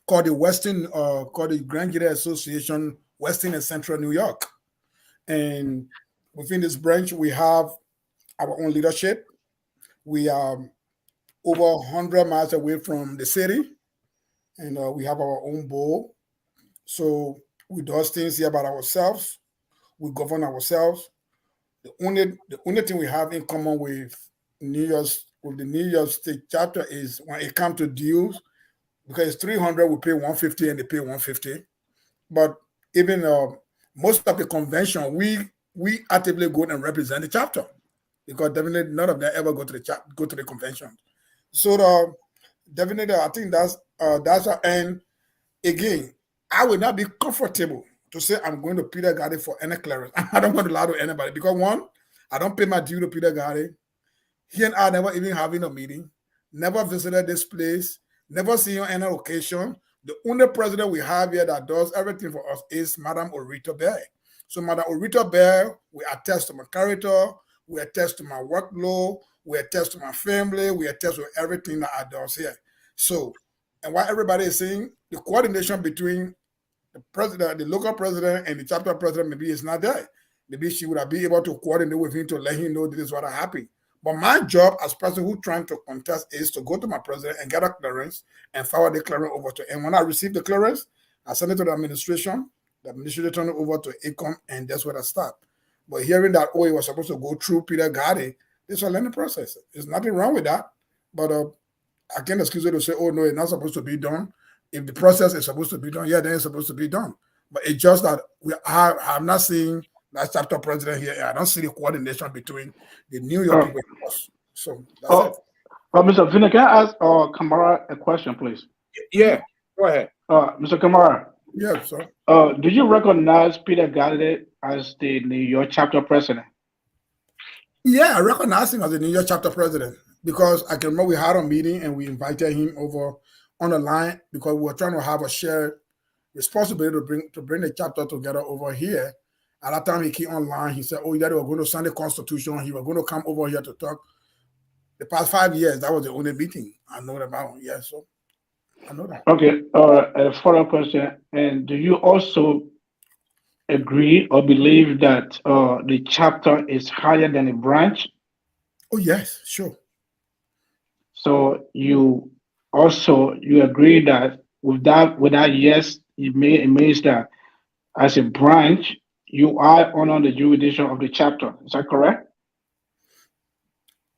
called the Grand Gedeh Association, Western and Central New York. And within this branch, we have our own leadership. We are over 100 miles away from the city, and we have our own board. So we do things here about ourselves. We govern ourselves. The only thing we have in common with the New York State chapter is when it comes to dues, because it's 300, we pay 150 and they pay 150. But even most of the convention, we actively go and represent the chapter, because definitely none of them ever go to the convention. So definitely, I think that's and again, I will not be comfortable to say I'm going to Peter Gedeh for any clearance. I don't want to lie to anybody, because one, I don't pay my due to Peter Gedeh. He and I never even having a meeting, never visited this place, never seen on any occasion. The only president we have here that does everything for us is Madam Orita Bear. So Madam Orita Bear, we attest to my character, we attest to my workload, we attest to my family, we attest to everything that I do here. So, and what everybody is saying, the coordination between the president, the local president, and the chapter president, maybe is not there. Maybe she would have been able to coordinate with him to let him know this is what happened. But my job as person who trying to contest is to go to my president and get a clearance and forward the clearance over to him. And when I receive the clearance, I send it to the administration turn it over to ACOM, and that's where I stop. But hearing that, it was supposed to go through Peter Gedeh, it's a learning process. There's nothing wrong with that. But I can't excuse it to say, no, it's not supposed to be done. If the process is supposed to be done, then it's supposed to be done. But it's just that I have not seen That's chapter president here. I don't see the coordination between the New York people and us. So that's it.
Mr. Vina, can I ask Kamara a question, please?
Yeah, go ahead.
Mr. Kamara.
Yeah, sir.
Do you recognize Peter Gedeh as the New York chapter president?
Yeah, I recognize him as the New York chapter president because I can remember we had a meeting and we invited him over on the line because we were trying to have a shared responsibility to bring the chapter together over here. At that time, he came online. He said, "Oh, yeah, they were going to sign the Constitution. He was going to come over here to talk." The past 5 years, that was the only meeting I know about. Yeah, so I know that.
Okay. A follow-up question. And do you also agree or believe that the chapter is higher than a branch?
Oh, yes, sure.
So you agree that with that yes, it means that as a branch, you are under the jurisdiction of the chapter. Is that correct?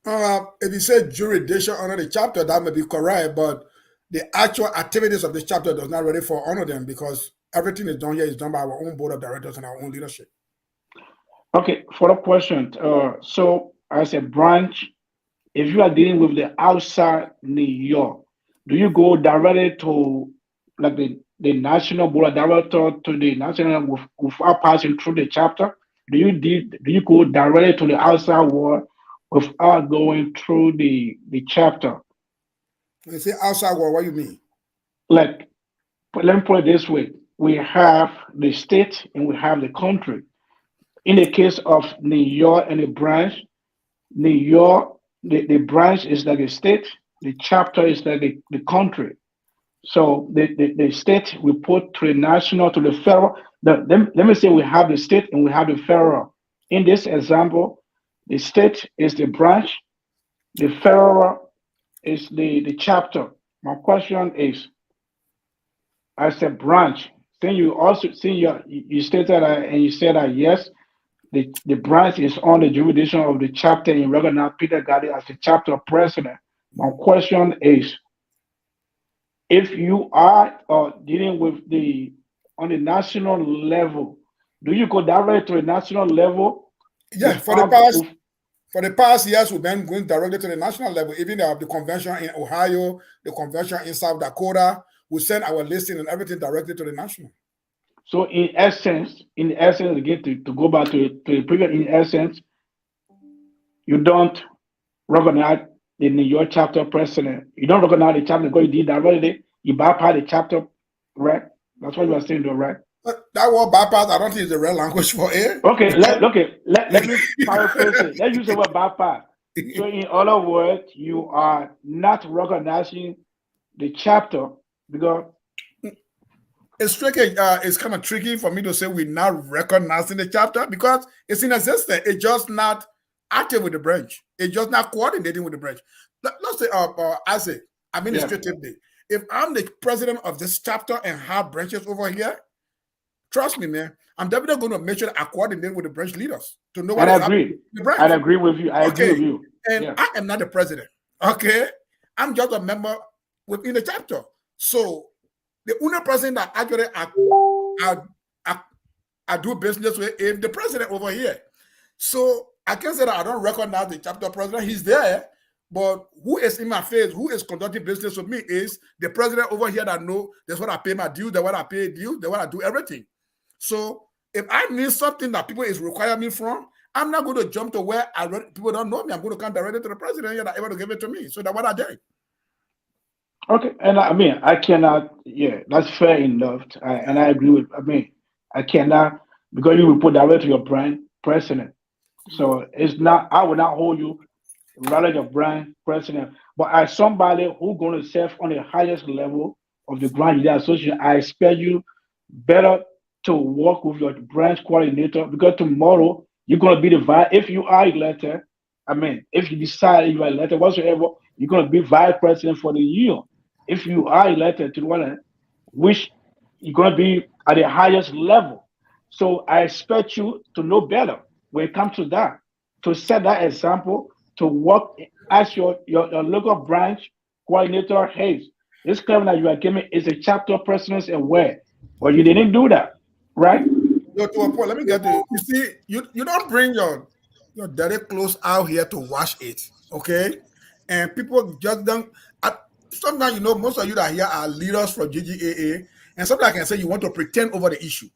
If you say jurisdiction under the chapter, that may be correct, but the actual activities of the chapter does not really fall under them because everything is done here is done by our own board of directors and our own leadership.
Okay, follow-up question. So as a branch, if you are dealing with the outside New York, do you go directly to like the national board of directors to the national without passing through the chapter? Do you go directly to the outside world without going through the chapter?
When you say outside world, what do you mean?
Like, let me put it this way: we have the state and we have the country. In the case of New York and the branch, New York, the branch is like a state, the chapter is like the country. So the state we put to the national, to the federal. Let me say we have the state and we have the federal. In this example, the state is the branch, the federal is the chapter. My question is, as a branch, then you also you stated that and you said that yes, the branch is on the jurisdiction of the chapter and you recognize Peter Gedeh as the chapter president. My question is, if you are dealing with on the national level, do you go directly to the national level?
Yeah, for the past years, we've been going directly to the national level. Even the convention in Ohio, the convention in South Dakota, we send our listing and everything directly to the national.
So in essence, again, to go back to the previous, in essence, you don't recognize the New York chapter president. You don't recognize the chapter because you did directly. You bypass the chapter, right? That's what you are saying, though, right?
That word bypass, I don't think is the real language for it.
Okay, let me paraphrase it. Let's use the word bypass. So in other words, you are not recognizing the chapter because
it's tricky. It's kind of tricky for me to say we're not recognizing the chapter because it's in existence. It's just not active with the branch. It's just not coordinating with the branch. Let's say, as a administratively, if I'm the president of this chapter and have branches over here, trust me, man, I'm definitely going to make sure that I coordinate with the branch leaders to know what is happening with the branch.
I agree with you. I agree with you.
And I am not the president. Okay, I'm just a member within the chapter. So the only person that actually I do business with is the president over here. So I can say that I don't recognize the chapter president. He's there, but who is in my face, who is conducting business with me is the president over here that know that's what I pay my dues, that's what I pay dues, that's what I do everything. So if I need something that people is requiring me from, I'm not going to jump to where people don't know me. I'm going to come directly to the president here that able to give it to me. So that's what I did.
Okay, and I mean, I cannot. Yeah, that's fair enough, and I agree with. I mean, I cannot because you report directly to your brand president. So it's not. I will not hold you rather your brand president, but as somebody who's going to serve on the highest level of the Grand Gedeh Association, I expect you better to work with your branch coordinator because tomorrow you're going to be the vice. If you are elected, I mean, if you decide you are elected, whatsoever, you're going to be vice president for the year. If you are elected to the one which you're going to be at the highest level. So I expect you to know better when it comes to that, to set that example, to work as your local branch coordinator. Hey, this claim that you are giving is a chapter president and where? Well, you didn't do that, right?
Yo, to a point, let me get to you. You see, you don't bring your dirty clothes out here to wash it, okay? And people just don't. Sometimes, you know, most of you that are here are leaders from GGAA, and sometimes I can say you want to pretend over the issue.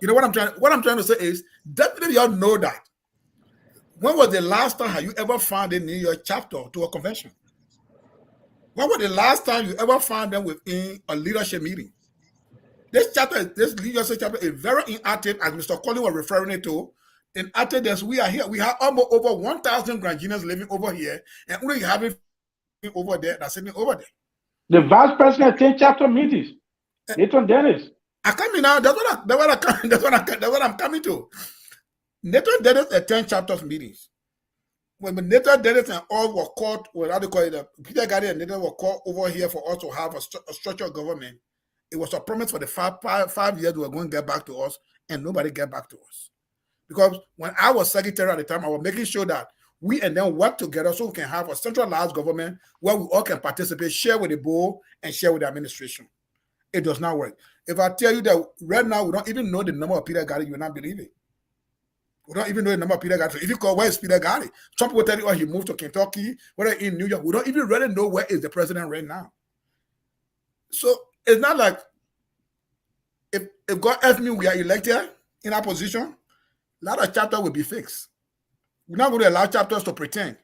You know what I'm trying? What I'm trying to say is definitely y'all know that. When was the last time have you ever found a New York chapter to a convention? When was the last time you ever found them within a leadership meeting? This leadership chapter is very inactive, as Mr. Collins was referring it to. Inactive as we are here, we have almost over 1,000 Grand Gedehs living over here, and only having over there that's sitting over there.
The vice president attend chapter meetings. Nathan Dennis.
I come in now. That's what I'm coming to. Nathan Dennis attend chapters meetings. When Nathan Dennis and all were called, how do you call it? Peter Gedeh and Nathan were called over here for us to have a structured government. It was a promise for the 5 years we were going to get back to us, and nobody get back to us. Because when I was secretary at the time, I was making sure that we and them work together so we can have a centralized government where we all can participate, share with the board, and share with the administration. It does not work. If I tell you that right now we don't even know the number of Peter Gedeh, you will not believe it. We don't even know the number of Peter Gedeh. So if you call, where is Peter Gedeh? Some people tell you, oh, he moved to Kentucky, whether in New York. We don't even really know where is the president right now. So it's not like if God helps me, we are elected in our position, a lot of chapters will be fixed. We're not going to allow chapters to pretend.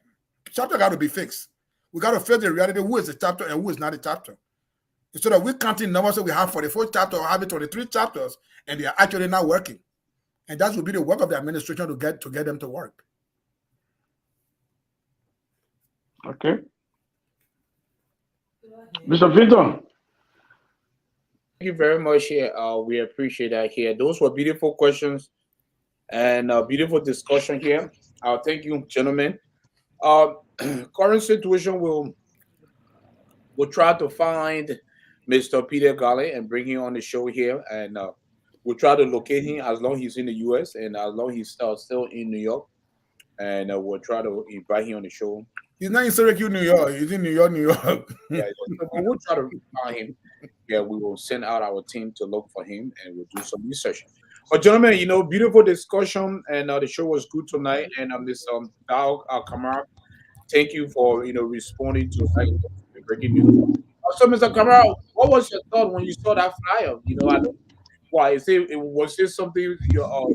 Chapter got to be fixed. We got to face the reality, who is the chapter and who is not a chapter. Instead of we counting numbers, so we have 44 chapters or having 23 chapters, and they are actually not working. And that will be the work of the administration to get them to work.
Okay. Mr. Victor.
Thank you very much here. We appreciate that here. Those were beautiful questions and beautiful discussion here. Thank you, gentlemen. Current situation we'll try to find Mr. Peter Gedeh and bring him on the show here, and we'll try to locate him as long as he's in the U.S. and as long as he's still in New York, and we'll try to invite him on the show.
He's not in Syracuse, New York. He's in New York, New York.
Yeah, we'll try to find him. Yeah, we will send out our team to look for him, and we'll do some research. But gentlemen, you know, beautiful discussion, and the show was good tonight. And Mr. Kamara, thank you for responding to the breaking news. So, Mr. Kamara, what was your thought when you saw that flyer? You know, I don't. Why is it? Was this something you're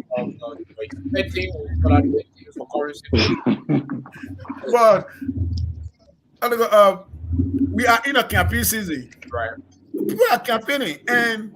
expecting for currency?
Well, we are in a campaign season,
Right.
People are campaigning, and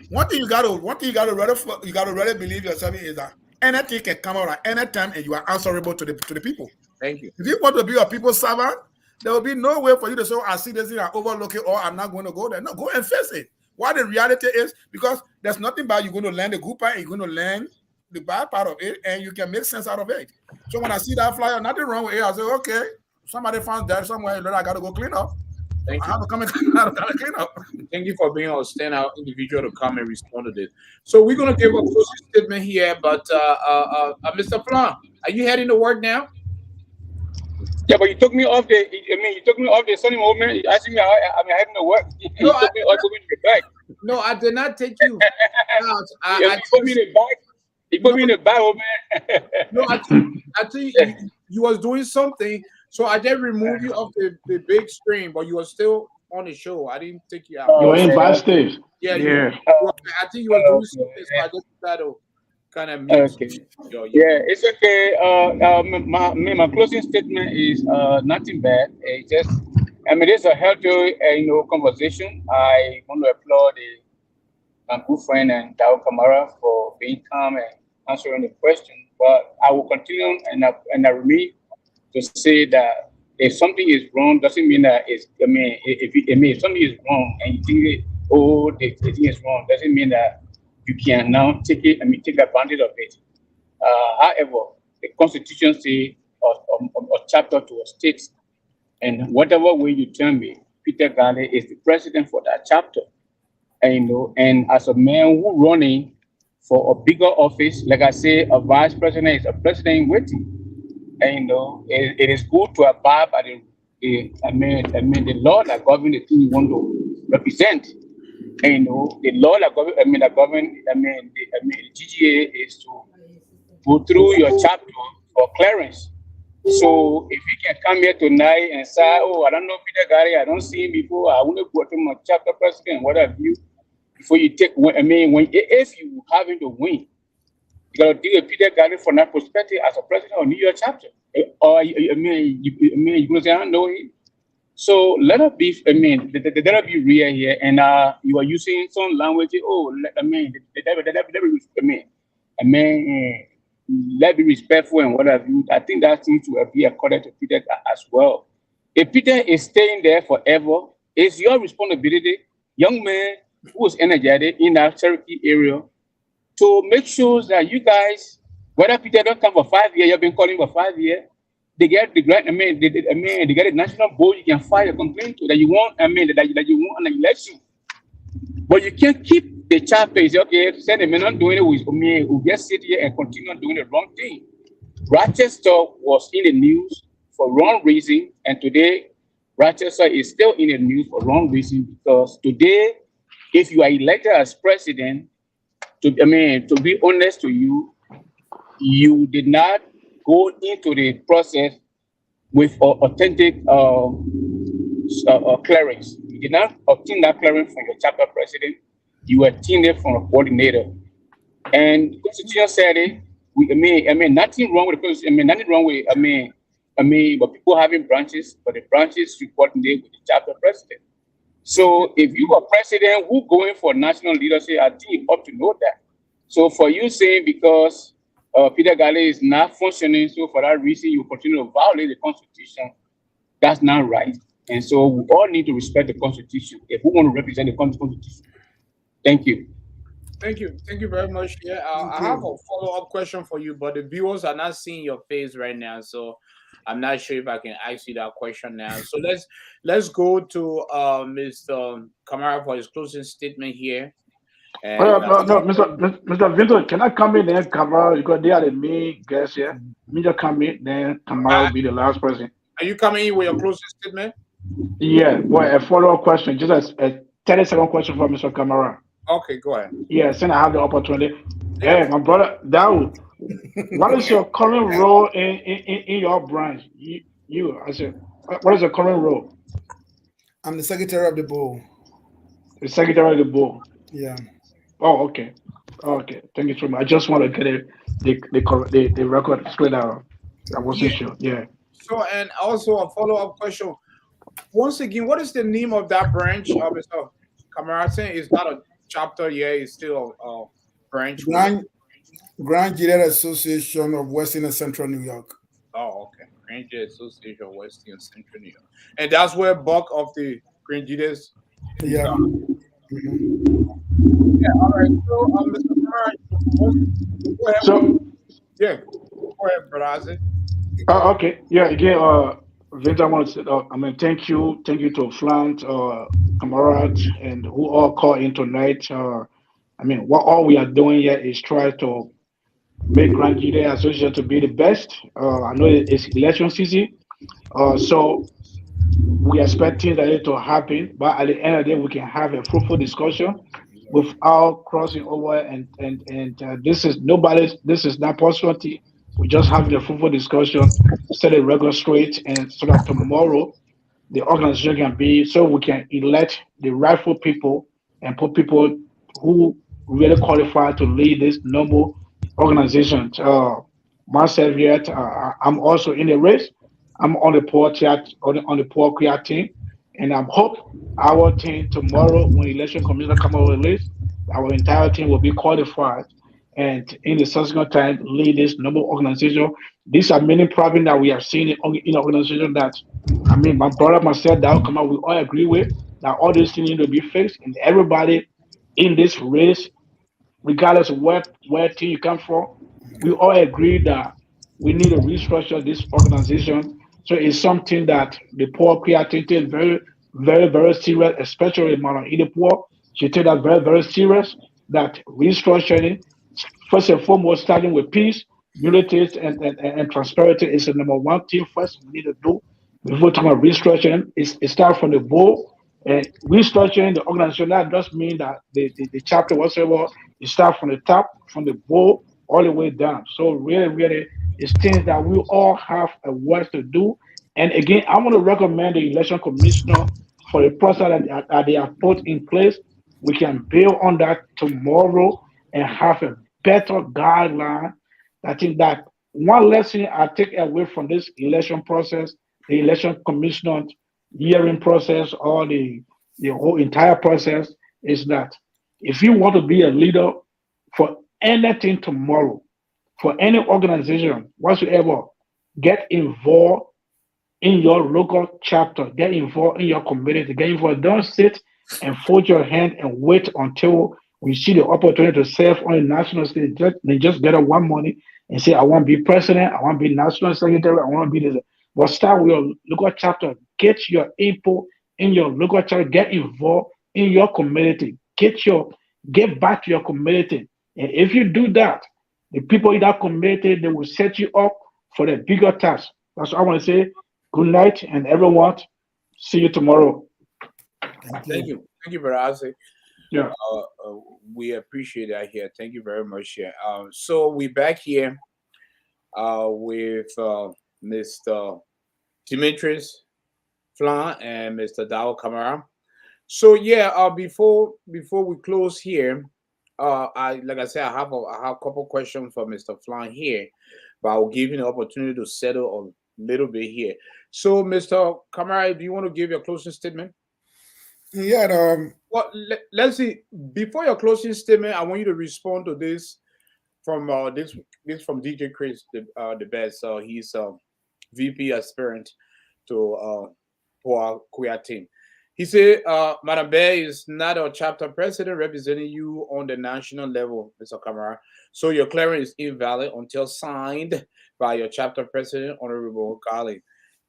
one thing you gotta really believe yourself is that anything can come out at any time, and you are answerable to the people.
Thank you.
If you want to be a people's servant, there will be no way for you to say, I see this thing, I overlook it, or I'm not going to go there. No, go and face it. What the reality is, because there's nothing bad, you're going to learn the good part, and you're going to learn the bad part of it, and you can make sense out of it. So when I see that flyer, nothing wrong with it, I say, okay, somebody found that somewhere, I got to go clean up.
Thank you.
I have to come and clean up.
Thank you for being a standout individual to come and respond to this. So we're going to give a closing statement here, but Mr. Flahn, are you heading to work now?
Yeah, but you took me off the sunny moment. You asked me how I'm heading to work. You took me off the back.
No, I did not take you.
You put me in the back. You put me in the back, old man.
No, I think you was doing something, so I did remove you off the big screen, but you were still on the show. I didn't take you out.
You were in backstage.
Yeah. I think you were doing something, so I just decided to kind of mute.
Okay. Yeah, it's okay. My closing statement is nothing bad. It's just, it's a healthy, conversation. I want to applaud my good friend and Dao Kamara for being calm and answering the question. But I will continue and I remain to say that if something is wrong, doesn't mean that it's. If something is wrong and you think the thing is wrong, doesn't mean that you can now take advantage of it. However, the Constitution says a chapter to a state, and whatever way you tell me, Peter Gedeh is the president for that chapter. And as a man who running for a bigger office, like I say, a vice president is a president in waiting. And it is good to abide by the law that governs the thing you want to represent. And the law that the GGA is to go through your chapter for clearance. So if you can come here tonight and say, oh, I don't know Peter Gary, I don't see him before, I want to go to my chapter president, what have you, before you take, if you having to win, you got to deal with Peter Gary from that perspective as a president of New York chapter. Or, you're going to say, I don't know him. So let us be, let us be real here, and you are using some language. Oh, let's be respectful and what have you. I think that seems to be according to Peter as well. If Peter is staying there forever, it's your responsibility, young man who is energetic in that Cherokee area, to make sure that you guys, whether Peter don't come for 5 years, you've been calling for 5 years. They get the grant. They get a national board. You can file a complaint to that you want. That you want an election, but you can't keep the chapter. Say, okay, send a man not doing it with me. Who just sit here and continue doing the wrong thing. Rochester was in the news for wrong reason, and today Rochester is still in the news for wrong reason, because today, if you are elected as president, to be honest to you, you did not go into the process with authentic clearance. You did not obtain that clearance from your chapter president. You obtained it from a coordinator. And the Constitution said it. Nothing wrong with the Constitution. Nothing wrong with but people having branches, but the branches should coordinate with the chapter president. So if you are president who going for national leadership, I think you ought to know that. So for you saying because Peter Galley is not functioning, so for that reason you continue to violate the Constitution, that's not right. And so we all need to respect the Constitution if we want to represent the Constitution. Thank you.
Thank you very much. Yeah, I have a follow-up question for you, but the viewers are not seeing your face right now, so I'm not sure if I can ask you that question now. So let's go to Mr. Kamara for his closing statement here. And,
no, Mr. Vinto, can I come in then Kamara, because they are the main guests here? Me just come in, then Kamara will be the last person.
Are you coming in with your closing statement?
Yeah, well, a follow-up question, just a 30-second question for Mr. Kamara.
Okay, go ahead.
Yeah, since I have the opportunity. Hey, my brother, Dawood, what is your current role in your branch? I said, what is your current role?
I'm the secretary of the board.
The secretary of the board.
Yeah.
Oh, okay. Okay. Thank you so much. I just want to get the record straight out. I wasn't sure. Yeah.
So, and also a follow-up question. Once again, what is the name of that branch? Mr. Kamara, it's not a chapter yet. It's still a branch.
Grand Gedeh Association of Western and Central New York.
Oh, okay. Grand Gedeh Association of Western and Central New York. And that's where bulk of the Grand Gedehs.
Yeah.
Yeah, all right. So, Mr. Kamara, go ahead.
So,
yeah, go ahead, brother.
Okay. Yeah, again, Vince, I want to say, thank you to Flahn, Kamara, and who all called in tonight. What all we are doing here is try to make Grand Gedeh Association to be the best. I know it's election season, so we expect things like it to happen, but at the end of the day, we can have a fruitful discussion without crossing over. And this is not personality. We just having a fruitful discussion, set the record straight, and so that tomorrow the organization can be, so we can elect the rightful people and put people who really qualify to lead this noble organization. Myself yet, I'm also in the race. I'm on the poor create team, and I hope our team tomorrow, when election commission come out with a list, our entire team will be qualified, and in the subsequent time lead this noble organization. These are many problems that we have seen in organization that, my brother, myself, that will come out, we all agree with that all these things need to be fixed, and everybody in this race, regardless of where team you come from, we all agree that we need to restructure this organization. So it's something that the poor creative is very, very, very serious, especially in the poor. She take that very, very serious, that restructuring, first and foremost, starting with peace, unity, and prosperity is the number one thing first we need to do. Before talking about restructuring, it starts from the board, And restructuring the organization, that does mean that the chapter whatsoever, you start from the top, from the board, all the way down. So really, really, it's things that we all have a work to do. And again, I want to recommend the election commissioner for the process that they have put in place. We can build on that tomorrow and have a better guideline. I think that one lesson I take away from this election process, the election commissioner hearing process, or the whole entire process, is that if you want to be a leader for anything tomorrow, for any organization whatsoever, get involved in your local chapter, get involved in your community, get involved. Don't sit and fold your hand and wait until we see the opportunity to serve on the national stage. They just get up one morning and say, I want to be president, I want to be national secretary, I want to be this. But start with your local chapter. Get your input in your local chapter. Get involved in your community. Get back to your community. And if you do that, the people in that community, they will set you up for the bigger task. That's what I want to say. Good night, and everyone. See you tomorrow.
Thank you, Brother Isaac.
Yeah.
We appreciate that here. Thank you very much. Yeah. So we back here with Mr. Demetrius Flahn and Mr. Dao Kamara. So yeah, before we close here, I have a couple questions for Mr. Flahn here, but I'll give you the opportunity to settle a little bit here. So, Mr. Kamara, do you want to give your closing statement?
Yeah.
Well, let's see. Before your closing statement, I want you to respond to this from this from DJ Chris, the best. He's VP aspirant to for our queer team. He said, Madam Bear is not a chapter president representing you on the national level, Mr. Kamara. So your clearance is invalid until signed by your chapter president, Honorable Gali.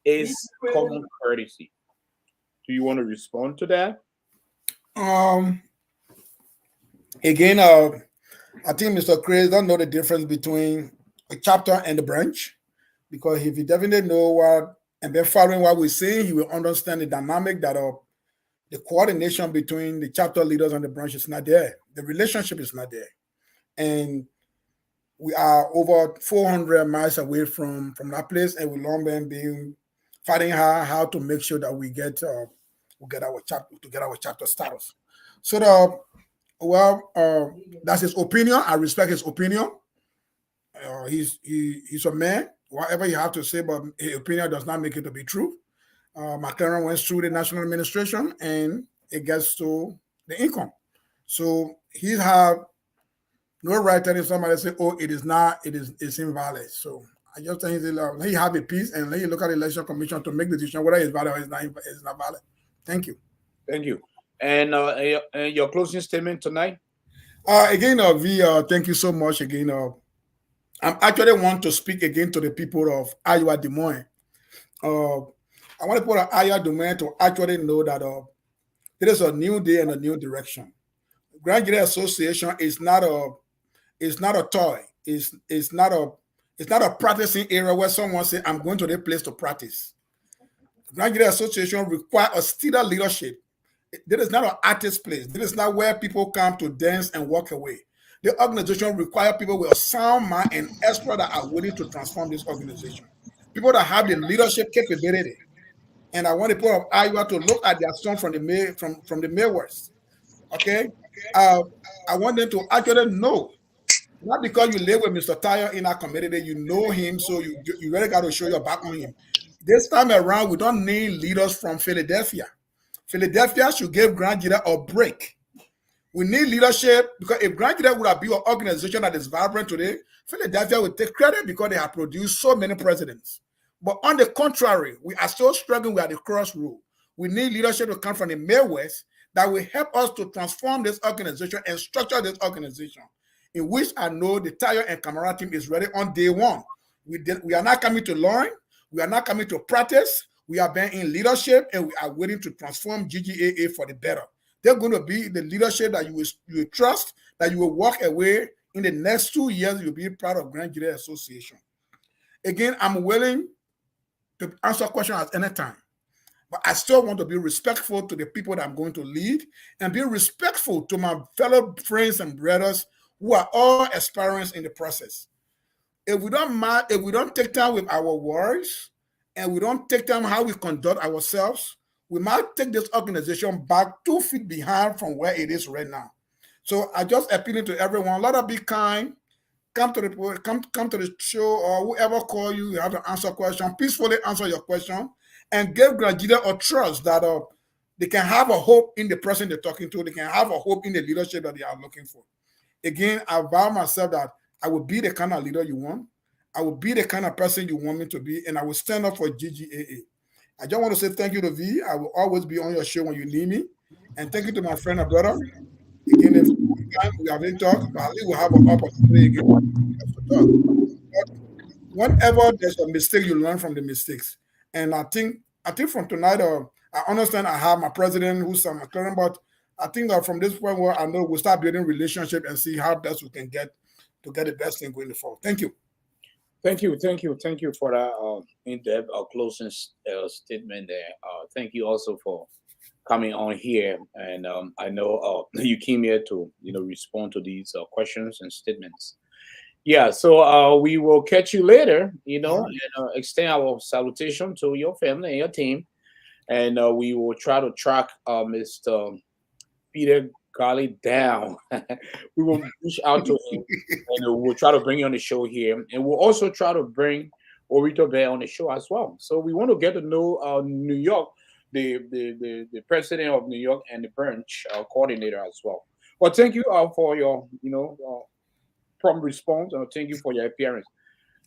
It's common courtesy. Do you want to respond to that?
Again, I think Mr. Chris don't know the difference between a chapter and a branch, because if he definitely know what and then following what we're saying, he will understand the dynamic that the coordination between the chapter leaders and the branch is not there. The relationship is not there, and we are over 400 miles away from that place, and we've long been fighting hard how to make sure that we get our chapter status. So that's his opinion. I respect his opinion. He's a man. Whatever you have to say, but his opinion does not make it to be true. McLaren went through the national administration, and it gets to the income. So he have no right telling somebody say, "Oh, it's invalid." So I just think he have a piece, and let you look at the election commission to make the decision whether it's valid or it's not valid. Thank you.
Thank you. And your closing statement tonight?
Again, thank you so much. Again, I actually want to speak again to the people of Iowa Des Moines. I want to put Iowa Des Moines to actually know that there is a new day and a new direction. Grand Gedeh Association is not a toy. It's not a practicing area where someone say, "I'm going to the place to practice." Grand Gedeh Association requires a steady leadership. This is not an artist place. This is not where people come to dance and walk away. The organization requires people with a sound mind and experts that are willing to transform this organization. People that have the leadership capability. And I want the people of Iowa to look at their son from the Midwest. Okay? I want them to actually know, not because you live with Mr. Tyre in our community, you know him, so you really got to show your back on him. This time around, we don't need leaders from Philadelphia. Philadelphia should give Grand Gedeh a break. We need leadership, because if Grand Gedeh would have been an organization that is vibrant today, Philadelphia would take credit because they have produced so many presidents. But on the contrary, we are still struggling. We are at the crossroad. We need leadership to come from the Midwest that will help us to transform this organization and structure this organization, in which I know the Tyre and Kamara team is ready on day one. We are not coming to learn. We are not coming to practice. We are being in leadership, and we are willing to transform GGAA for the better. They're going to be the leadership that you will trust, that you will walk away in the next 2 years. You'll be proud of Grand Gedeh Association. Again, I'm willing to answer questions at any time. but I still want to be respectful to the people that I'm going to lead and be respectful to my fellow friends and brothers who are all experienced in the process. If we don't take time with our words and we don't take time how we conduct ourselves, we might take this organization back 2 feet behind from where it is right now. So I just appealing to everyone, let us be kind. Come to the show, or whoever call you, you have to answer question. Peacefully answer your question and give Grand Gedeh a trust that they can have a hope in the person they're talking to. They can have a hope in the leadership that they are looking for. Again, I vow myself that I will be the kind of leader you want. I will be the kind of person you want me to be, and I will stand up for GGAA. I just want to say thank you to V. I will always be on your show when you need me. And thank you to my friend and brother. Again, if we haven't talked, but at least we'll have an opportunity again to talk. But whenever there's a mistake, you learn from the mistakes. And I think from tonight, I understand I have my president who's my current, but I think that from this point where I know we'll start building relationship and see how best we can get to get the best thing going forward. Thank you.
Thank you for that in-depth closing statement there. Thank you also for coming on here, and I know you came here to respond to these questions and statements. Yeah, so we will catch you later, and extend our salutation to your family and your team, and we will try to track Mr. Peter Garley down. We will reach out to him, and we'll try to bring you on the show here, and we'll also try to bring Orito Bear on the show as well. So we want to get to know New York, the president of New York, and the branch coordinator as well. Well, thank you for your prompt response, and thank you for your appearance.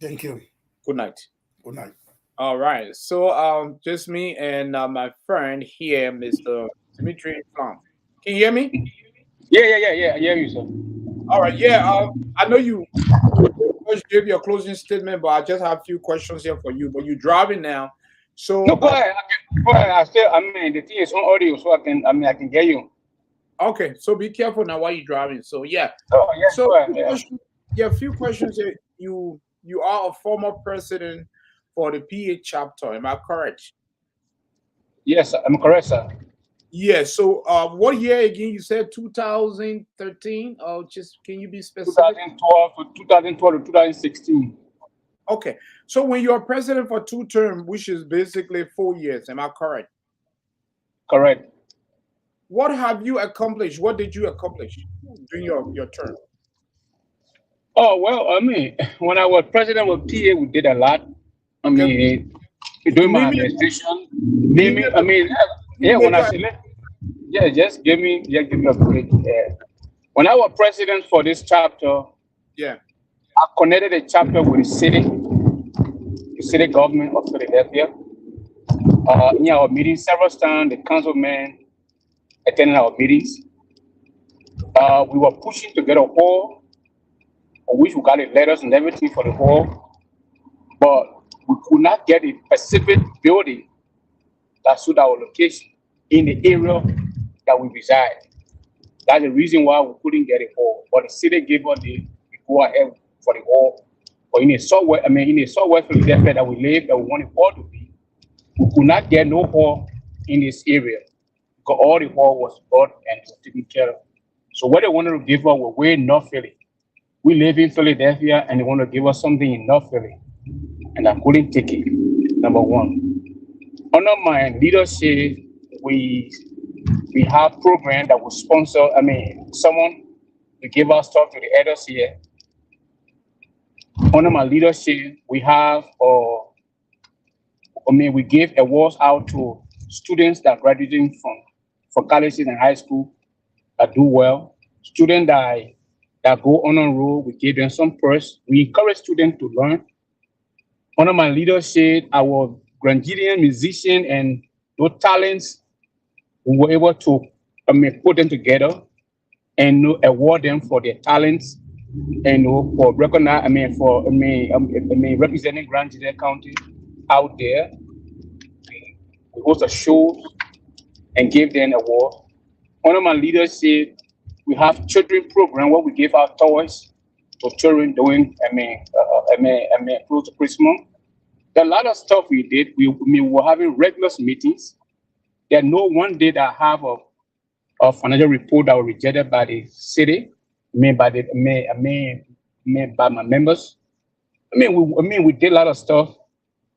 Thank you.
Good night.
Good night.
All right. So just me and my friend here, Mr. Demetrius Karwho. Can you hear me?
Yeah. I hear you, sir.
All right. Yeah. I know you gave your closing statement, but I just have a few questions here for you. But you're driving now, so
No, go ahead. Go ahead. The thing is on audio, so I can hear you.
Okay. So be careful now while you're driving. So yeah.
Oh, yeah.
So
Go ahead, yeah.
a few questions here. You are a former president for the PA chapter. Am I correct?
Yes, I'm correct, sir.
Yeah. So what year again? You said 2013. Just can you be specific?
2012 to 2016.
Okay. So when you're president for 2 terms, which is basically 4 years, am I correct?
Correct.
What have you accomplished? What did you accomplish during your term?
Oh, well, when I was president of PA, we did a lot. During my administration, just give me a break. When I was president for this chapter, I connected a chapter with the city government of Philadelphia. In our meetings, several times, the councilmen attended our meetings. We were pushing to get a hall, of which we got the letters and everything for the hall, but we could not get a specific building that suit our location in the area that we reside. That's the reason why we couldn't get a hall. But the city gave us the go ahead for the hall. But in the southwest Philadelphia that we live, that we want the hall to be, we could not get no hall in this area because all the hall was bought and taken care of. So what they wanted to give us was way in North Philly. We live in Philadelphia and they want to give us something in North Philly. And I couldn't take it, number one. Under my leadership, we have program that will sponsor, someone to give us stuff to the elders here. Under my leadership, we have, we give awards out to students that graduating from colleges and high school that do well. Students that go on a road, we give them some purse. We encourage students to learn. Under my leadership, our Grand Gedeh musician and those talents, we were able to put them together and award them for their talents and for representing Grand Gedeh County out there. We host a show and give them an award. Under my leadership, we have children program where we give out toys to children doing close to Christmas. There are a lot of stuff we did. We were having regular meetings There's no one day that I have a financial report that was rejected by the city, by my members. We did a lot of stuff.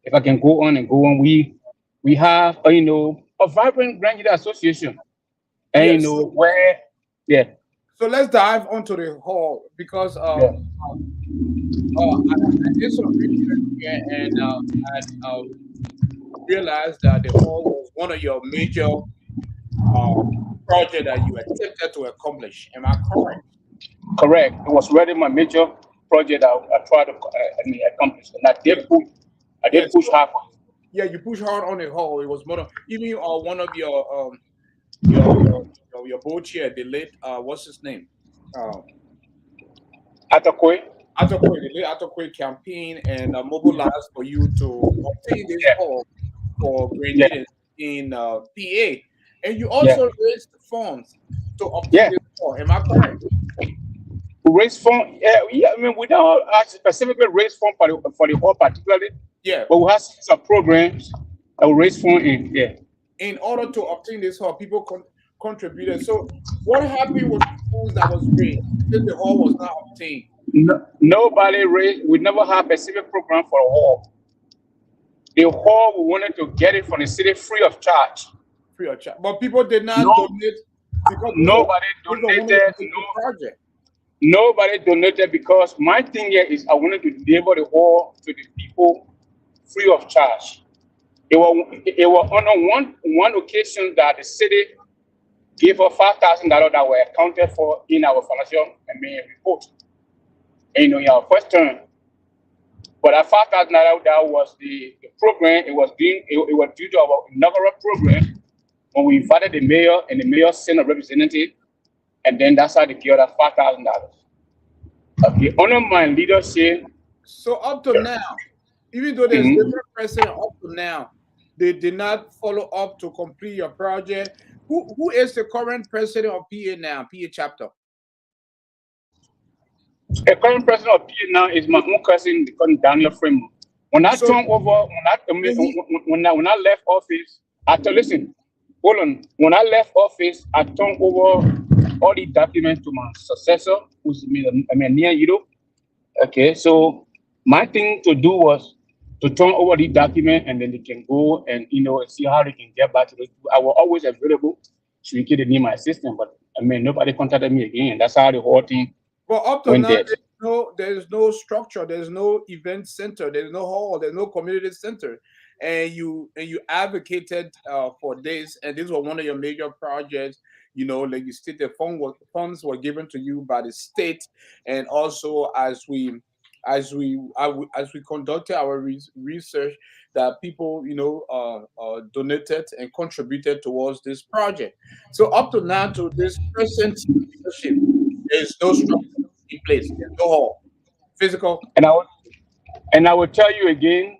If I can go on and go on, we have a vibrant Grand Gedeh Association, and
Yes.
where
So let's dive onto the hall because I did some research here and I realized that the hall was one of your major project that you attempted to accomplish. Am I correct?
correct. It was really my major project I tried to accomplish, and I did push hard.
Yeah, you push hard on the hall. It was more even one of your board chair, the late what's his name?
Atakwe.
The late Atokwe campaign and mobilized for you to obtain this hall for Grand Gedeh in PA, and you also raised funds to obtain this hall. Am I correct?
Raise fund, we don't specifically raise fund for the hall particularly.
Yeah.
But we have some programs that will raise fund
in order to obtain this hall, people contributed. So what happened with the funds that was raised since the hall was not obtained?
Nobody raised. We never had a specific program for a hall. The hall, we wanted to get it from the city free of charge.
Free of charge. But people did not donate because
nobody donated.
Project.
Nobody donated because my thing here is I wanted to deliver the hall to the people free of charge. It was on one occasion that the city gave us $5,000 that were accounted for in our financial report. And your question, but that $5,000 that was the program. It was due to our inaugural program when we invited the mayor and the mayor sent a representative. And then that's how they gave us $5,000. Okay, under my leadership.
So up to now, even though there's different president, up to now, they did not follow up to complete your project. Who is the current president of PA now, PA chapter?
The current president of PA now is my own cousin, Daniel Freeman. When I turned over, when I left office, hold on. When I left office, I turned over all the documents to my successor, who's near you. Okay, so my thing to do was to turn over the document, and then they can go and see how they can get back to it. I was always available to get the name my assistant, but nobody contacted me again. That's how the whole thing.
Well, up to now, there's no structure, there's no event center, there's no hall, there's no community center, and you advocated for this, and this was one of your major projects. Like you stated, funds were given to you by the state, and also as we conducted our research, that people donated and contributed towards this project. So up to now, to this present leadership, there is no structure in place, there's no hall, physical.
And I will tell you again,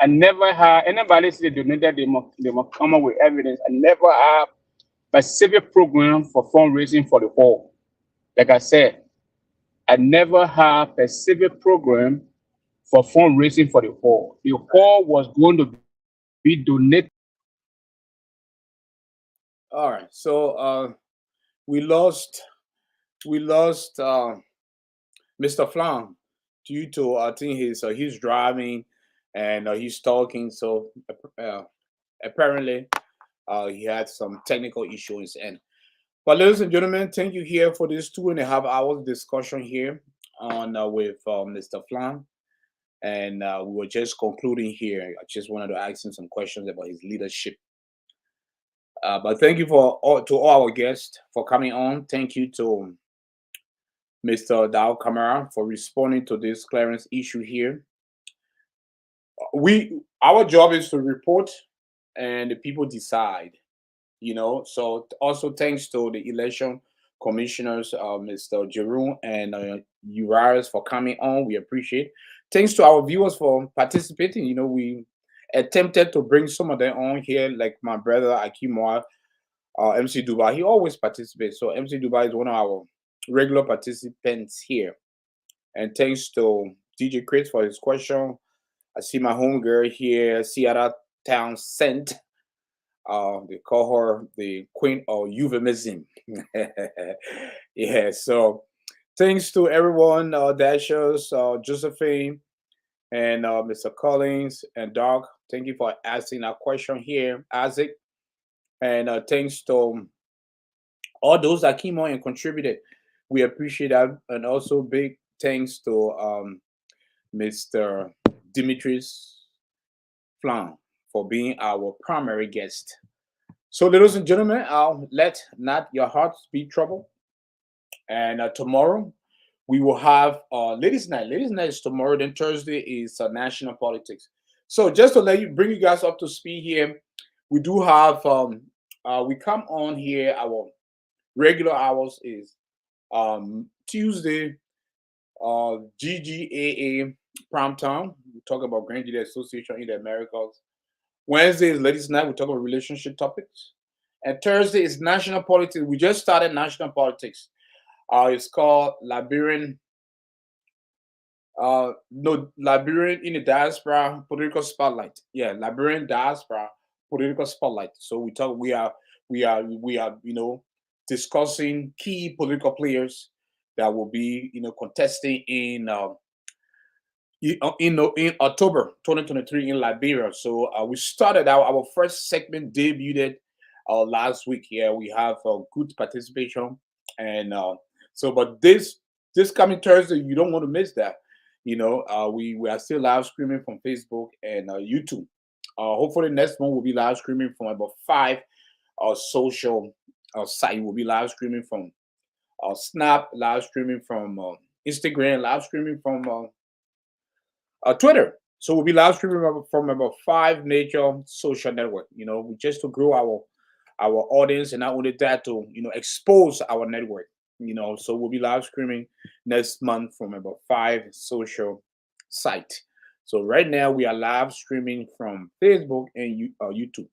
I never had anybody say they donated. They must come up with evidence. I never have a specific program for fundraising for the hall. Like I said, I never have a specific program for fundraising for the hall. The hall was going to be donated.
All right, so we lost Mr. Flahn due to I think he's driving and he's talking. So apparently he had some technical issues. But ladies and gentlemen, thank you here for this 2.5 hours discussion here on with Mr. Flahn, and we were just concluding here. I just wanted to ask him some questions about his leadership. But thank you to all our guests for coming on. Thank you to Mr. Dao Kamara for responding to this clearance issue here. Our job is to report, and the people decide. So also thanks to the election commissioners, Mr. Jerome and Urias for coming on. We appreciate. Thanks to our viewers for participating. We attempted to bring some of them on here, like my brother Akimoa, MC Dubai. He always participates. So MC Dubai is one of our regular participants here. And thanks to DJ Chris for his question. I see my home girl here, Sierra Townsend. They call her the queen of euphemism. Yeah, so thanks to everyone, Dashers, Josephine, and Mr. Collins and Doc. Thank you for asking that question here, Isaac. And thanks to all those that came on and contributed. We appreciate that. And also big thanks to Mr. Demetrius Flahn for being our primary guest. So, ladies and gentlemen, let not your hearts be troubled. And tomorrow we will have ladies' night. Ladies' night is tomorrow. Then Thursday is national politics. So, just to bring you guys up to speed here, we do have we come on here. Our regular hours is Tuesday, GGAA prime time. We talk about Grand Gedeh Association in the Americas. Wednesday is ladies' night. We talk about relationship topics. And Thursday is national politics. We just started national politics. It's called Liberian. Liberian in the diaspora political spotlight. Yeah, Liberian diaspora political spotlight. So we talk. We are. Discussing key political players that will be contesting in October 2023 in Liberia. So we started our first segment debuted last week. Yeah, we have good participation, and but this coming Thursday you don't want to miss that. We are still live streaming from Facebook and YouTube. Hopefully next month we'll be live streaming from about 5 social site. We'll be live streaming from Snap, live streaming from Instagram, live streaming from Twitter. So we'll be live streaming from about 5 major social network. Just to grow our audience, and not only that, to expose our network. So we'll be live streaming next month from about 5 social sites. So right now we are live streaming from Facebook and YouTube.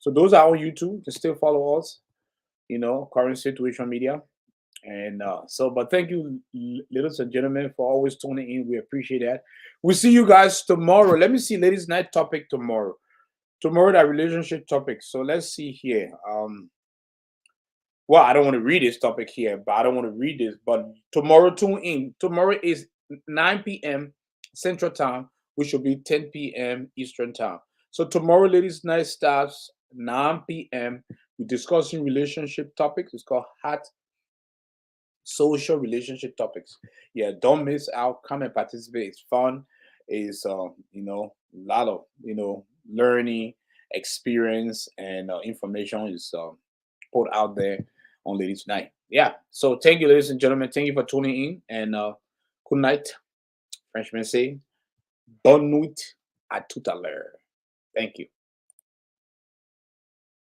So those are on YouTube. You can still follow us. Current situation media. And but thank you, ladies and gentlemen, for always tuning in. We appreciate that. We'll see you guys tomorrow. Let me see ladies' night topic tomorrow. Tomorrow, that relationship topic. So let's see here. Well, I don't want to read this topic here, but I don't want to read this. But tomorrow, tune in. Tomorrow is 9 p.m. Central Time, which will be 10 p.m. Eastern Time. So tomorrow, ladies' night starts 9 p.m. We're discussing relationship topics. It's called Hot Social Relationship Topics. Yeah, don't miss out. Come and participate. It's fun. It's a lot of learning, experience, and information is put out there on Ladies Night. Yeah. So thank you, ladies and gentlemen. Thank you for tuning in, and good night. Frenchmen say, bonne nuit à tout à l'heure. Thank you.